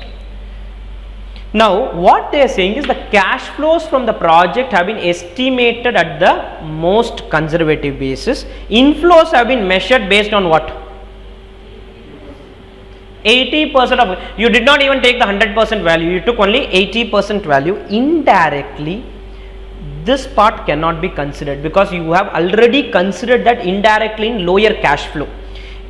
Now what they are saying is the cash flows from the project have been estimated at the most conservative basis. Inflows have been measured based on what? 80% of, you did not even take the 100% value, you took only 80% value. Indirectly, this part cannot be considered because you have already considered that indirectly in lower cash flow.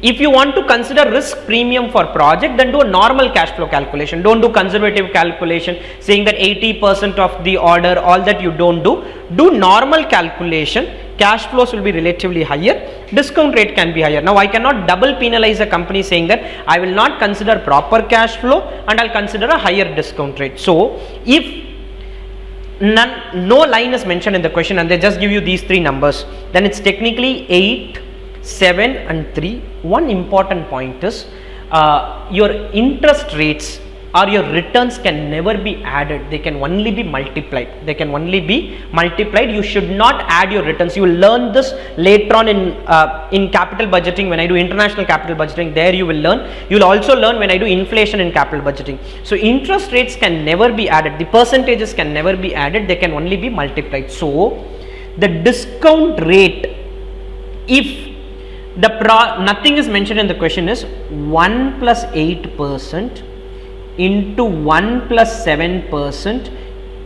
If you want to consider risk premium for project, then do a normal cash flow calculation. Don't do conservative calculation saying that 80% of the order, all that you don't do. Do normal calculation. Cash flows will be relatively higher. Discount rate can be higher. Now I cannot double penalize a company saying that I will not consider proper cash flow and I'll consider a higher discount rate. So if no line is mentioned in the question and they just give you these three numbers, then it's technically 8, 7 and 3. One important point is your interest rates or your returns can never be added. They can only be multiplied. You should not add your returns. You will learn this later on in capital budgeting. When I do international capital budgeting, there you will learn. You will also learn when I do inflation in capital budgeting. So interest rates can never be added. The percentages can never be added. They can only be multiplied. So the discount rate, if nothing is mentioned in the question, is 1 plus 8% into 1 plus 7%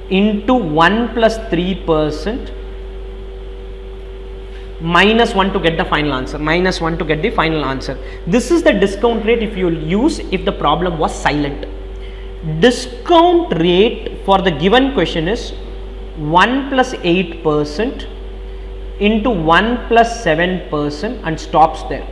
into 1 plus 3% minus 1 to get the final answer. This is the discount rate if you will use if the problem was silent. Discount rate for the given question is 1 plus 8% into 1 plus 7% and stops there.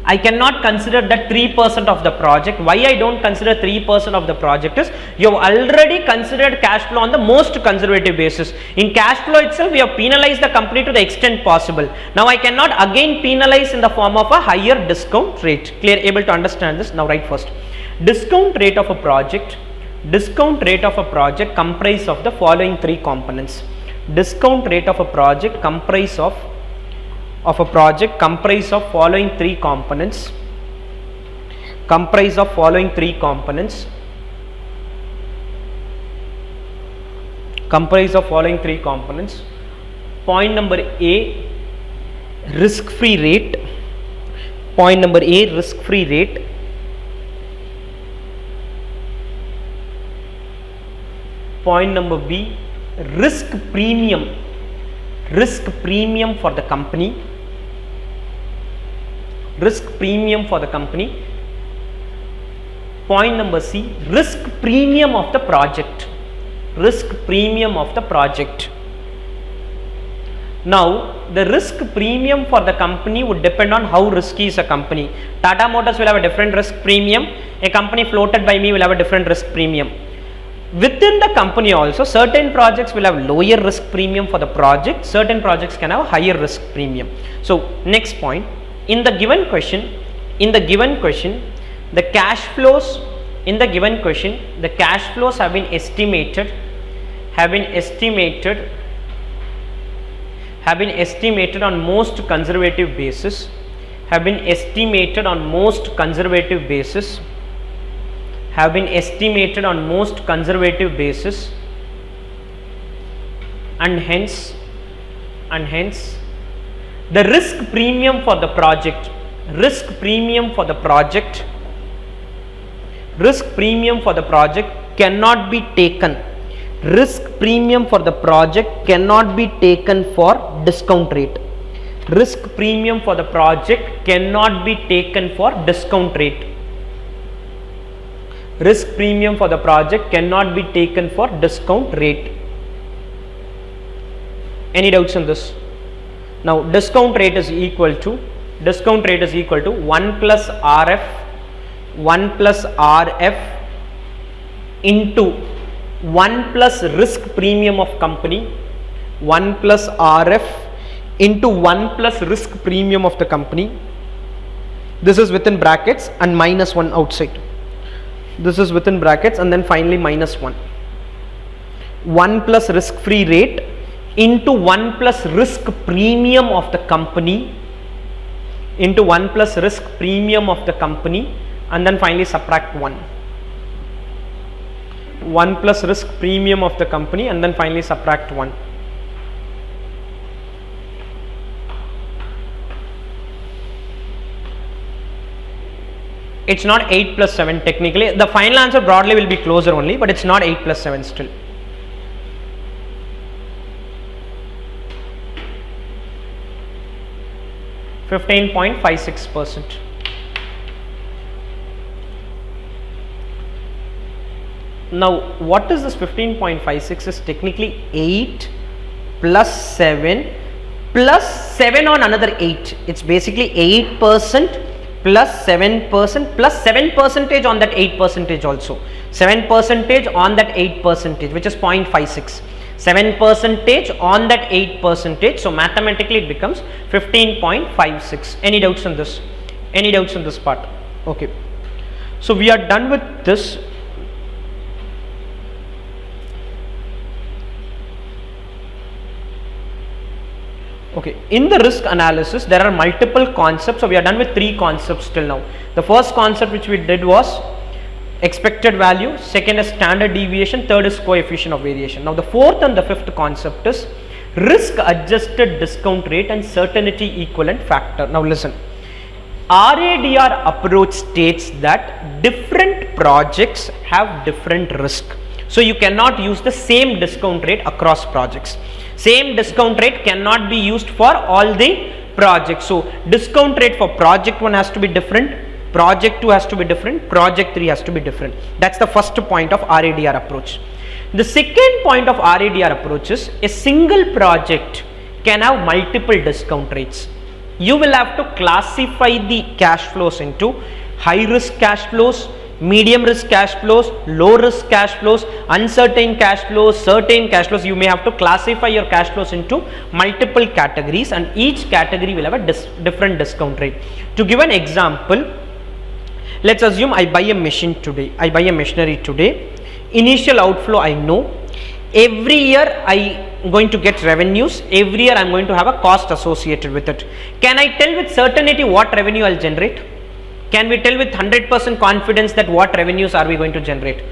I cannot consider that 3% of the project. Why I don't consider 3% of the project is you have already considered cash flow on the most conservative basis. In cash flow itself, we have penalized the company to the extent possible. Now I cannot again penalize in the form of a higher discount rate. Clear? Able to understand this? Now write first. Discount rate of a project comprise of the following three components. Discount rate of a project comprise of following three components. Point number A, risk-free rate. Point number B, risk premium for the company. Point number C, risk premium of the project. Now the risk premium for the company would depend on how risky is a company. Tata Motors will have a different risk premium. A company floated by me will have a different risk premium. Within the company also, certain projects will have lower risk premium for the project, certain projects can have higher risk premium. So next point, in the given question, the cash flows have been estimated on most conservative basis, and hence the risk premium for the project cannot be taken. Risk premium for the project cannot be taken for discount rate. Risk premium for the project cannot be taken for discount rate. Risk premium for the project cannot be taken for discount rate. Any doubts on this? Now discount rate is equal to 1 plus RF into 1 plus risk premium of company, 1 plus RF into 1 plus risk premium of the company. This is within brackets and minus 1 outside. This is within brackets and then finally minus 1. 1 plus risk free rate into 1 plus risk premium of the company and then finally subtract 1. 1 plus risk premium of the company and then finally subtract 1. It's not 8 plus 7 technically. The final answer broadly will be closer only, but it's not 8 plus 7 still. 15.56%. Now what is this 15.56 is technically 8 plus 7 plus 7 on another 8. It's basically 8% plus 7% plus 7% on that 8% also. 7% on that 8%, which is 0.56. 7% on that 8%. So mathematically it becomes 15.56. Any doubts on this? Any doubts on this part? Okay. So we are done with this. Okay, in the risk analysis there are multiple concepts, so we are done with 3 concepts till now. The first concept which we did was expected value, second is standard deviation, third is coefficient of variation. Now the fourth and the fifth concept is risk adjusted discount rate and certainty equivalent factor. Now listen, RADR approach states that different projects have different risk, so you cannot use the same discount rate across projects. Same discount rate cannot be used for all the projects. So discount rate for project 1 has to be different, project 2 has to be different, project 3 has to be different. That's the first point of RADR approach. The second point of RADR approach is a single project can have multiple discount rates. You will have to classify the cash flows into high risk cash flows, medium risk cash flows, low risk cash flows, uncertain cash flows, certain cash flows. You may have to classify your cash flows into multiple categories, and each category will have a different discount rate. To give an example, let's assume I buy a machine today, I buy a machinery today. Initial outflow I know, every year I am going to get revenues, every year I am going to have a cost associated with it. Can I tell with certainty what revenue I will generate? Can we tell with 100% confidence that what revenues are we going to generate?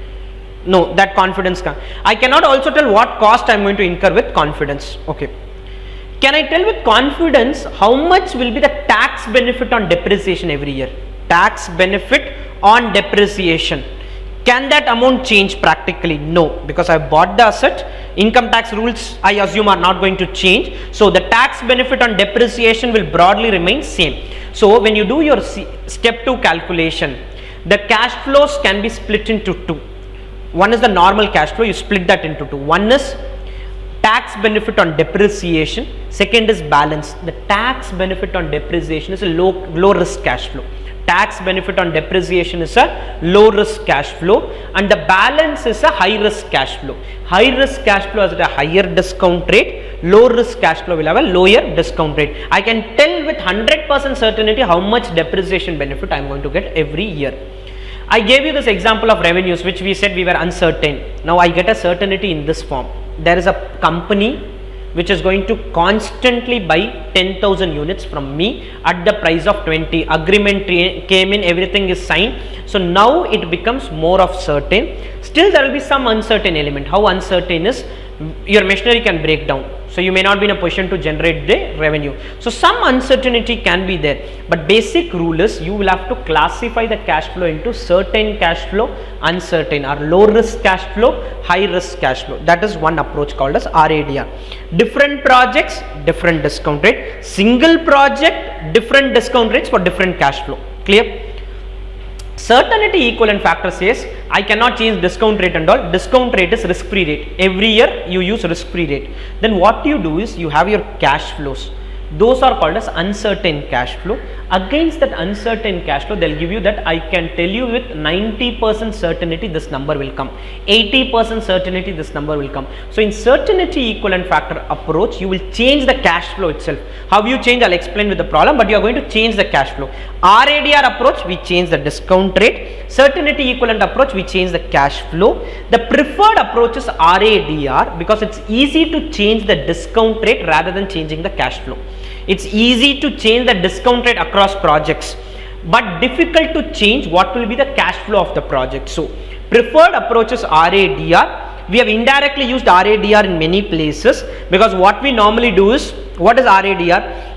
No, that confidence can't. I cannot also tell what cost I am going to incur with confidence. Okay. Can I tell with confidence how much will be the tax benefit on depreciation every year? Tax benefit on depreciation. Can that amount change practically? No, because I bought the asset. Income tax rules I assume are not going to change. So the tax benefit on depreciation will broadly remain same. So when you do your step 2 calculation, the cash flows can be split into 2. One is the normal cash flow, you split that into 2. One is tax benefit on depreciation, second is balance. The tax benefit on depreciation is a low risk cash flow. Tax benefit on depreciation is a low risk cash flow, and the balance is a high risk cash flow. High risk cash flow has a higher discount rate, low risk cash flow will have a lower discount rate. I can tell with 100% certainty how much depreciation benefit I am going to get every year. I gave you this example of revenues which we said we were uncertain. Now I get a certainty in this form. There is a company which is going to constantly buy 10,000 units from me at the price of 20. Agreement came in, everything is signed. So now it becomes more of certain. Still there will be some uncertain element. How uncertain is your machinery can break down. So you may not be in a position to generate the revenue. So some uncertainty can be there. But basic rule is you will have to classify the cash flow into certain cash flow, uncertain, or low risk cash flow, high risk cash flow. That is one approach called as RADR. Different projects, different discount rate. Single project, different discount rates for different cash flow. Clear? Certainty equivalent factor says I cannot change discount rate and all. Discount rate is risk free rate. Every year you use risk free rate. Then what you do is you have your cash flows. Those are called as uncertain cash flow. Against that uncertain cash flow, they'll give you that I can tell you with 90% certainty this number will come. 80% certainty this number will come. So in certainty equivalent factor approach, you will change the cash flow itself. How you change, I'll explain with the problem, but you are going to change the cash flow. RADR approach, we change the discount rate. Certainty equivalent approach, we change the cash flow. The preferred approach is RADR because it's easy to change the discount rate rather than changing the cash flow. It's easy to change the discount rate across projects, but difficult to change what will be the cash flow of the project. So preferred approach is RADR. We have indirectly used RADR in many places because what we normally do is, what is RADR?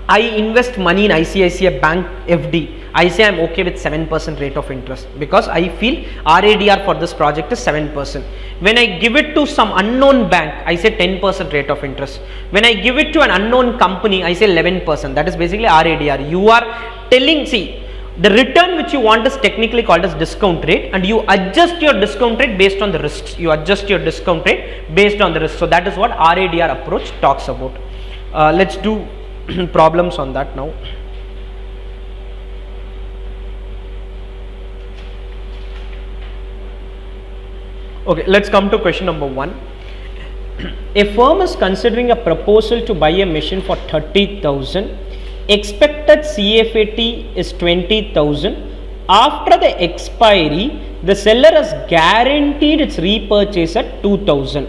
I invest money in ICICI Bank FD. I say I'm okay with 7% rate of interest because I feel RADR for this project is 7%. When I give it to some unknown bank, I say 10% rate of interest. When I give it to an unknown company, I say 11%. That is basically RADR. You are telling, see, the return which you want is technically called as discount rate, and you adjust your discount rate based on the risks. You adjust your discount rate based on the risk. So that is what RADR approach talks about. Let's do problems on that now. Okay, let's come to question number 1. A firm is considering a proposal to buy a machine for 30,000. Expected CFAT is 20,000. After the expiry, the seller has guaranteed its repurchase at 2,000.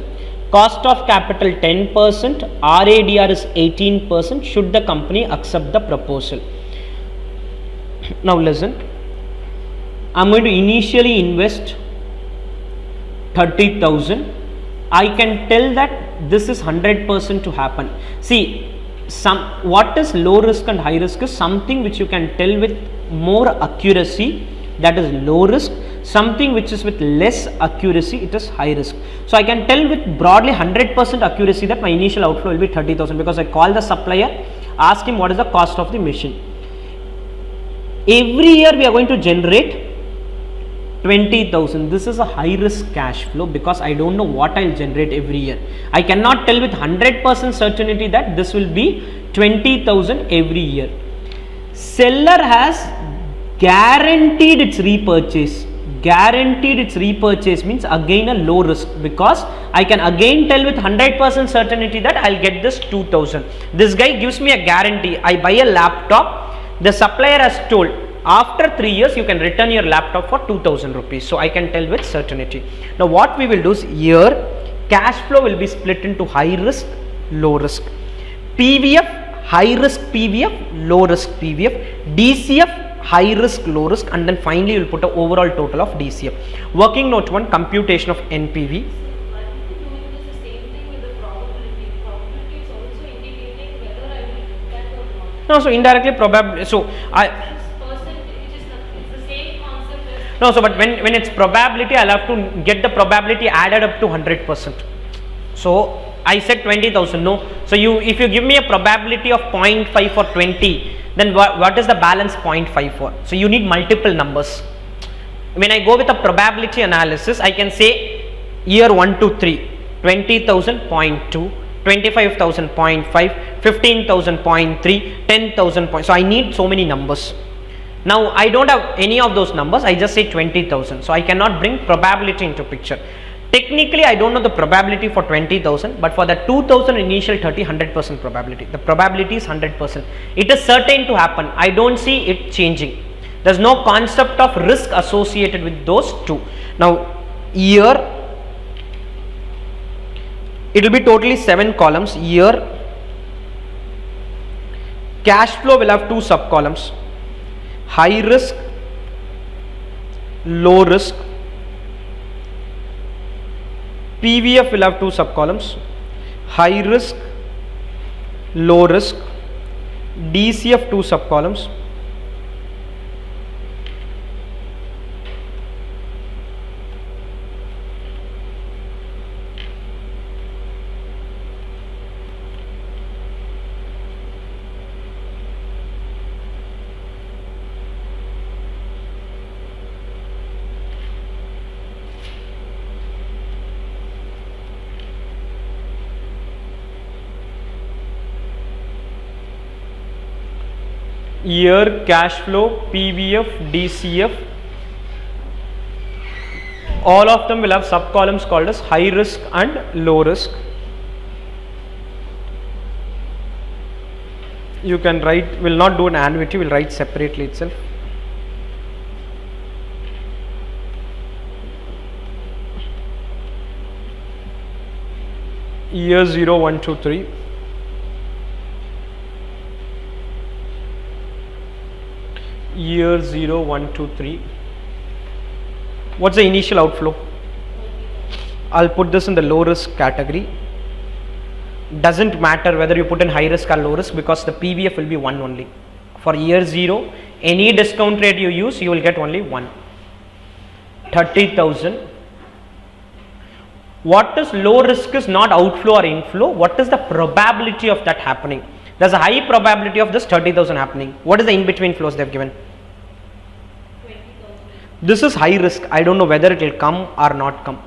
Cost of capital 10%, RADR is 18%. Should the company accept the proposal? Now listen, I am going to initially invest 30,000. I can tell that this is 100% to happen. See, what is low risk and high risk is something which you can tell with more accuracy, that is low risk. Something which is with less accuracy, it is high risk. So I can tell with broadly 100% accuracy that my initial outflow will be 30,000 because I call the supplier, ask him what is the cost of the machine. Every year we are going to generate 20,000. This is a high risk cash flow because I don't know what I will generate every year. I cannot tell with 100% certainty that this will be 20,000 every year. Seller has guaranteed its repurchase. Guaranteed its repurchase means again a low risk because I can again tell with 100% certainty that I will get this 2,000. This guy gives me a guarantee. I buy a laptop. The supplier has told, after 3 years you can return your laptop for 2,000 rupees. So I can tell with certainty. Now what we will do is here cash flow will be split into high risk, low risk. PVF, high risk PVF, low risk PVF. DCF, high risk, low risk, and then finally you will put an overall total of DCF. Working note 1, computation of NPV. No, so indirectly probably, so no, so but when it's probability, I'll have to get the probability added up to 100%. So I said 20,000, no. So if you give me a probability of 0.5 for 20, then what is the balance 0.5 for? So you need multiple numbers. When I go with a probability analysis, I can say year 1 to 3, 20,000 0.2, 25,000 0.5, 15,000 0.3, 10,000 so I need so many numbers. Now I don't have any of those numbers, I just say 20,000. So I cannot bring probability into picture. Technically I don't know the probability for 20,000, but for the 2,000 initial 100% probability. The probability is 100%. It is certain to happen. I don't see it changing. There is no concept of risk associated with those two. Now year, it will be totally 7 columns. Year, cash flow will have 2 sub columns. High risk, low risk. PVF will have 2 sub columns. High risk, low risk. DCF 2 sub columns. Year, cash flow, PVF, DCF, all of them will have sub columns called as high risk and low risk. You can write, will not do an annuity, will write separately itself. Year 0, 1, 2, 3. Year 0, 1, 2, 3. What's the initial outflow? I'll put this in the low risk category. Doesn't matter whether you put in high risk or low risk because the PVF will be 1 only. For year 0, any discount rate you use, you will get only 1. 30,000. What is low risk is not outflow or inflow. What is the probability of that happening? There's a high probability of this 30,000 happening. What is the in between flows they've given? 20,000. This is high risk. I don't know whether it will come or not come.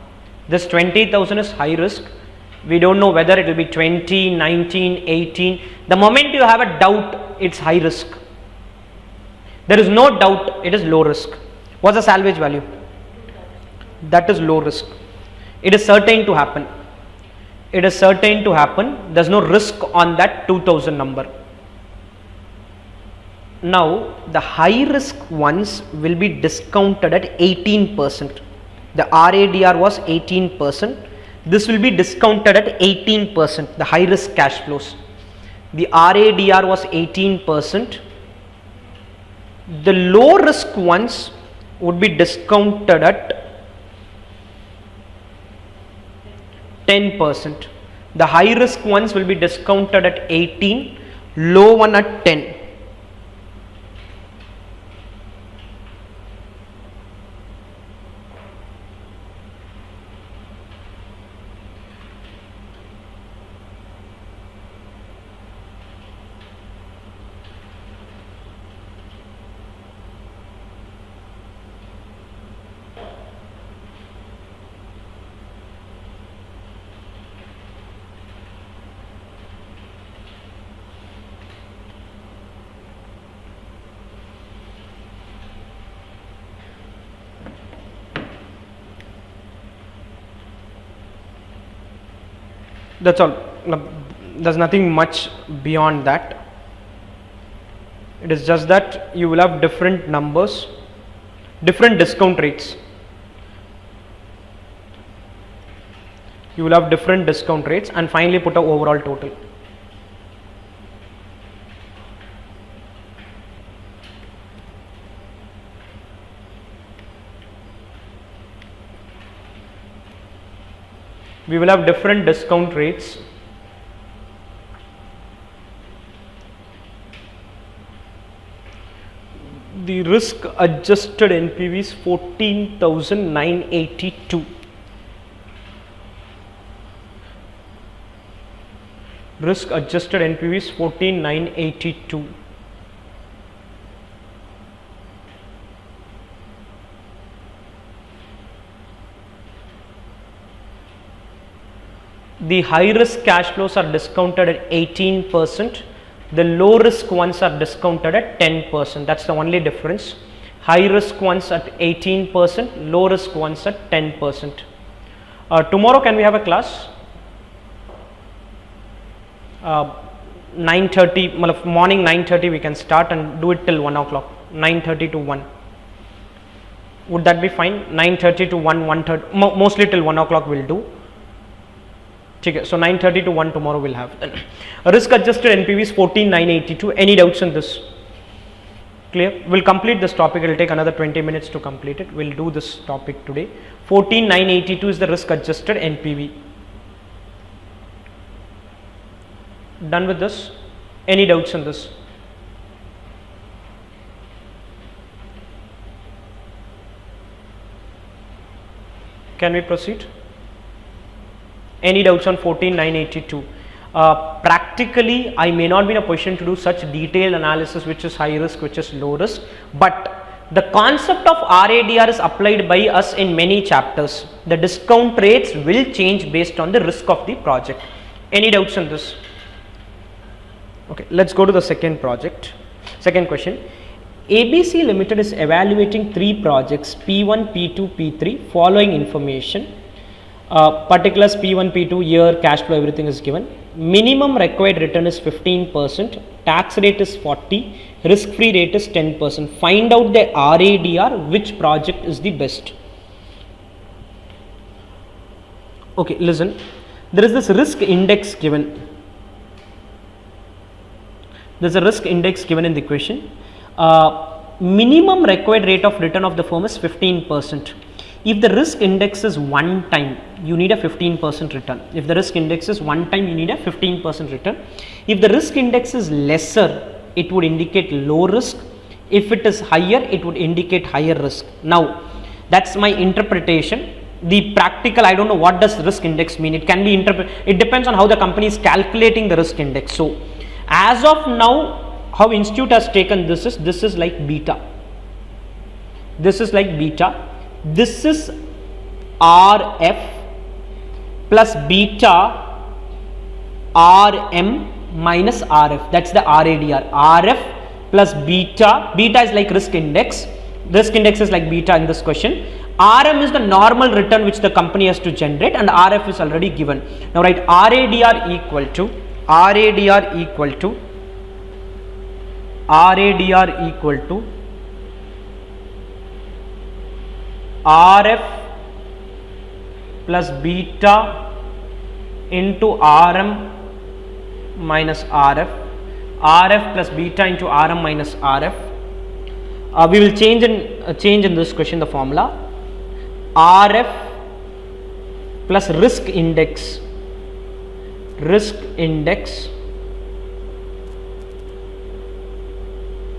This 20,000 is high risk. We don't know whether it will be 20, 19, 18. The moment you have a doubt, it's high risk. There is no doubt, it is low risk. What's the salvage value? That is low risk. It is certain to happen. It is certain to happen. There's no risk on that 2000 number. Now, the high risk ones will be discounted at 18%. The RADR was 18%. This will be discounted at 18%, the high risk cash flows. The RADR was 18%. The low risk ones would be discounted at 10%. The high risk ones will be discounted at 18, low one at 10. That's all. There's nothing much beyond that. It is just that you will have different numbers, different discount rates. You will have different discount rates and finally put a overall total. We will have different discount rates. The risk adjusted NPV is 14,982. Risk adjusted NPV is 14,982. The high risk cash flows are discounted at 18%. The low risk ones are discounted at 10%. That's the only difference. High risk ones at 18%, low risk ones at 10%. Tomorrow can we have a class? 9:30, morning 9:30 we can start and do it till 1 o'clock. 9:30 to 1. Would that be fine? 9:30 to 1, 1:30, mostly till 1 o'clock we'll do. Okay, so 9:30 to 1 tomorrow we'll have. Risk adjusted NPV is 14,982. Any doubts in this? Clear? We'll complete this topic. It will take another 20 minutes to complete it. We'll do this topic today. 14,982 is the risk adjusted NPV. Done with this? Any doubts in this? Can we proceed? Any doubts on 14,982? Practically, I may not be in a position to do such detailed analysis which is high risk, which is low risk, but the concept of RADR is applied by us in many chapters. The discount rates will change based on the risk of the project. Any doubts on this? Okay, let's go to the second project. Second question. ABC Limited is evaluating 3 projects P1, P2, P3 following information. Particulars P1, P2, year, cash flow, everything is given. Minimum required return is 15%, tax rate is 40%, risk free rate is 10%. Find out the RADR, which project is the best. Okay, listen, there is this risk index given. There is a risk index given in the question. Minimum required rate of return of the firm is 15%. If the risk index is 1 time, you need a 15% return. If the risk index is 1 time, you need a 15% return. If the risk index is lesser, it would indicate low risk. If it is higher, it would indicate higher risk. Now, that's my interpretation. the practical, I don't know what does risk index mean. It can be it depends on how the company is calculating the risk index. So as of now, how institute has taken this is like beta. This is like beta. This is RF plus beta RM minus RF. That's the RADR. RF plus beta. Beta is like risk index. Risk index is like beta in this question. RM is the normal return which the company has to generate, and RF is already given. Now write RADR equal to RF plus beta into RM minus RF. RF plus beta into RM minus RF. We will change in this question the formula. RF plus risk index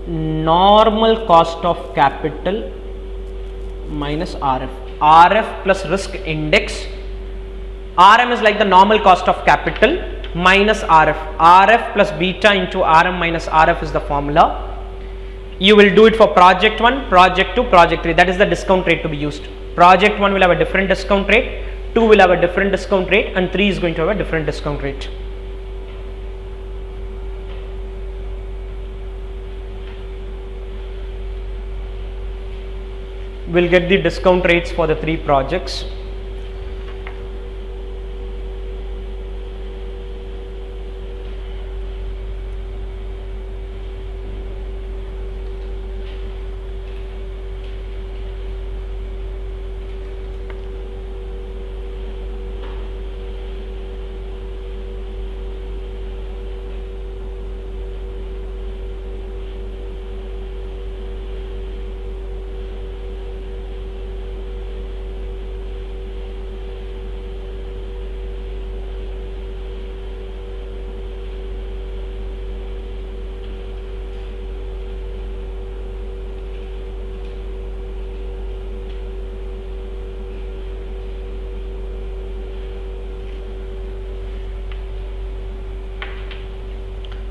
normal cost of capital minus RF. RF plus risk index. RM is like the normal cost of capital minus RF. RF plus beta into RM minus RF is the formula. You will do it for project 1, project 2, project 3. That is the discount rate to be used. Project 1 will have a different discount rate, 2 will have a different discount rate, and 3 is going to have a different discount rate. We'll get the discount rates for the 3 projects.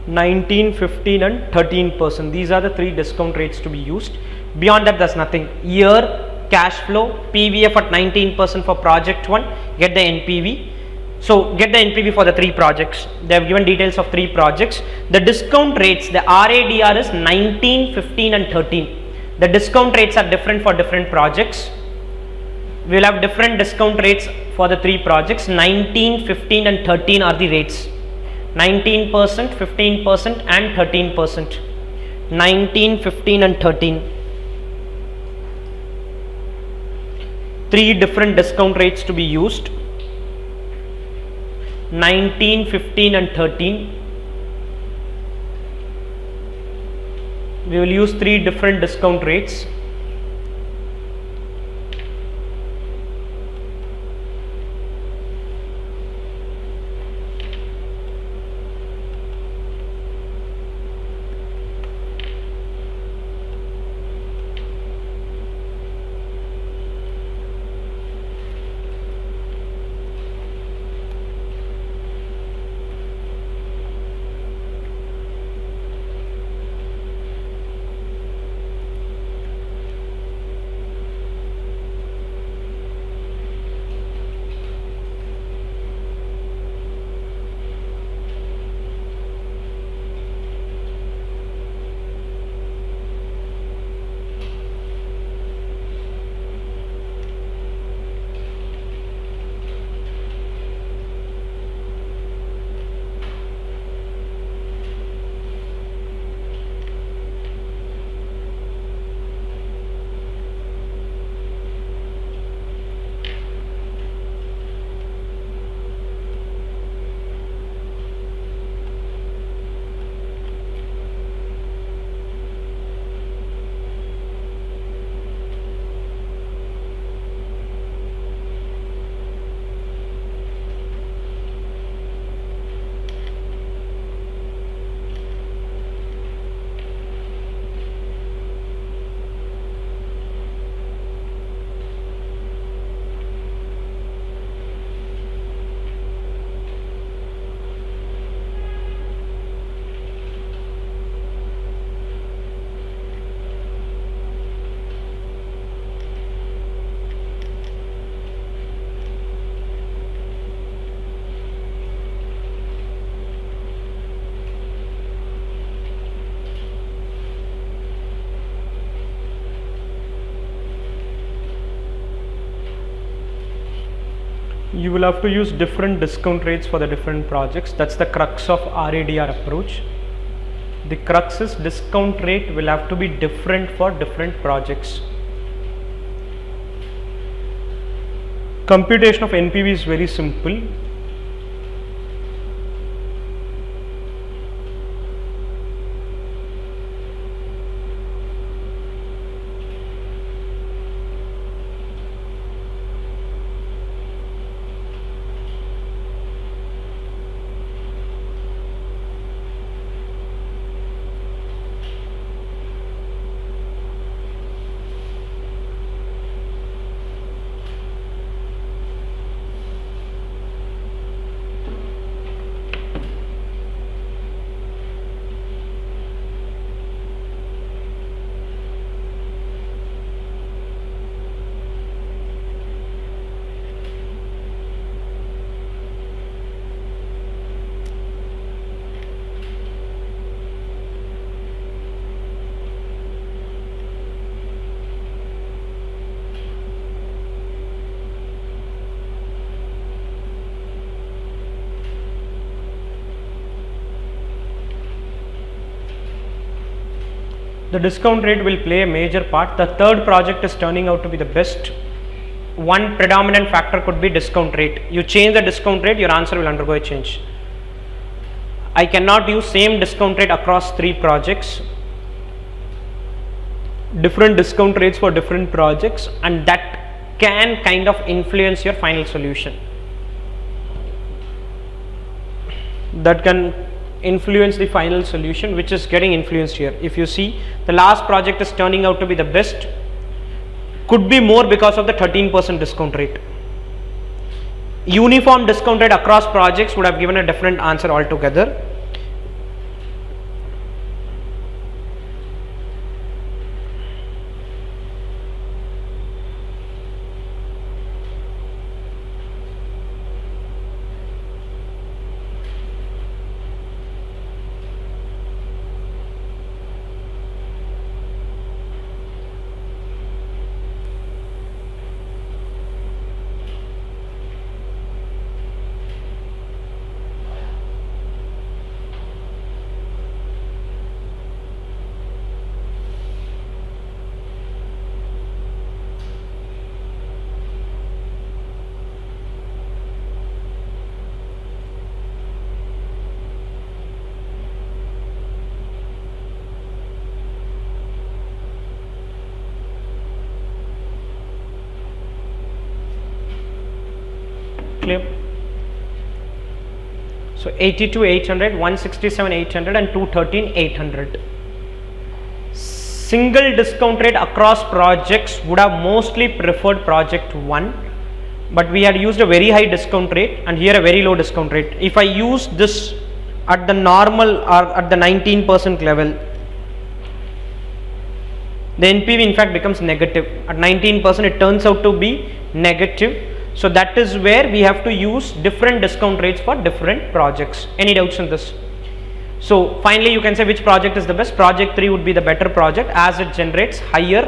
$19, $15 and 13%. These are the 3 discount rates to be used. Beyond that, there's nothing. Year, cash flow, PVF at 19% for project 1, get the NPV. So get the NPV for the 3 projects. They have given details of 3 projects. The discount rates, the RADR is 19, 15 and 13. The discount rates are different for different projects. We will have different discount rates for the 3 projects. 19, 15 and 13 are the rates. 19%, 15% and 13%. 19, 15 and 13. 3 different discount rates to be used. 19, 15 and 13. We will use 3 different discount rates. You will have to use different discount rates for the different projects. That's the crux of RADR approach. The crux is discount rate will have to be different for different projects. Computation of NPV is very simple. The discount rate will play a major part. The third project is turning out to be the best. One predominant factor could be discount rate. You change the discount rate, your answer will undergo a change. I cannot use same discount rate across 3 projects. Different discount rates for different projects, and that can kind of influence your final solution. That can influence the final solution, which is getting influenced here. If you see, the last project is turning out to be the best, could be more because of the 13% discount rate. Uniform discount rate across projects would have given a different answer altogether. Clear? So 82 800, 167 800 and 213 800. Single discount rate across projects would have mostly preferred project 1, but we had used a very high discount rate and here a very low discount rate. If I use this at the normal or at the 19% level, the NPV in fact becomes negative. At 19% it turns out to be negative. So that is where we have to use different discount rates for different projects. Any doubts in this? So finally you can say which project is the best. Project 3 would be the better project as it generates higher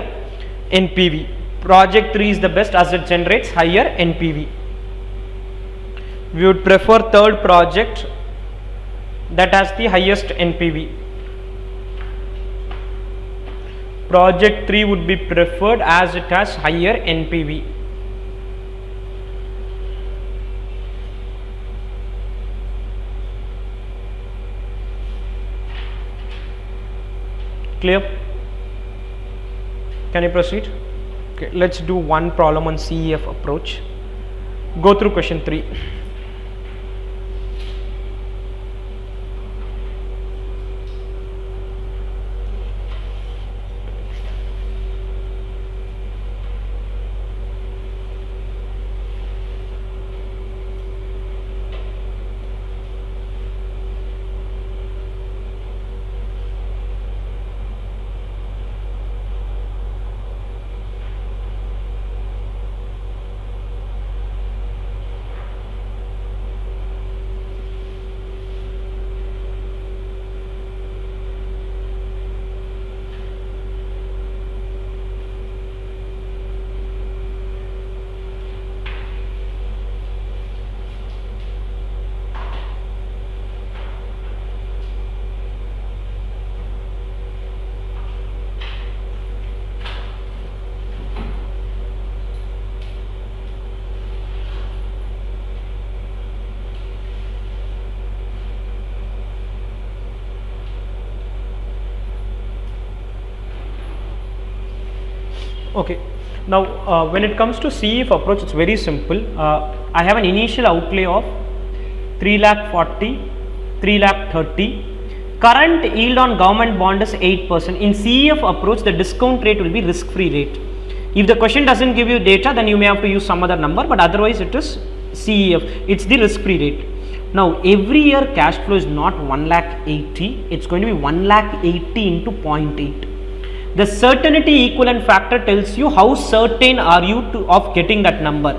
NPV. Project 3 is the best as it generates higher NPV. We would prefer third project that has the highest NPV. Project 3 would be preferred as it has higher NPV. Clear? Can you proceed? Okay, let's do one problem on Cef approach. Go through question 3. Okay. Now, when it comes to CEF approach, it's very simple. I have an initial outlay of 3,40,000, 3,30,000. Current yield on government bond is 8%. In CEF approach, the discount rate will be risk-free rate. If the question doesn't give you data, then you may have to use some other number, but otherwise it is CEF. It's the risk-free rate. Now, every year cash flow is not 1,80,000. It's going to be 1,80,000 into 0.8. The certainty equivalent factor tells you how certain are you of getting that number.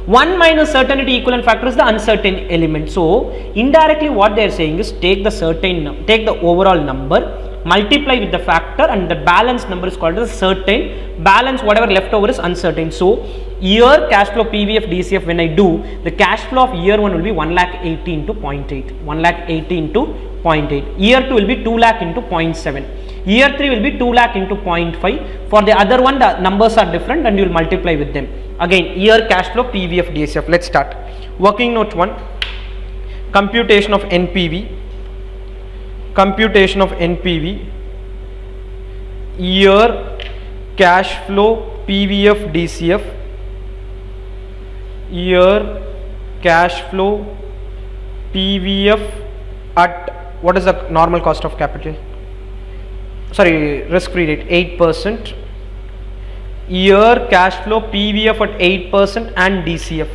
1 minus certainty equivalent factor is the uncertain element. So, indirectly what they are saying is take the overall number, multiply with the factor, and the balance number is called as certain. Balance, whatever left over is uncertain. So, year cash flow PVF DCF, when I do, the cash flow of year 1 will be 1,80,000 into 0.8. 1,80,000 into 0.8. Year 2 will be 2,00,000 into 0.7. Year 3 will be 2,00,000 into 0.5. For the other one, the numbers are different and you will multiply with them. Again, year cash flow PVF DCF. Let's start. Working note 1. Computation of NPV. Computation of NPV. Year cash flow PVF DCF. Year cash flow PVF at what is the normal cost of capital? Sorry, risk-free rate 8%. Year cash flow PVF at 8% and DCF.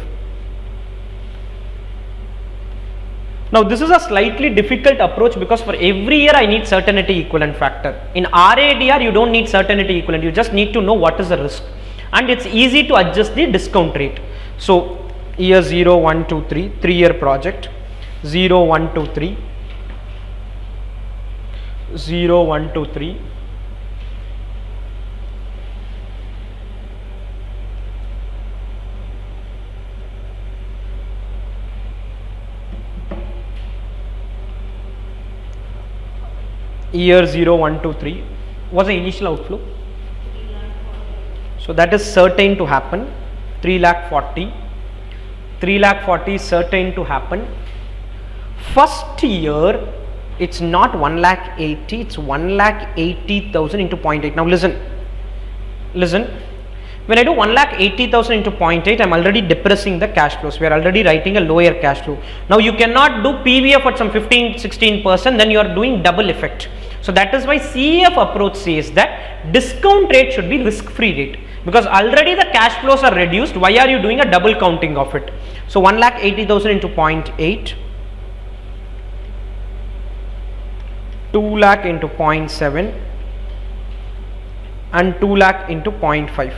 Now this is a slightly difficult approach because for every year I need certainty equivalent factor. In RADR you don't need certainty equivalent, you just need to know what is the risk, and it's easy to adjust the discount rate. So year 0, 1, 2, 3, 3-year project, 0, 1, 2, 3, 0, 1, 2, 3. Year 0, 1, 2, 3 was the initial outflow. So that is certain to happen. 3,40,000. 3,40,000 is certain to happen. First year it's not 1,80,000, it's 1,80,000 into 0.8. Now listen. When I do 1,80,000 into 0.8, I am already depressing the cash flows. We are already writing a lower cash flow. Now you cannot do PVF at some 15-16%, then you are doing double effect. So that is why CEF approach says that discount rate should be risk-free rate, because already the cash flows are reduced. Why are you doing a double counting of it? So 1,80,000 into 0.8, 2,00,000 into 0.7 and 2,00,000 into 0.5.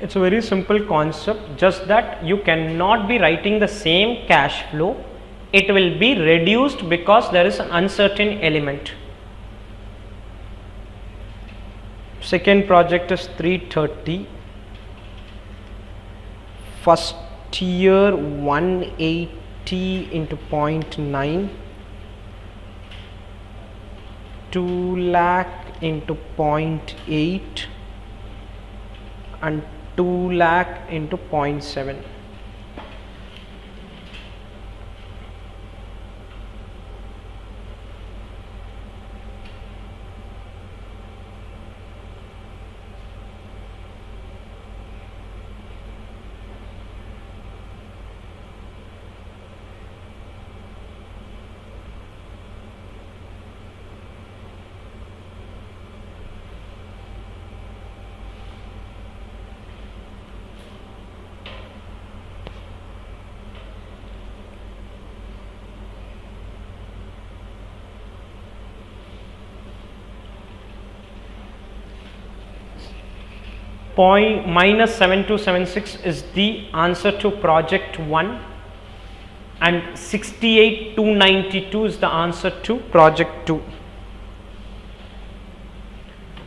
It's a very simple concept, just that you cannot be writing the same cash flow. It will be reduced because there is an uncertain element. Second project is 330. First year 180 into 0.9. 2 lakh into 0.8 and 2 lakh into 0.7. Minus 7276 is the answer to project 1 and 68292 is the answer to project 2.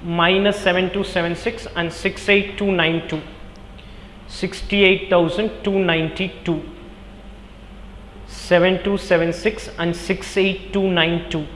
Minus 7276 and 68292, 68,292, 7276 and 68292.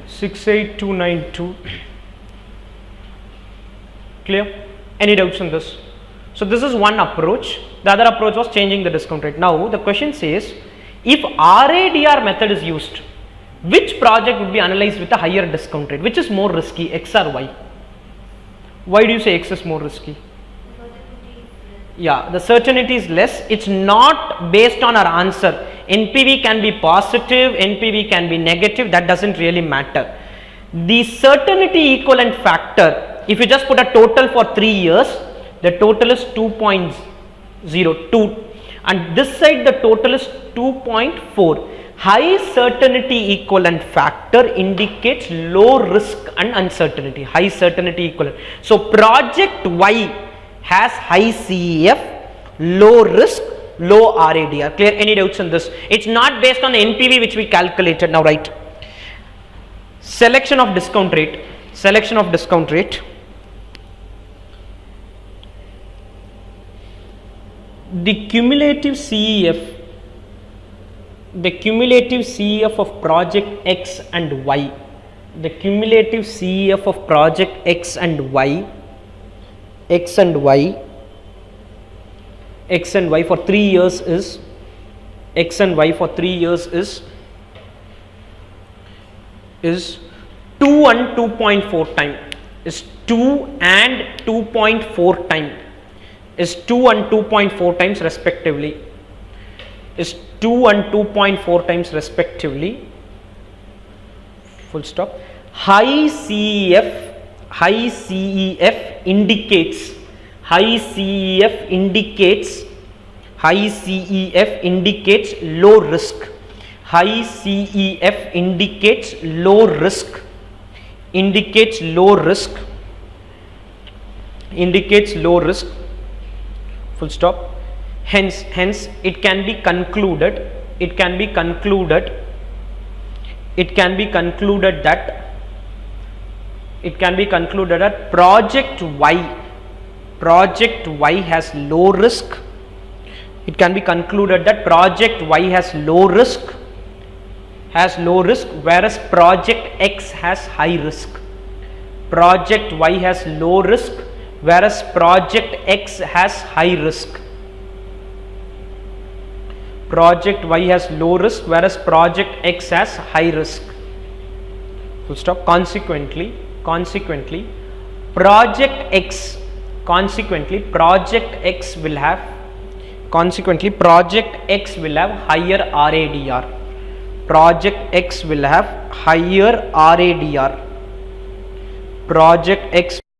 Six eight two nine two. Clear? Any doubts on this? So this is one approach. The other approach was changing the discount rate. Now the question says, if RADR method is used, which project would be analyzed with a higher discount rate? Which is more risky, X or Y? Why do you say X is more risky? Yeah, the certainty is less. It's not based on our answer. NPV can be positive, NPV can be negative, that doesn't really matter. The certainty equivalent factor, if you just put a total for 3 years, the total is 2.02 and this side the total is 2.4. High certainty equivalent factor indicates low risk and uncertainty, high certainty equivalent. So project Y has high CEF, low risk, low RADR. Clear? Any doubts on this? It's not based on the NPV which we calculated. Now write. Selection of discount rate. Selection of discount rate. The cumulative CEF. The cumulative CEF of project X and Y. The cumulative CEF of project X and Y. X and Y for 3 years is X and Y for 3 years is 2 and 2.4 time, is 2 and 2.4 time, is 2 and 2.4 times respectively, is 2 and 2.4 times respectively, full stop. High CEF indicates low risk. High CEF indicates low risk. Full stop. Hence it can be concluded that project Y has low risk. It can be concluded that project Y has low risk, whereas project X has high risk. Project Y has low risk, whereas project X has high risk. project Y has low risk, whereas project X has high risk. Full stop. Consequently, project X will have higher RADR. Project X will have higher RADR. Project X